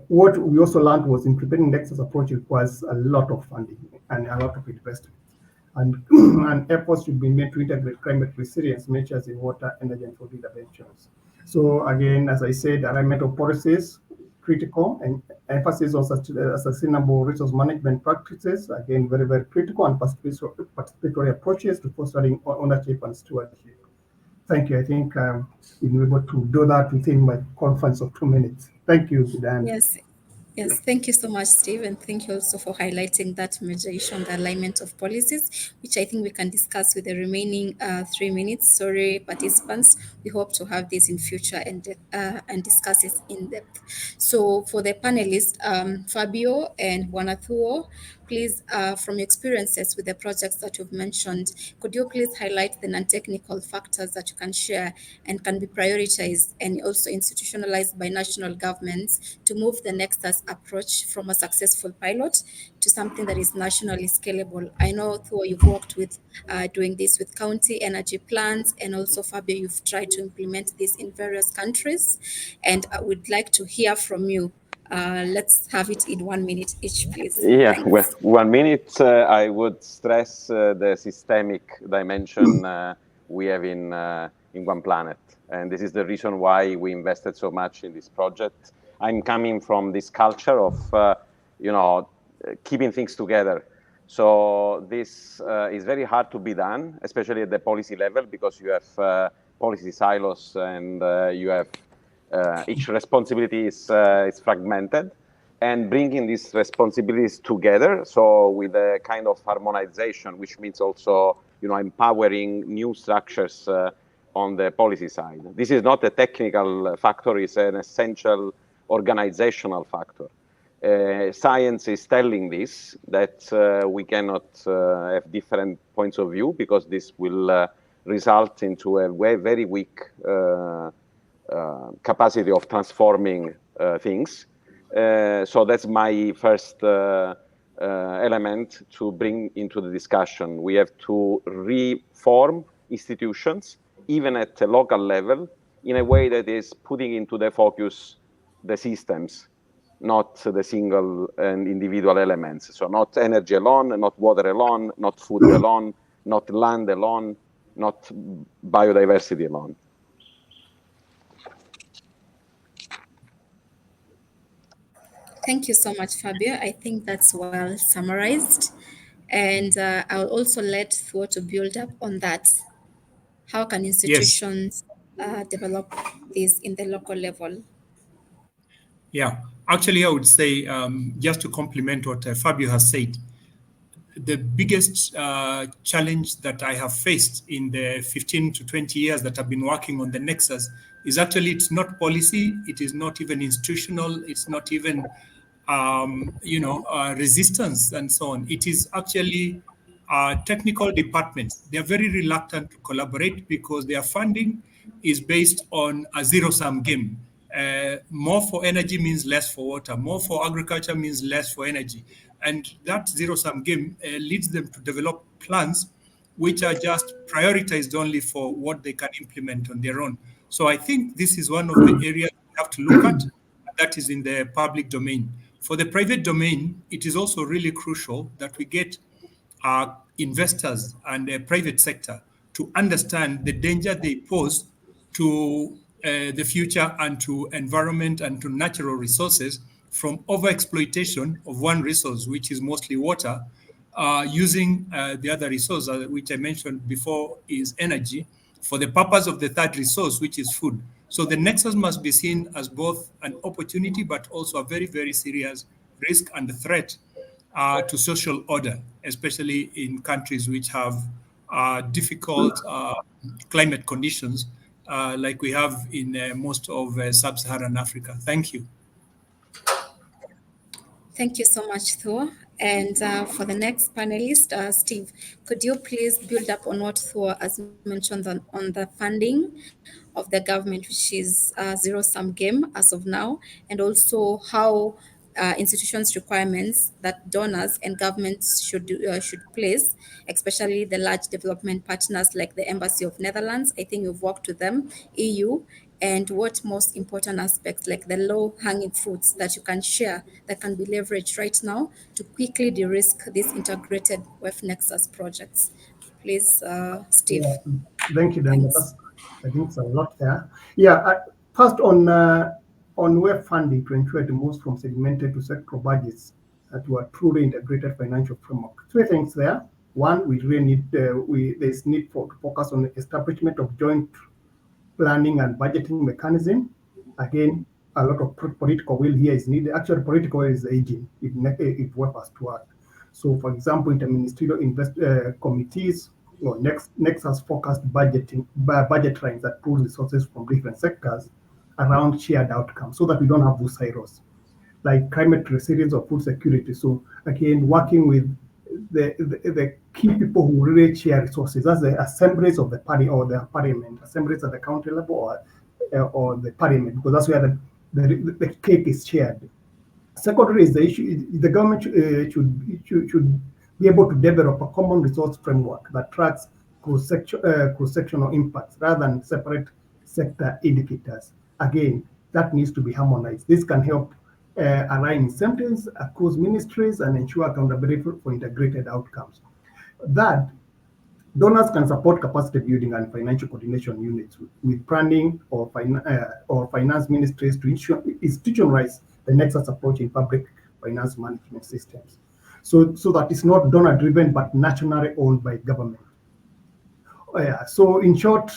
what we also learned was implementing Nexus approach requires a lot of funding and a lot of investment. And efforts should be made to integrate climate resilience measures in water, energy, and food interventions. So again, as I said, alignment of policies, critical, and emphasis on sustainable resource management practices, again, very, very critical, and participatory approaches to fostering ownership and stewardship. Thank you. I think I'm able to do that within my conference of 2 minutes. Thank you, Dan. Yes, thank you so much, Steve, and thank you also for highlighting that major issue on the alignment of policies, which I think we can discuss with the remaining 3 minutes. Sorry, participants, we hope to have this in future and discuss it in depth. So for the panelists, Fabio and Wanathuo, please, from your experiences with the projects that you've mentioned, could you please highlight the non-technical factors that you can share and can be prioritized and also institutionalized by national governments to move the Nexus approach from a successful pilot to something that is nationally scalable? I know, Thuo, you've worked with doing this with county energy plans, and also Fabio, you've tried to implement this in various countries, and I would like to hear from you. Let's have it in 1 minute each, please. Yeah, Thanks. well, 1 minute, I would stress the systemic dimension we have in ONEPlanET. And this is the reason why we invested so much in this project. I'm coming from this culture of, keeping things together. So this is very hard to be done, especially at the policy level, because you have policy silos and you have each responsibility is fragmented. And bringing these responsibilities together, so with a kind of harmonization, which means also, empowering new structures on the policy side. This is not a technical factor; it's an essential organizational factor. Science is telling this, that we cannot have different points of view, because this will result into a very weak capacity of transforming things. So that's my first element to bring into the discussion. We have to reform institutions, even at a local level, in a way that is putting into the focus the systems, not the single and individual elements. So not energy alone, not water alone, not food alone, not land alone, not biodiversity alone. Thank you so much, Fabio. I think that's well summarized. And I'll also let Thuo to build up on that. How can institutions develop this in the local level? Yeah, actually, I would say, just to complement what Fabio has said, the biggest challenge that I have faced in the 15 to 20 years that I've been working on the Nexus is actually, it's not policy, it is not even institutional, it's not even, resistance and so on. It is actually technical departments. They are very reluctant to collaborate because their funding is based on a zero-sum game. More for energy means less for water. More for agriculture means less for energy. And that zero-sum game leads them to develop plans which are just prioritized only for what they can implement on their own. So I think this is one of the areas we have to look at, that is in the public domain. For the private domain, it is also really crucial that we get investors and the private sector to understand the danger they pose to the future and to environment and to natural resources from overexploitation of one resource, which is mostly water, using the other resource, which I mentioned before, is energy, for the purpose of the third resource, which is food. So the Nexus must be seen as both an opportunity, but also a very, very serious risk and threat to social order, especially in countries which have difficult climate conditions, like we have in most of sub-Saharan Africa. Thank you. Thank you so much, Thuo. And for the next panelist, Steve, could you please build up on what Thuo has mentioned on the funding of the government, which is a zero-sum game as of now, and also how institutions' requirements that donors and governments should place, especially the large development partners like the Embassy of Netherlands. I think you've worked with them, EU, and what most important aspects like the low-hanging fruits that you can share that can be leveraged right now to quickly de-risk these integrated WEF Nexus projects. Please, Steve. Yeah, thank you, Daniel. I think it's a lot there. Yeah, first on WEF funding to ensure it moves from segmented to sectoral budgets to a truly integrated financial framework. Three things there. One, we really need there's need to focus on the establishment of joint planning and budgeting mechanism. Again, a lot of political will here is needed. Actually, political will is aging if WEF has to work. So, for example, interministerial committees or Nexus-focused budget lines that pool resources from different sectors around shared outcomes, so that we don't have those silos, like climate resilience or food security. So, again, working with the key people who really share resources, that's the assemblies of the party or the parliament, assemblies at the county level or the parliament, because that's where the cake is shared. Secondly is the issue, the government should be able to develop a common resource framework that tracks cross-sectional impacts rather than separate sector indicators. Again, that needs to be harmonized. This can help align incentives across ministries and ensure accountability for integrated outcomes. That donors can support capacity building and financial coordination units with planning or finance ministries to institutionalize the Nexus approach in public finance management systems. So that it's not donor-driven but nationally owned by government. So in short,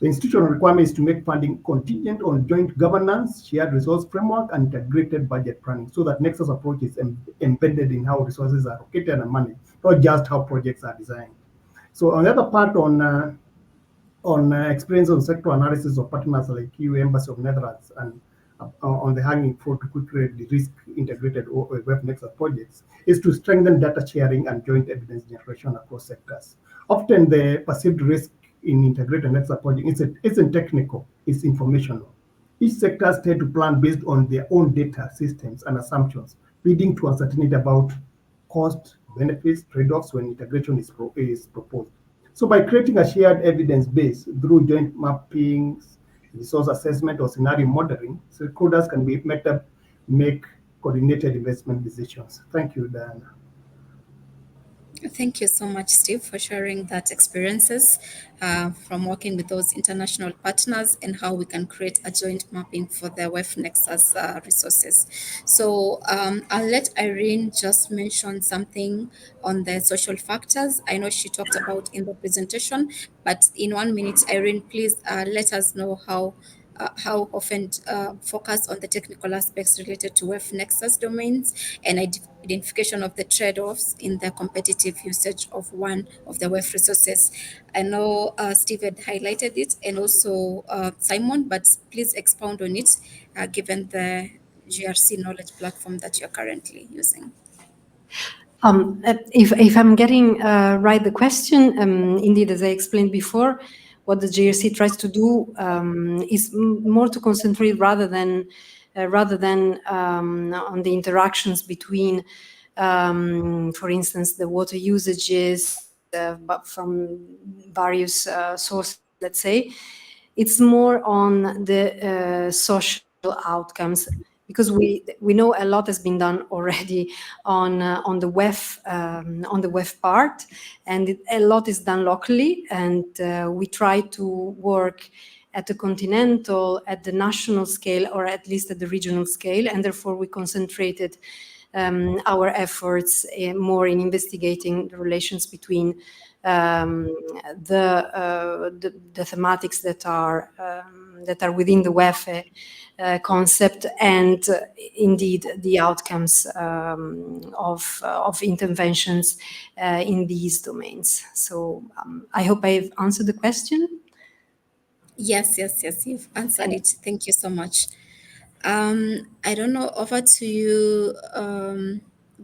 the institutional requirement is to make funding contingent on joint governance, shared resource framework, and integrated budget planning, so that Nexus approach is embedded in how resources are allocated and managed, not just how projects are designed. So on the other part, on experience on sector analysis of partners like EU, Embassy of Netherlands, on the hanging fruit to create the risk integrated web Nexus projects is to strengthen data sharing and joint evidence generation across sectors. Often the perceived risk in integrated Nexus project isn't technical, it's informational. Each sector tend to plan based on their own data systems and assumptions, leading to uncertainty about cost, benefits, trade-offs when integration is proposed. So by creating a shared evidence base through joint mappings, resource assessment, or scenario modeling, stakeholders can make coordinated investment decisions. Thank you, Diana. Thank you so much, Steve, for sharing that experiences from working with those international partners and how we can create a joint mapping for the WEF Nexus resources. So I'll let Irene just mention something on the social factors. I know she talked about in the presentation, but in 1 minute, Irene, please let us know how often focus on the technical aspects related to WEF Nexus domains and identification of the trade-offs in the competitive usage of one of the WEF resources. I know Steve had highlighted it and also Simon, but please expound on it given the GRC knowledge platform that you're currently using. If I'm getting right the question, indeed, as I explained before, what the GRC tries to do is more to concentrate rather than on the interactions between, for instance, the water usages but from various sources, let's say. It's more on the social outcomes, because we know a lot has been done already on the WEF part, and a lot is done locally, and we try to work at the continental, at the national scale, or at least at the regional scale, and therefore we concentrated our efforts more in investigating the relations between the thematics that are within the WEF concept and indeed the outcomes of interventions in these domains. So I hope I've answered the question. Yes, you've answered it. Thank you so much. I don't know, over to you,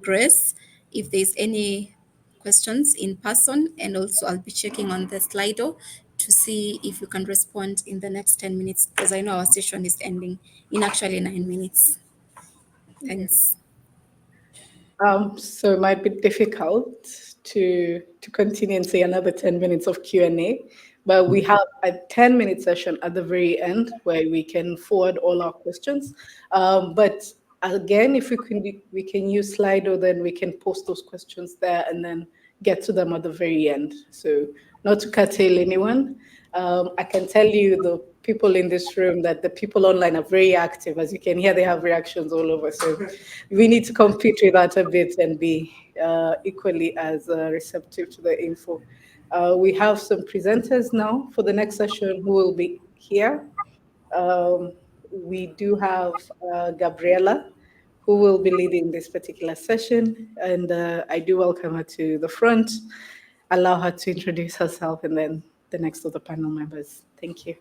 Grace, if there's any questions in person, and also I'll be checking on the Slido to see if you can respond in the next 10 minutes, because I know our session is ending in actually 9 minutes. Thanks. So it might be difficult to continue and say another 10 minutes of Q&A, but we have a 10-minute session at the very end where we can forward all our questions. But again, if we can use Slido, then we can post those questions there and then get to them at the very end. So not to curtail anyone. I can tell you the people in this room that the people online are very active. As you can hear, they have reactions all over. So we need to compete with that a bit and be equally as receptive to the info. We have some presenters now for the next session who will be here. We do have Gabriela, who will be leading this particular session. And I do welcome her to the front, allow her to introduce herself, and then the next of the panel members. Thank you.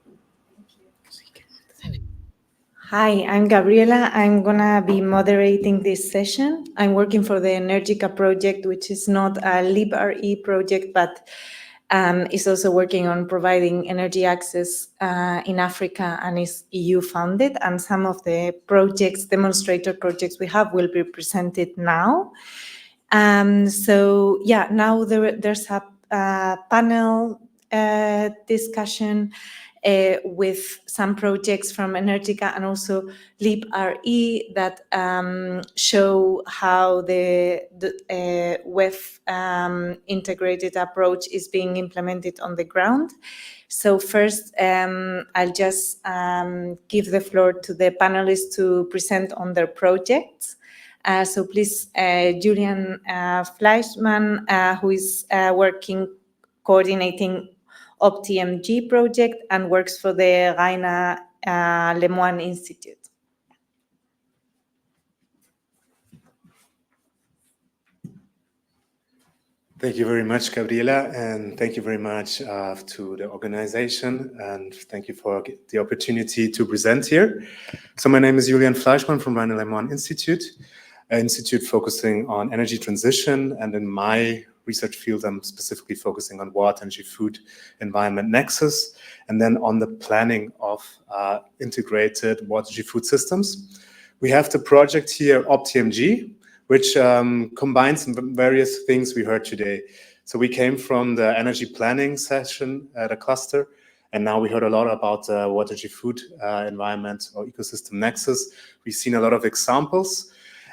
Hi, I'm Gabriela. I'm gonna be moderating this session. I'm working for the ENERGICA project, which is not a LibRE project, but is also working on providing energy access in Africa and is EU funded. And some of the projects, demonstrator projects we have will be presented now. So yeah, now there's a panel discussion with some projects from ENERGICA and also LibRE that show how the WEF integrated approach is being implemented on the ground. So first, I'll just give the floor to the panelists to present on their projects. So please, Julian Fleischmann, who is coordinating OptiMG project and works for the Rainer Lemoine Institute. Thank you very much, Gabriela, and thank you very much to the organization, and thank you for the opportunity to present here. So my name is Julian Fleischmann from Rhine-Leman Institute, an institute focusing on energy transition, and in my research field, I'm specifically focusing on water, energy, food, environment nexus, and then on the planning of integrated water, energy, food systems. We have the project here, OptiMG, which combines some various things we heard today. So we came from the energy planning session at a cluster, and now we heard a lot about water, energy, food, environment, or ecosystem nexus. We've seen a lot of examples.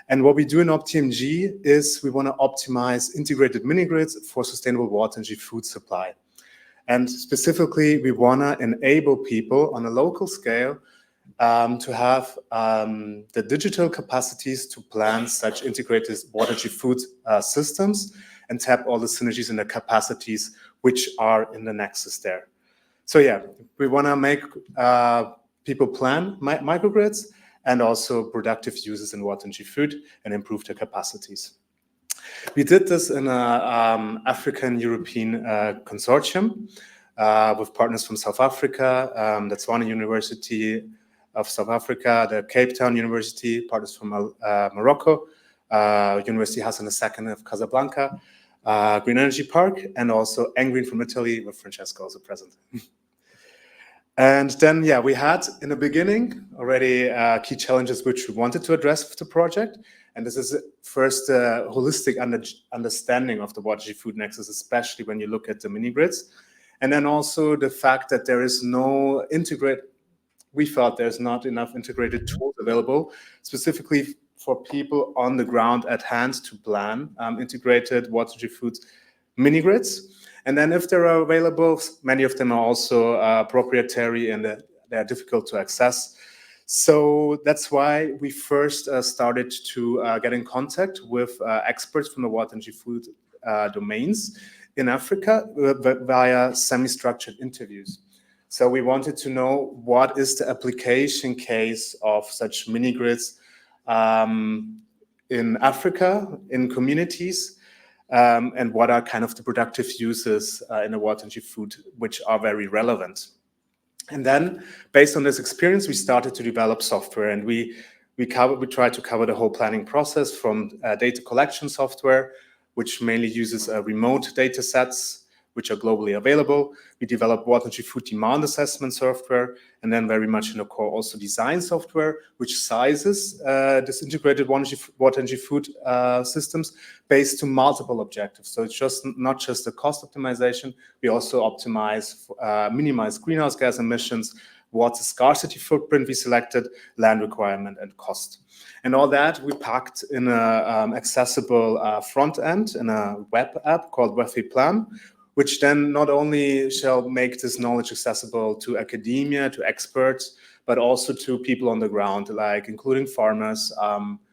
And what we do in OptiMG is we want to optimize integrated mini-grids for sustainable water, energy, food supply. And specifically, we want to enable people on a local scale to have the digital capacities to plan such integrated water, energy, food systems and tap all the synergies and the capacities which are in the nexus there. So yeah, we want to make people plan microgrids and also productive uses in water, energy, food, and improve their capacities. We did this in an African-European consortium with partners from South Africa, the Tshwane University of South Africa, the Cape Town University, partners from Morocco, University Hassan II of Casablanca, Green Energy Park, and also Engreen from Italy, with Francesco also present. And then, yeah, we had in the beginning already key challenges which we wanted to address with the project. And this is first holistic understanding of the water food nexus, especially when you look at the mini grids. And then also the fact that there is no we felt there's not enough integrated tools available, specifically for people on the ground at hand to plan integrated water food mini grids. And then if they're available, many of them are also proprietary and they're difficult to access. So that's why we first started to get in contact with experts from the water and food domains in Africa via semi-structured interviews. So we wanted to know what is the application case of such mini grids in Africa, in communities, and what are kind of the productive uses in the water and food, which are very relevant. And then, based on this experience, we started to develop software, and we tried to cover the whole planning process from data collection software, which mainly uses remote data sets, which are globally available. We developed water and food demand assessment software, and then very much in the core also design software, which sizes this integrated water and food systems based to multiple objectives. So it's just not just the cost optimization, we also optimize, minimize greenhouse gas emissions, water scarcity footprint we selected, land requirement, and cost. And all that we packed in an accessible front end in a web app called ONEPlanET, which then not only shall make this knowledge accessible to academia, to experts, but also to people on the ground, like including farmers,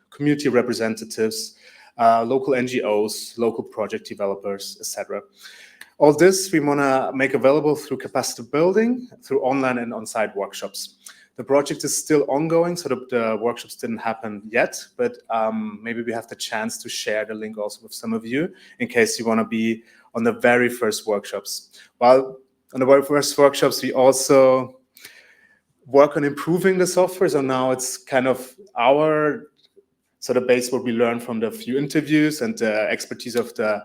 community representatives, local NGOs, local project developers, etc. All this we want to make available through capacity building, through online and on-site workshops. The project is still ongoing, so the workshops didn't happen yet, but maybe we have the chance to share the link also with some of you in case you want to be on the very first workshops. While on the very first workshops, we also work on improving the software. So now it's kind of our sort of base what we learned from the few interviews and the expertise of the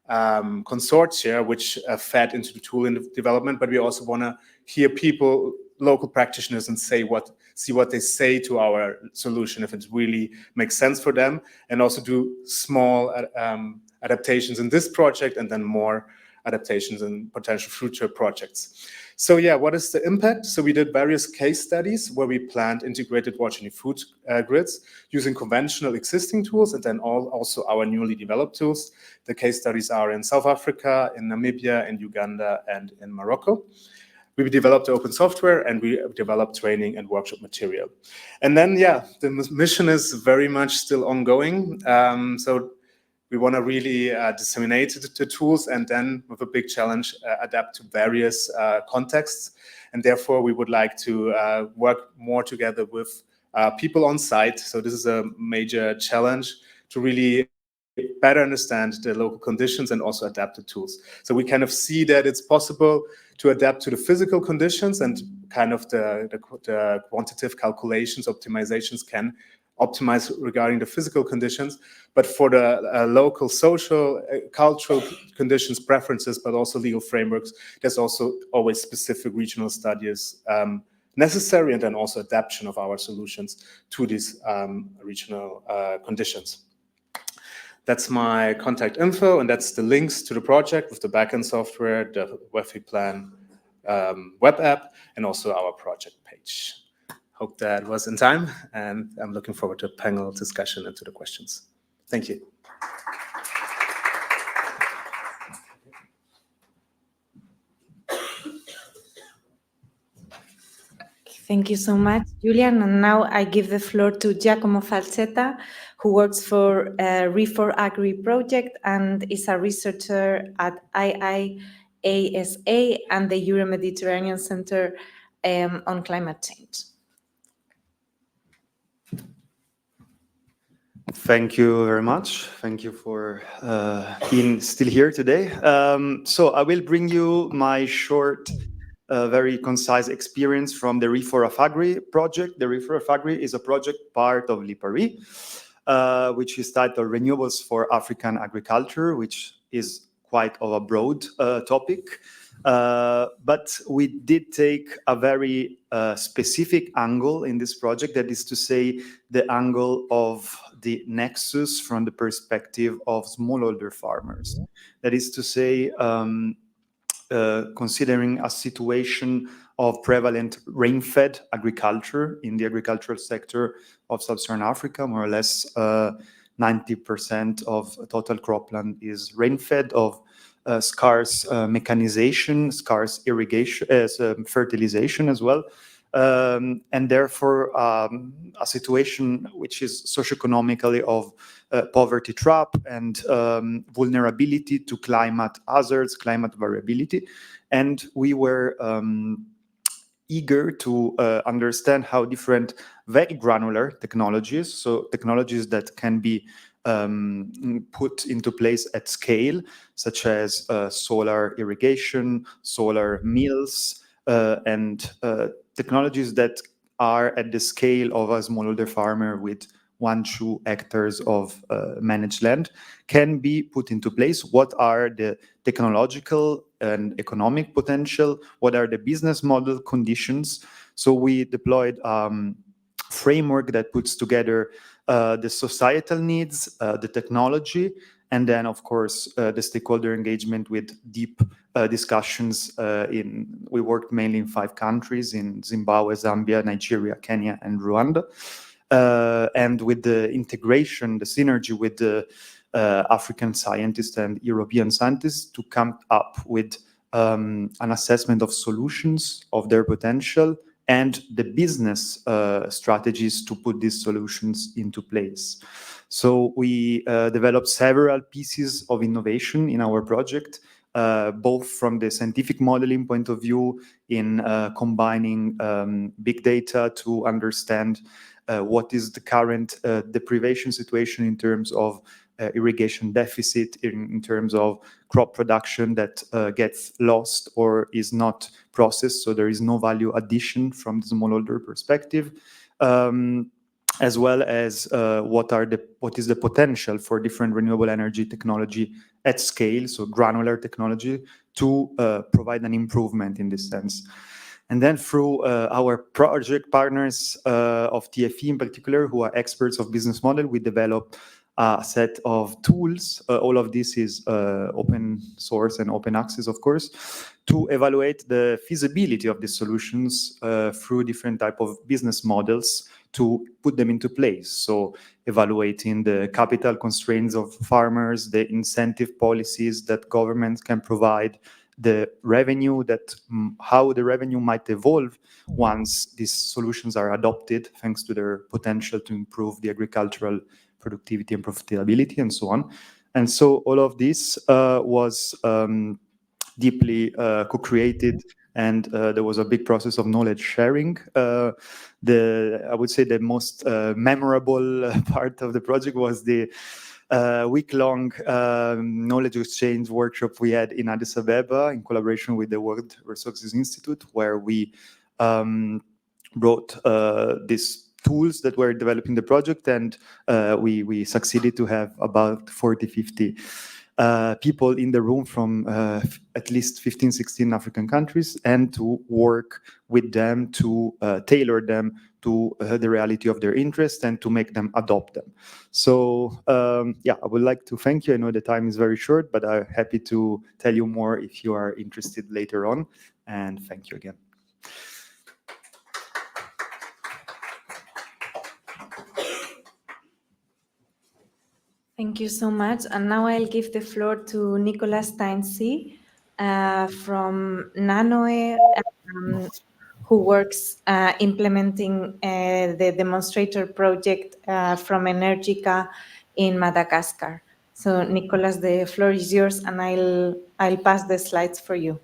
consortia, which fed into the tool in development. But we also want to hear people, local practitioners, and see what they say to our solution, if it really makes sense for them, and also do small adaptations in this project and then more adaptations in potential future projects. So yeah, what is the impact? So we did various case studies where we planned integrated water and food grids using conventional existing tools and then also our newly developed tools. The case studies are in South Africa, in Namibia, in Uganda, and in Morocco. We developed open software and we developed training and workshop material. And then, yeah, the mission is very much still ongoing. So we want to really disseminate the tools and then with a big challenge, adapt to various contexts. And therefore, we would like to work more together with people on site. So this is a major challenge to really better understand the local conditions and also adapt the tools. So we kind of see that it's possible to adapt to the physical conditions, and kind of the quantitative calculations, optimizations can optimize regarding the physical conditions, but for the local social, cultural conditions, preferences, but also legal frameworks, there's also always specific regional studies necessary, and then also adaptation of our solutions to these regional conditions. That's my contact info, and that's the links to the project with the backend software, the ONEPlan web app, and also our project page. Hope that was in time, and I'm looking forward to a panel discussion and to the questions. Thank you. Thank you so much, Julian. And now I give the floor to Giacomo Falsetta, who works for REFORAGRI project and is a researcher at IIASA and the Euro-Mediterranean Center on Climate Change. Thank you very much. Thank you for being still here today. So I will bring you my short, very concise experience from the REFORAGRI project. The REFORAGRI is a project part of LIPARI, which is titled Renewables for African Agriculture, which is quite of a broad topic. But we did take a very specific angle in this project, that is to say, the angle of the nexus from the perspective of smallholder farmers. That is to say, considering a situation of prevalent rain-fed agriculture in the agricultural sector of Sub-Saharan Africa, more or less 90% of total cropland is rain-fed, of scarce mechanization, scarce irrigation, fertilization as well. And therefore, a situation which is socioeconomically of poverty trap and vulnerability to climate hazards, climate variability. And we were eager to understand how different very granular technologies, so technologies that can be put into place at scale, such as solar irrigation, solar mills, and technologies that are at the scale of a smallholder farmer with 1-2 hectares of managed land, can be put into place. What are the technological and economic potential? What are the business model conditions? So we deployed framework that puts together the societal needs, the technology, and then, of course, the stakeholder engagement with deep discussions. We worked mainly in 5 countries, in Zimbabwe, Zambia, Nigeria, Kenya, and Rwanda. And with the integration, the synergy with the African scientists and European scientists to come up with an assessment of solutions, of their potential, and the business strategies to put these solutions into place. So we developed several pieces of innovation in our project, both from the scientific modeling point of view, in combining big data to understand what is the current deprivation situation in terms of irrigation deficit, in terms of crop production that gets lost or is not processed, so there is no value addition from the smallholder perspective, as well as what is the potential for different renewable energy technology at scale, so granular technology, to provide an improvement in this sense. And then through our project partners of TFE in particular, who are experts of business model, we developed a set of tools. All of this is open source and open access, of course, to evaluate the feasibility of the solutions through different type of business models to put them into place. So evaluating the capital constraints of farmers, the incentive policies that governments can provide, the revenue, how the revenue might evolve once these solutions are adopted, thanks to their potential to improve the agricultural productivity and profitability, and so on. And so all of this was deeply co-created, and there was a big process of knowledge sharing. I would say the most memorable part of the project was the week-long knowledge exchange workshop we had in Addis Ababa in collaboration with the World Resources Institute, where we brought these tools that were developing the project, and we succeeded to have about 40-50 people in the room from at least 15-16 African countries, and to work with them to tailor them to the reality of their interest and to make them adopt them. So yeah, I would like to thank you. I know the time is very short, but I'm happy to tell you more if you are interested later on, and thank you again. Thank you so much. And now I'll give the floor to Nicolas Steinsee from NANOE, who works implementing the demonstrator project from ENERGICA in Madagascar. So Nicolas, the floor is yours, and I'll pass the slides for you.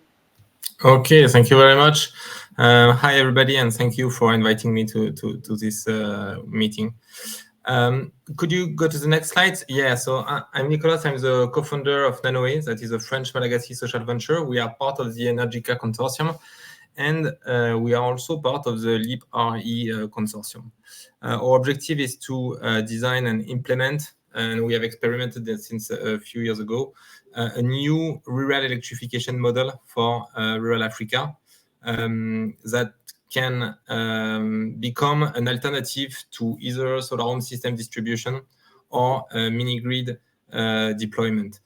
Okay, thank you very much. Hi, everybody, and thank you for inviting me to this meeting. Could you go to the next slide? Yeah, so I'm Nicolas. I'm the co-founder of NANOE, that is a French Malagasy social venture. We are part of the ENERGICA consortium, and we are also part of the LEAP-RE consortium. Our objective is to design and implement, and we have experimented that since a few years ago, a new rural electrification model for rural Africa that can become an alternative to either solar home system distribution or mini-grid deployment.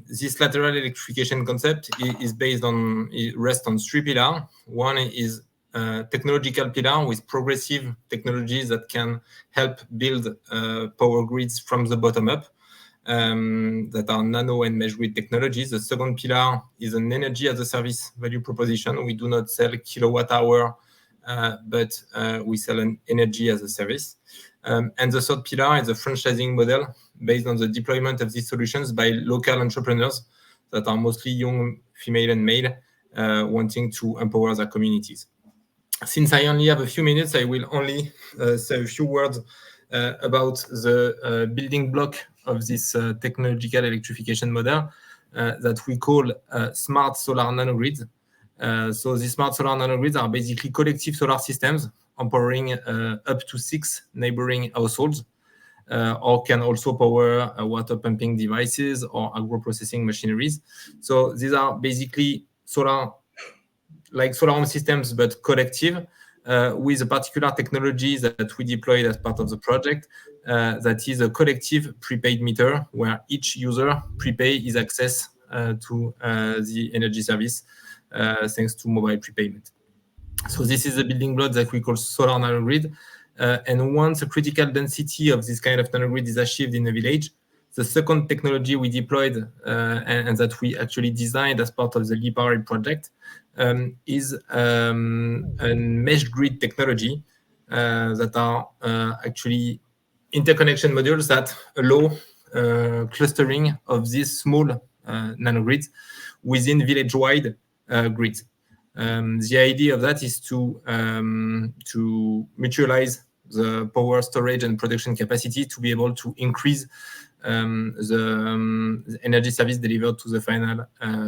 This lateral electrification concept is based on, it rests on three pillars. One is technological pillar with progressive technologies that can help build power grids from the bottom up, that are nano and mesh grid technologies. The second pillar is an energy as a service value proposition. We do not sell kilowatt hour, but we sell an energy as a service. And the third pillar is a franchising model based on the deployment of these solutions by local entrepreneurs that are mostly young, female and male, wanting to empower their communities. Since I only have a few minutes, I will only say a few words about the building block of this technological electrification model that we call smart solar nanogrids. So the smart solar nanogrids are basically collective solar systems empowering up to 6 neighboring households, or can also power water pumping devices or agro-processing machineries. So these are basically solar home systems, but collective, with a particular technology that we deployed as part of the project, that is a collective prepaid meter where each user prepay his access to the energy service thanks to mobile prepayment. So this is a building block that we call solar nanogrid. And once a critical density of this kind of nanogrid is achieved in a village, the second technology we deployed and that we actually designed as part of the LEAP-RE project is a mesh grid technology that are actually interconnection modules that allow clustering of these small nanogrids within village-wide grids. The idea of that is to mutualize the power storage and production capacity to be able to increase the energy service delivered to the final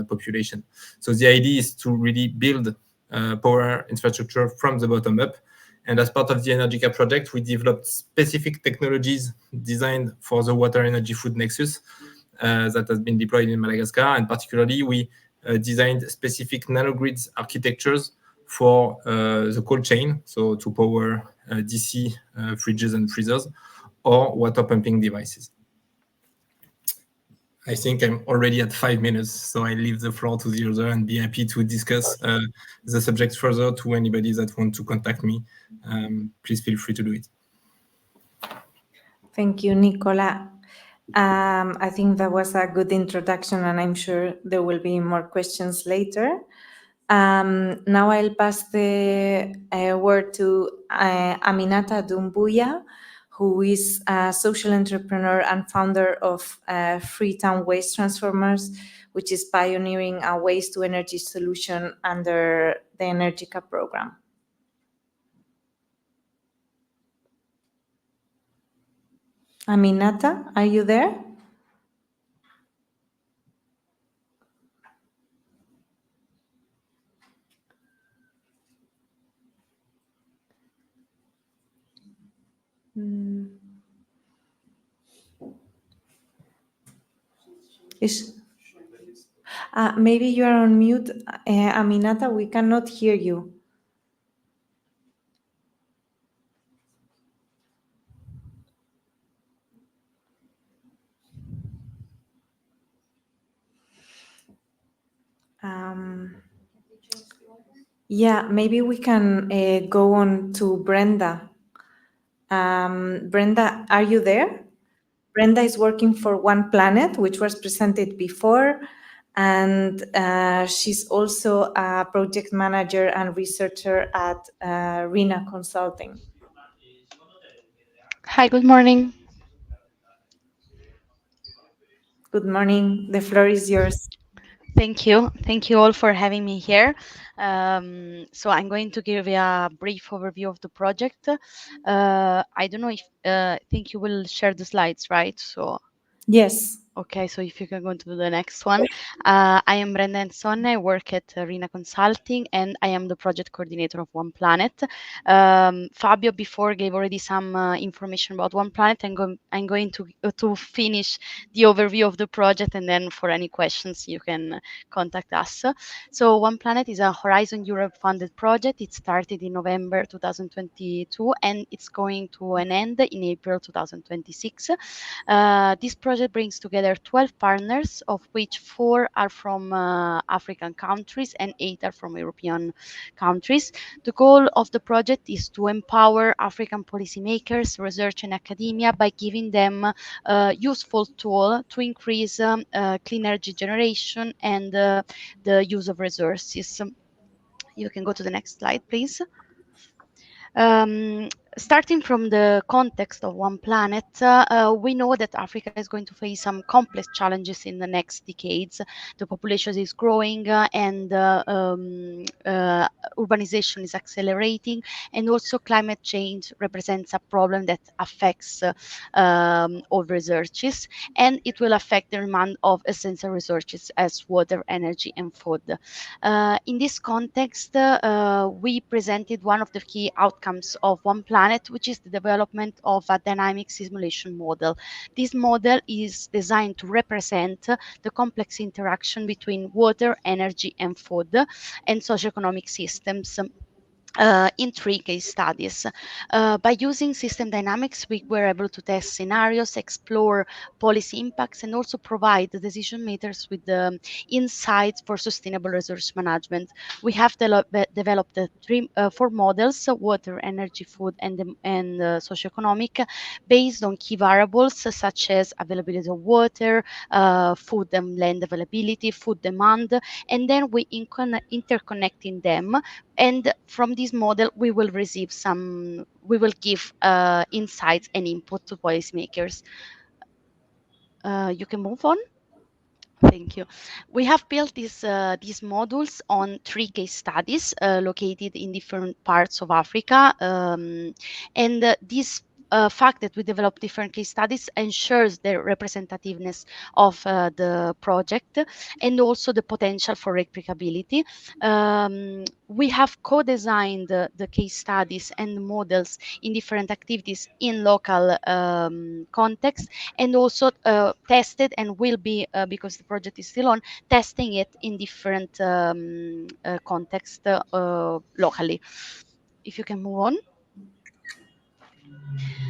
population. So the idea is to really build power infrastructure from the bottom up. And as part of the ENERGICA project, we developed specific technologies designed for the water energy food nexus that has been deployed in Madagascar. And particularly, we designed specific nanogrids architectures for the cold chain, so to power DC fridges and freezers or water pumping devices. I think I'm already at 5 minutes, so I leave the floor to the other and be happy to discuss the subject further to anybody that wants to contact me. Please feel free to do it. Thank you, Nicola. I think that was a good introduction, and I'm sure there will be more questions later. Now I'll pass the word to Aminata Doumbouya, who is a social entrepreneur and founder of Freetown Waste Transformers, which is pioneering a waste-to-energy solution under the ENERGICA program. Aminata, are you there? Maybe you are on mute, Aminata. We cannot hear you. Yeah, maybe we can go on to Brenda. Brenda, are you there? Brenda is working for ONEPlanET, which was presented before, and she's also a project manager and researcher at RINA Consulting. Hi, good morning. Good morning. The floor is yours. Thank you. Thank you all for having me here. So I'm going to give you a brief overview of the project. I don't know if I think you will share the slides, right? So yes. Okay, so if you can go to the next one. I am Brenda Ensonne. I work at RINA Consulting, and I am the project coordinator of ONEPlanET. Fabio before gave already some information about ONEPlanET. I'm going to finish the overview of the project, and then for any questions you can contact us. So ONEPlanET is a Horizon Europe funded project. It started in November 2022, and it's going to an end in April 2026. This project brings together 12 partners, of which 4 are from African countries and 8 are from European countries. The goal of the project is to empower African policymakers, research and academia by giving them a useful tool to increase clean energy generation and the use of resources. You can go to the next slide, please. Starting from the context of ONEPlanET, we know that Africa is going to face some complex challenges in the next decades. The population is growing and urbanization is accelerating, and also climate change represents a problem that affects all researches, and it will affect the demand of essential resources as water, energy, and food. In this context, we presented one of the key outcomes of ONEPlanET, which is the development of a dynamic simulation model. This model is designed to represent the complex interaction between water, energy, and food and socioeconomic systems. In 3 case studies. By using system dynamics, we were able to test scenarios, explore policy impacts, and also provide the decision makers with the insights for sustainable resource management. We have developed 4 models: water, energy, food, and socioeconomic, based on key variables such as availability of water, food and land availability, food demand, and then we interconnecting them. And from this model, we will give insights and input to policymakers. You can move on. Thank you. We have built these modules on 3 case studies located in different parts of Africa, and this fact that we develop different case studies ensures the representativeness of the project and also the potential for replicability. We have co-designed the case studies and models in different activities in local context, and also tested and will be, because the project is still on, testing it in different contexts locally. If you can move on.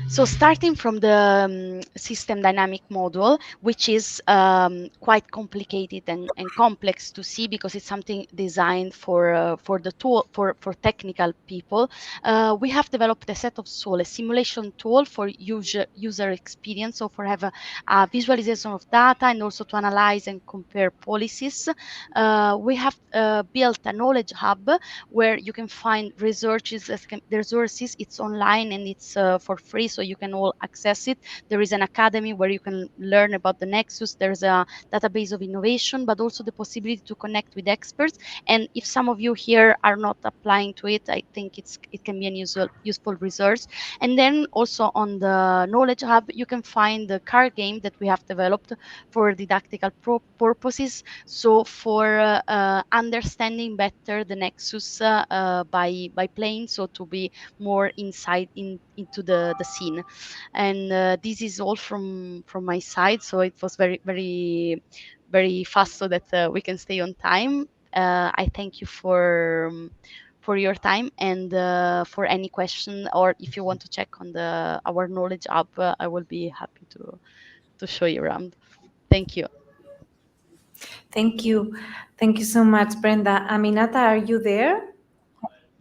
So starting from the system dynamic model, which is quite complicated and complex to see because it's something designed for the tool for technical people, we have developed a set of tools, a simulation tool for user experience, so for have a visualization of data and also to analyze and compare policies. We have built a knowledge hub where you can find resources. The resources, it's online and it's for free, so you can all access it. There is an academy where you can learn about the Nexus. There's a database of innovation, but also the possibility to connect with experts. And if some of you here are not applying to it, I think it can be a useful resource. And then also on the Knowledge Hub, you can find the card game that we have developed for didactical purposes. So for understanding better the Nexus by playing, so to be more inside into the scene. And this is all from my side. So it was very fast, so that we can stay on time. I thank you for your time, and for any question, or if you want to check on our Knowledge Hub, I will be happy to show you around. Thank you. Thank you. Thank you so much, Brenda. Aminata, are you there?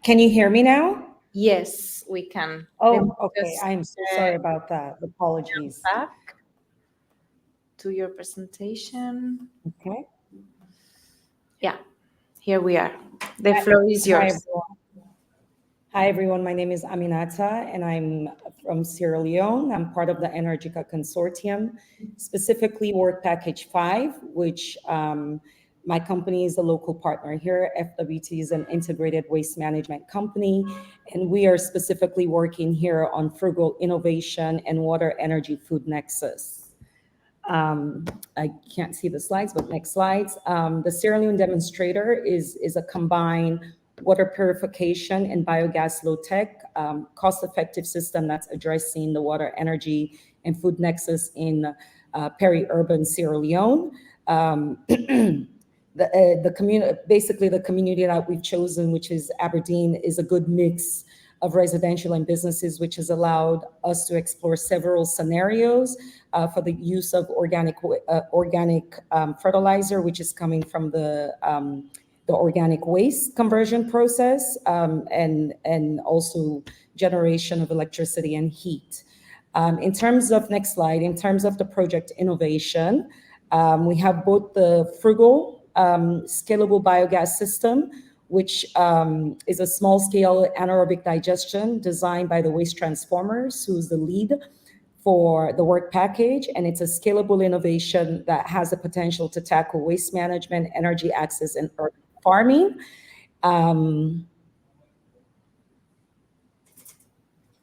Can you hear me now? Yes, we can. Oh, okay. I'm so sorry about that. Apologies. Back to your presentation. Okay. Yeah, here we are. The floor is yours. Hi, everyone. My name is Aminata, and I'm from Sierra Leone. I'm part of the ENERGICA consortium, specifically Work Package 5, which my company is a local partner here. FWT is an integrated waste management company, and we are specifically working here on frugal innovation and water energy food nexus. I can't see the slides, but next slides. The Sierra Leone demonstrator is a combined water purification and biogas low-tech, cost-effective system that's addressing the water, energy, and food nexus in peri-urban Sierra Leone. Basically the community that we've chosen, which is Aberdeen, is a good mix of residential and businesses, which has allowed us to explore several scenarios for the use of organic fertilizer, which is coming from the organic waste conversion process, and also generation of electricity and heat. In terms of, next slide, in terms of the project innovation, we have both the frugal scalable biogas system, which is a small-scale anaerobic digestion designed by the Waste Transformers, who's the lead for the work package, and it's a scalable innovation that has the potential to tackle waste management, energy access, and urban farming.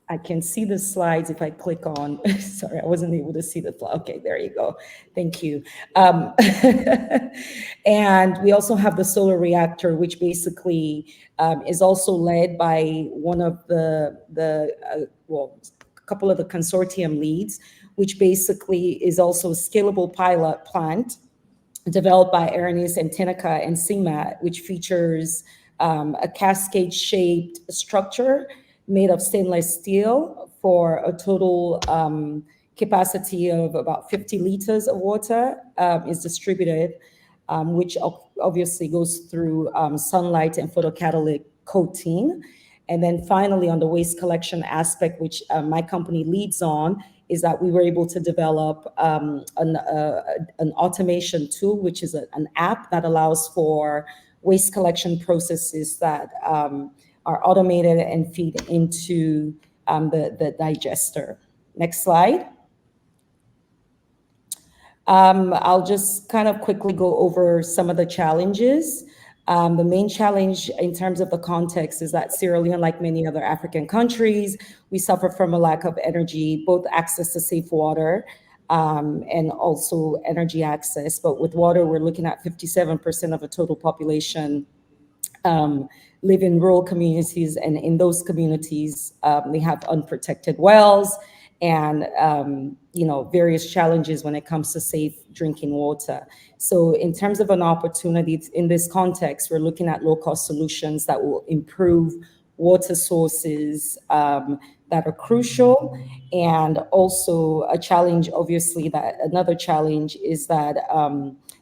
I can see the slides if I click on, sorry, I wasn't able to see the slide. Okay, there you go. Thank you. And we also have the solar reactor, which basically is also led by one of well, a couple of the consortium leads, which basically is also a scalable pilot plant developed by Aranis and Tenica and CMAT, which features a cascade-shaped structure made of stainless steel for a total capacity of about 50 liters of water is distributed, which obviously goes through sunlight and photocatalytic coating. And then finally, on the waste collection aspect, which my company leads on, is that we were able to develop an automation tool, which is an app that allows for waste collection processes that are automated and feed into the digester. Next slide. I'll just kind of quickly go over some of the challenges. The main challenge in terms of the context is that Sierra Leone, like many other African countries, we suffer from a lack of energy, both access to safe water and also energy access. But with water, we're looking at 57% of the total population live in rural communities, and in those communities, they have unprotected wells and various challenges when it comes to safe drinking water. So in terms of an opportunity in this context, we're looking at low-cost solutions that will improve water sources that are crucial. And also a challenge, obviously, that another challenge is that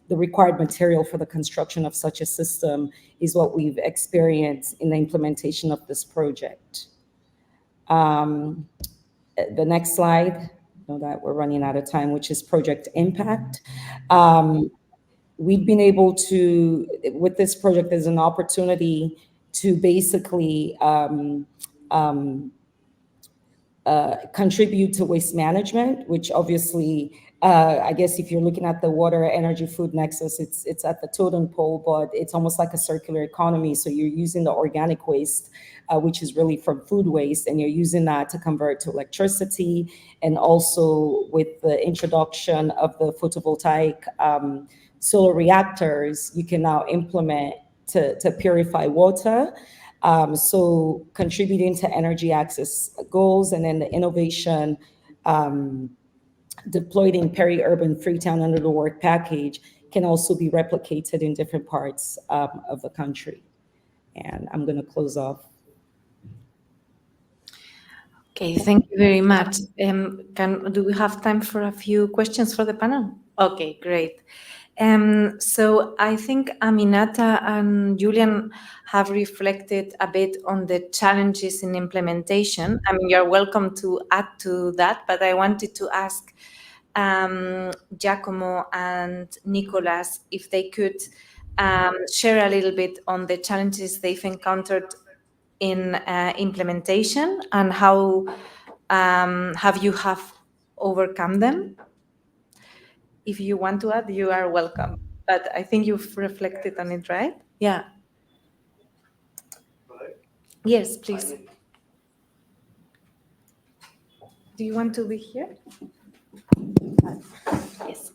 the required material for the construction of such a system is what we've experienced in the implementation of this project. The next slide, I know that we're running out of time, which is project impact. We've been able to, with this project, there's an opportunity to basically contribute to waste management, which obviously, I guess if you're looking at the water, energy, food nexus, it's at the totem pole, but it's almost like a circular economy. So you're using the organic waste, which is really from food waste, and you're using that to convert to electricity. And also with the introduction of the photovoltaic solar reactors, you can now implement to purify water. So contributing to energy access goals, and then the innovation deployed in peri-urban Freetown under the work package can also be replicated in different parts of the country. And I'm going to close off. Okay, thank you very much. Do we have time for a few questions for the panel? Okay, great. So I think Aminata and Julian have reflected a bit on the challenges in implementation. I mean, you're welcome to add to that, but I wanted to ask Giacomo and Nicolas if they could share a little bit on the challenges they've encountered in implementation, and how have you overcome them. If you want to add, you are welcome. But I think you've reflected on it, right? Yeah. Yes, please. Do you want to be here? Yes.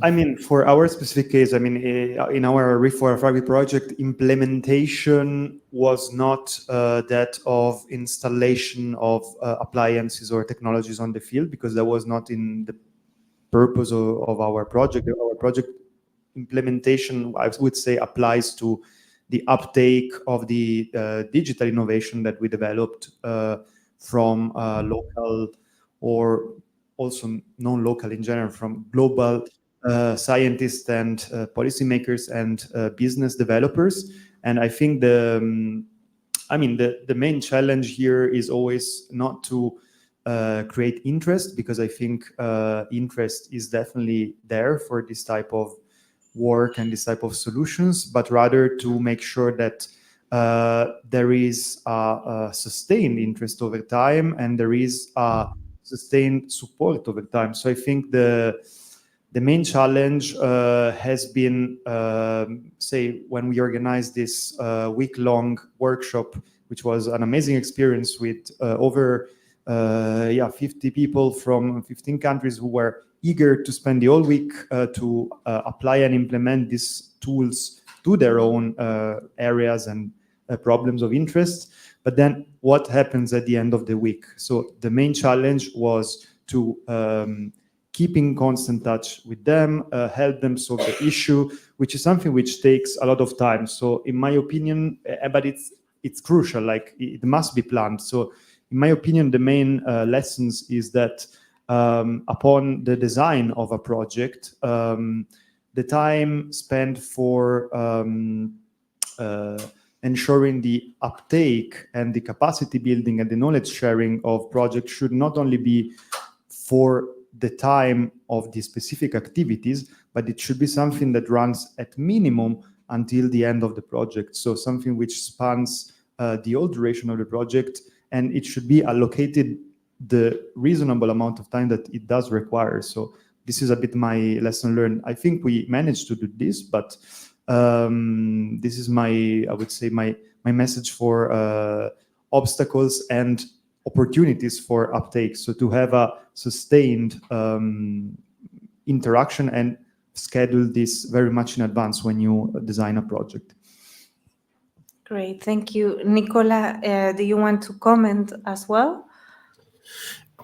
I mean, for our specific case, I mean, in our SEforALL project, implementation was not that of installation of appliances or technologies on the field, because that was not in the purpose of our project. Our project implementation, I would say, applies to the uptake of the digital innovation that we developed from local, or also non-local in general, from global scientists and policymakers and business developers. And I think the main challenge here is always not to create interest, because I think interest is definitely there for this type of work and this type of solutions, but rather to make sure that there is a sustained interest over time, and there is a sustained support over time. So I think the main challenge has been, say, when we organized this week-long workshop, which was an amazing experience with over 50 people from 15 countries who were eager to spend the whole week to apply and implement these tools to their own areas and problems of interest. But then what happens at the end of the week? So the main challenge was to keep in constant touch with them, help them solve the issue, which is something which takes a lot of time. So in my opinion, but it's crucial, like it must be planned. So in my opinion, the main lessons is that upon the design of a project, the time spent for ensuring the uptake and the capacity building and the knowledge sharing of projects should not only be for the time of the specific activities, but it should be something that runs at minimum until the end of the project. So something which spans the whole duration of the project, and it should be allocated the reasonable amount of time that it does require. So this is a bit my lesson learned. I think we managed to do this, but this is I would say my message for obstacles and opportunities for uptake. So to have a sustained interaction and schedule this very much in advance when you design a project. Great, thank you. Nicola, do you want to comment as well?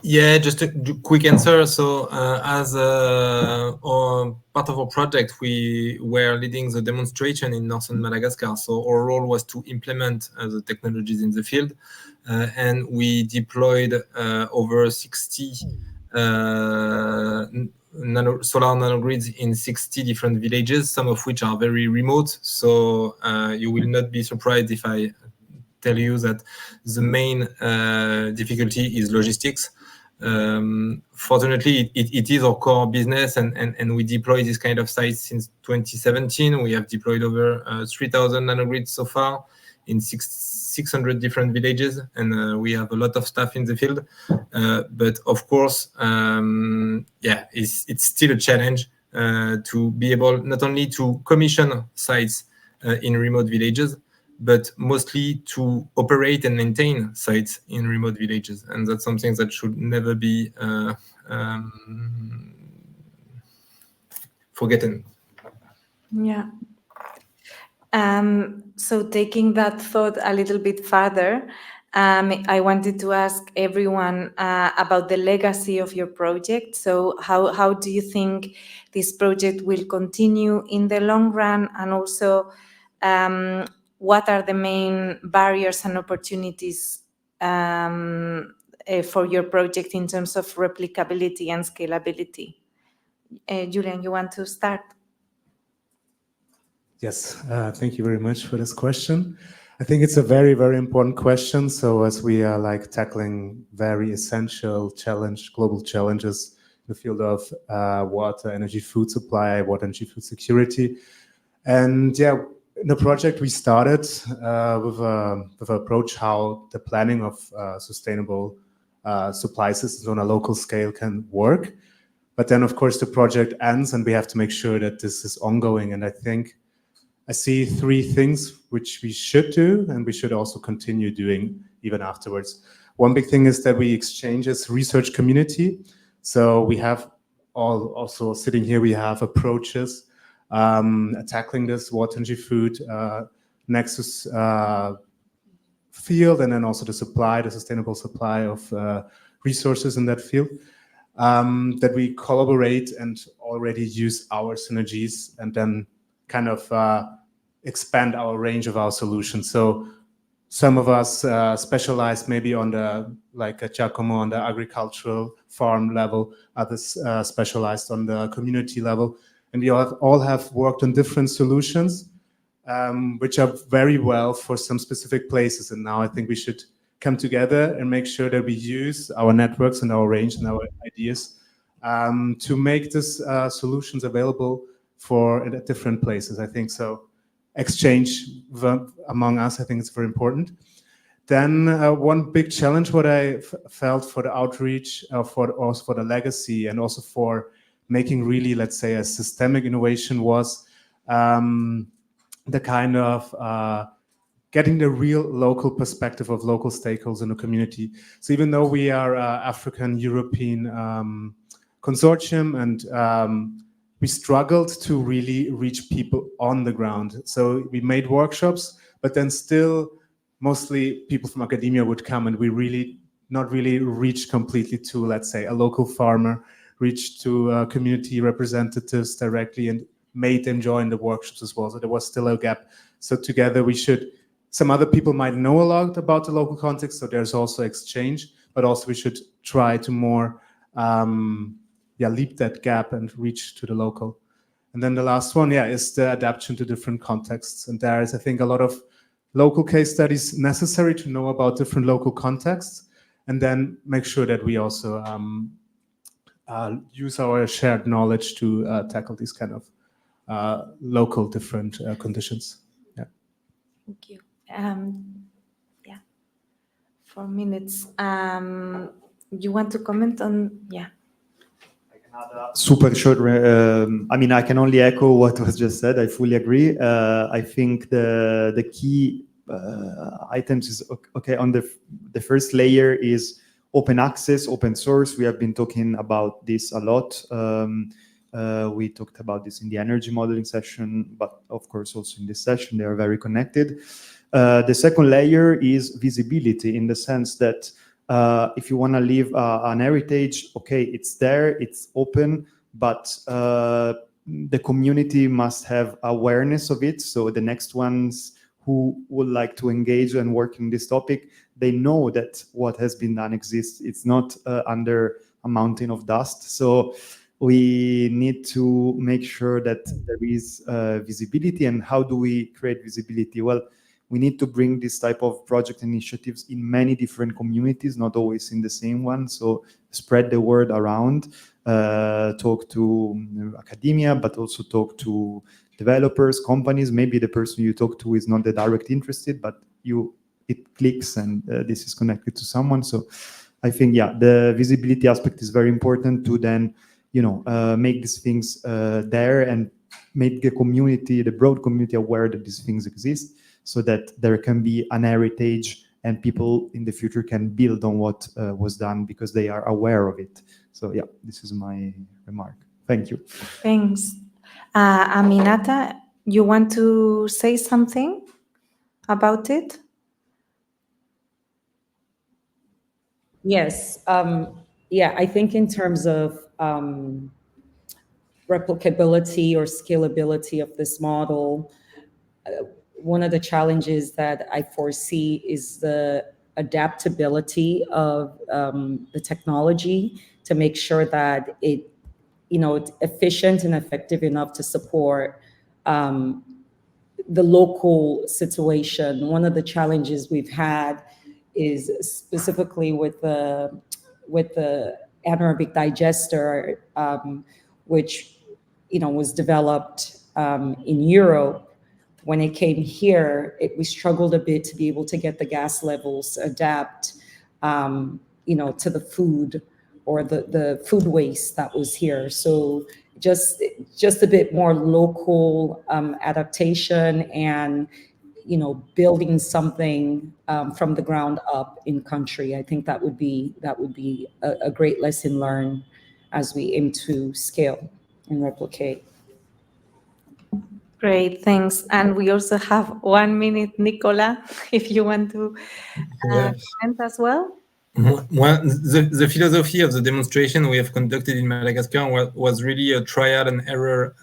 Yeah, just a quick answer. So as part of our project, we were leading the demonstration in northern Madagascar. So our role was to implement the technologies in the field. And we deployed over 60 solar nanogrids in 60 different villages, some of which are very remote. So you will not be surprised if I tell you that the main difficulty is logistics. Fortunately, it is our core business, and we deploy this kind of sites since 2017. We have deployed over 3,000 nanogrids so far in 60 600 different villages, and we have a lot of staff in the field. But of course, it's still a challenge to be able not only to commission sites in remote villages, but mostly to operate and maintain sites in remote villages. And that's something that should never be forgotten. Yeah. So taking that thought a little bit further, I wanted to ask everyone about the legacy of your project. So how do you think this project will continue in the long run? And also, what are the main barriers and opportunities for your project in terms of replicability and scalability? Julian, you want to start? Yes, thank you very much for this question. I think it's a very, very important question. So as we are like tackling very essential global challenges in the field of water, energy, food supply, water, energy, food security. And yeah, in the project we started with an approach how the planning of sustainable supply systems on a local scale can work. But then of course the project ends and we have to make sure that this is ongoing. And I think I see three things which we should do and we should also continue doing even afterwards. One big thing is that we exchange as research community. So we have also sitting here, we have approaches tackling this water, energy, food, Nexus field, and then also the sustainable supply of resources in that field, that we collaborate and already use our synergies and then kind of expand our range of our solutions. So some of us specialize maybe on the, like Giacomo, on the agricultural farm level, others specialized on the community level. And we all have worked on different solutions, which are very well for some specific places. And now I think we should come together and make sure that we use our networks and our range and our ideas to make these solutions available for at different places. I think so. Exchange among us, I think it's very important. Then one big challenge what I felt for the outreach, also for the legacy, and also for making really, let's say, a systemic innovation was the kind of getting the real local perspective of local stakeholders in the community. So even though we are African-European consortium and we struggled to really reach people on the ground. So we made workshops, but then still mostly people from academia would come and we not really reached completely to, let's say, a local farmer, reached to community representatives directly and made them join the workshops as well. So there was still a gap. So together some other people might know a lot about the local context, so there's also exchange, but also we should try to more leap that gap and reach to the local. And then the last one, is the adaptation to different contexts. And there is, I think, a lot of local case studies necessary to know about different local contexts, and then make sure that we also use our shared knowledge to tackle these kind of local different conditions. Yeah. Thank you. 4 minutes. You want to comment on? Yeah. Super short. I mean, I can only echo what was just said. I fully agree. I think the key items is okay. On the first layer is open access, open source. We have been talking about this a lot. We talked about this in the energy modeling session, but of course also in this session, they are very connected. The second layer is visibility, in the sense that if you want to leave an heritage, okay, it's there, it's open, but the community must have awareness of it. So the next ones who would like to engage and work in this topic, they know that what has been done exists. It's not under a mountain of dust. So we need to make sure that there is visibility. And how do we create visibility? Well, we need to bring this type of project initiatives in many different communities, not always in the same one. So spread the word around, talk to academia, but also talk to developers, companies. Maybe the person you talk to is not that direct interested, but it clicks and this is connected to someone. So I think, yeah, the visibility aspect is very important to then, make these things there and make the community, the broad community, aware that these things exist, so that there can be an heritage and people in the future can build on what was done because they are aware of it. So yeah, this is my remark. Thank you. Thanks. Aminata, you want to say something about it? Yes. Yeah, I think in terms of replicability or scalability of this model, one of the challenges that I foresee is the adaptability of the technology to make sure that it's efficient and effective enough to support the local situation. One of the challenges we've had is specifically with the anaerobic digester, which was developed in Europe. When it came here, we struggled a bit to be able to get the gas levels adapt, to the food or the food waste that was here. So just a bit more local adaptation and building something from the ground up in country. I think that would be a great lesson learned as we aim to scale and replicate. Great, thanks. And we also have 1 minute, Nicola, if you want to comment as well. Well, the philosophy of the demonstration we have conducted in Madagascar was really a trial and error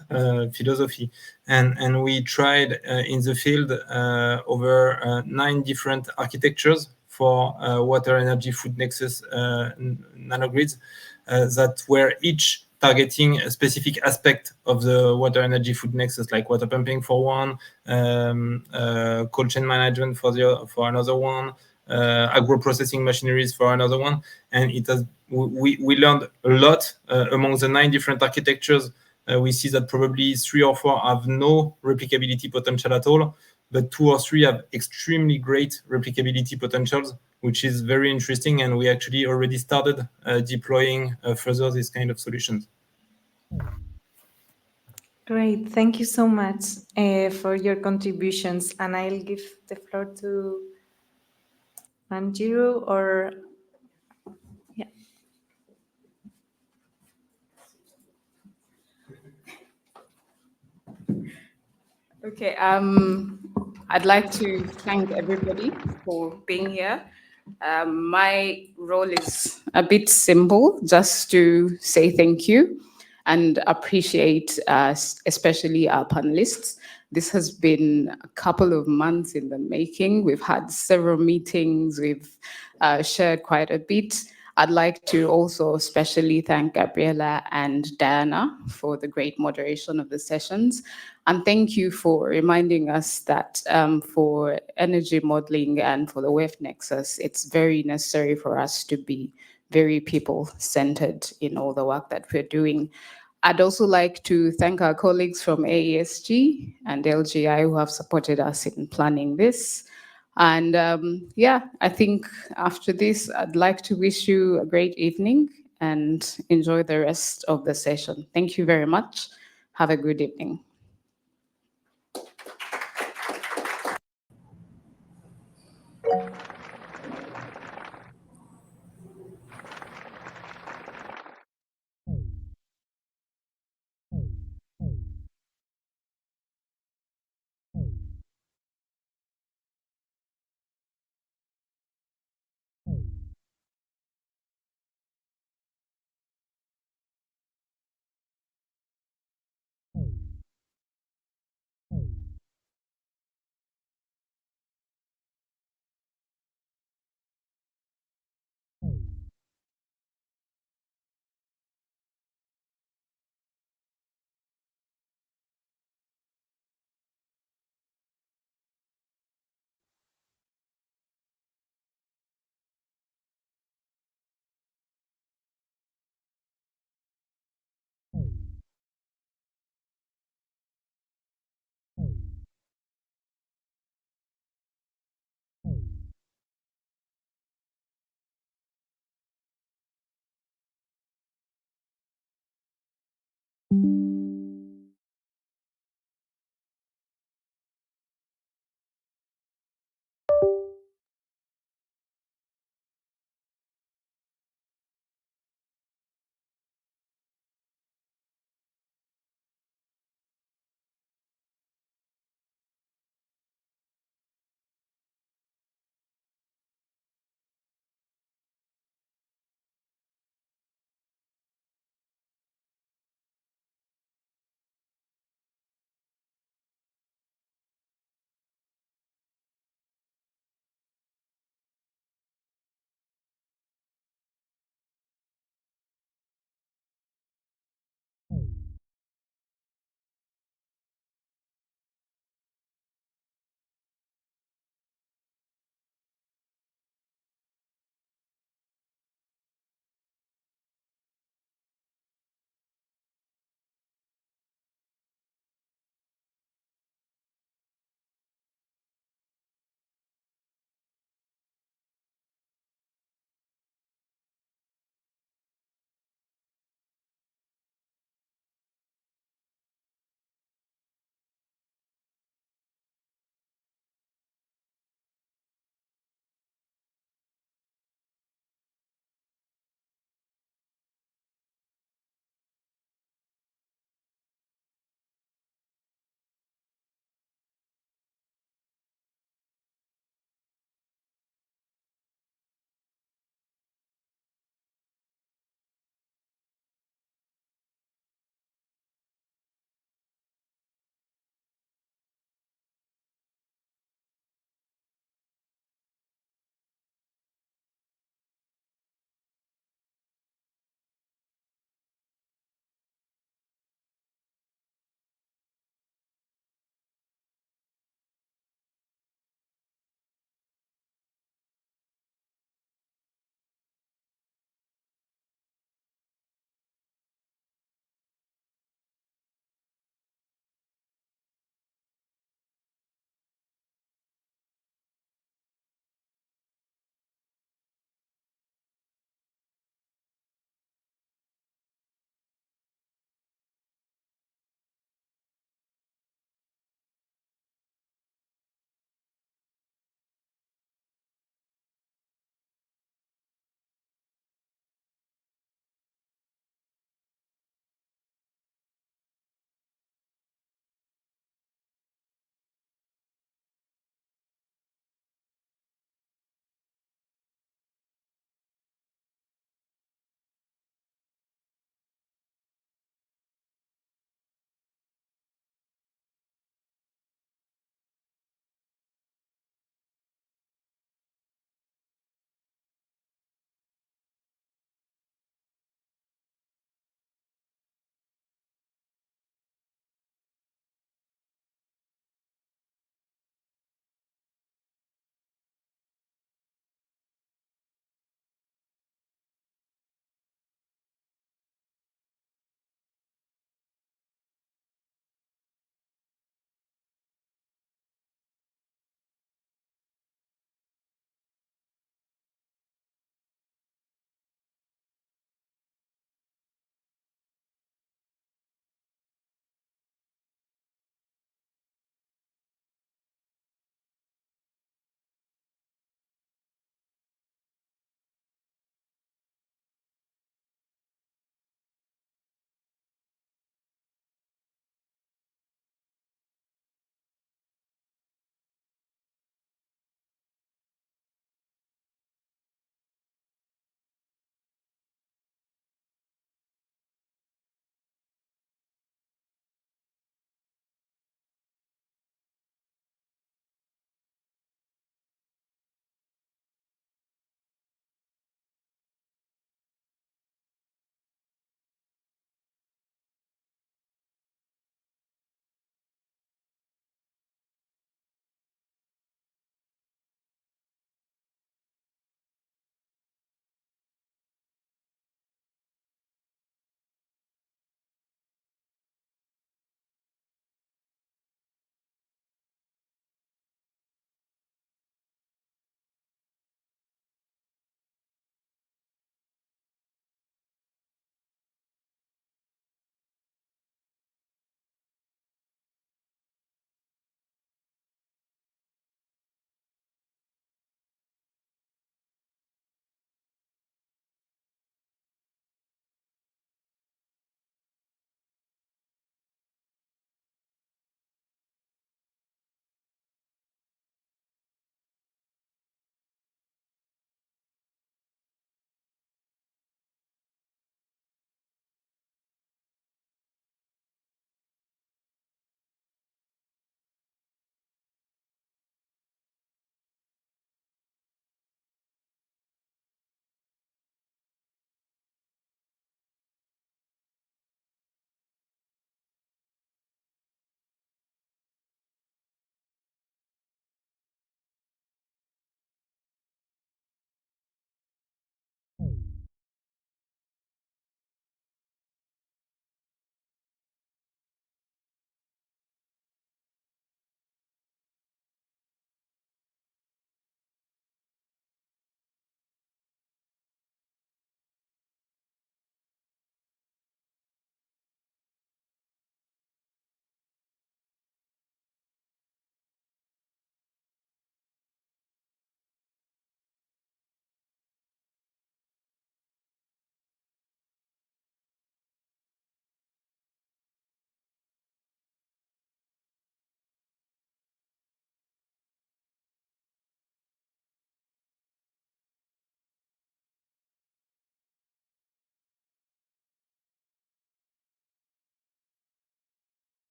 philosophy. And we tried in the field over 9 different architectures for water, energy, food nexus nanogrids that were each targeting a specific aspect of the water, energy, food nexus, like water pumping for one, cold chain management for another one, agro-processing machineries for another one. And we learned a lot among the 9 different architectures. We see that probably 3 or 4 have no replicability potential at all, but 2 or 3 have extremely great replicability potentials, which is very interesting. And we actually already started deploying further this kind of solutions. Great, thank you so much for your contributions. And I'll give the floor to Manjiru or, yeah. Okay, I'd like to thank everybody for being here. My role is a bit simple, just to say thank you and appreciate especially our panelists. This has been a couple of months in the making. We've had several meetings, we've shared quite a bit. I'd like to also especially thank Gabriela and Diana for the great moderation of the sessions. And thank you for reminding us that for energy modeling and for the WEF Nexus, it's very necessary for us to be very people-centered in all the work that we're doing. I'd also like to thank our colleagues from AESG and LGI who have supported us in planning this. And yeah, I think after this, I'd like to wish you a great evening and enjoy the rest of the session. Thank you very much. Have a good evening. you.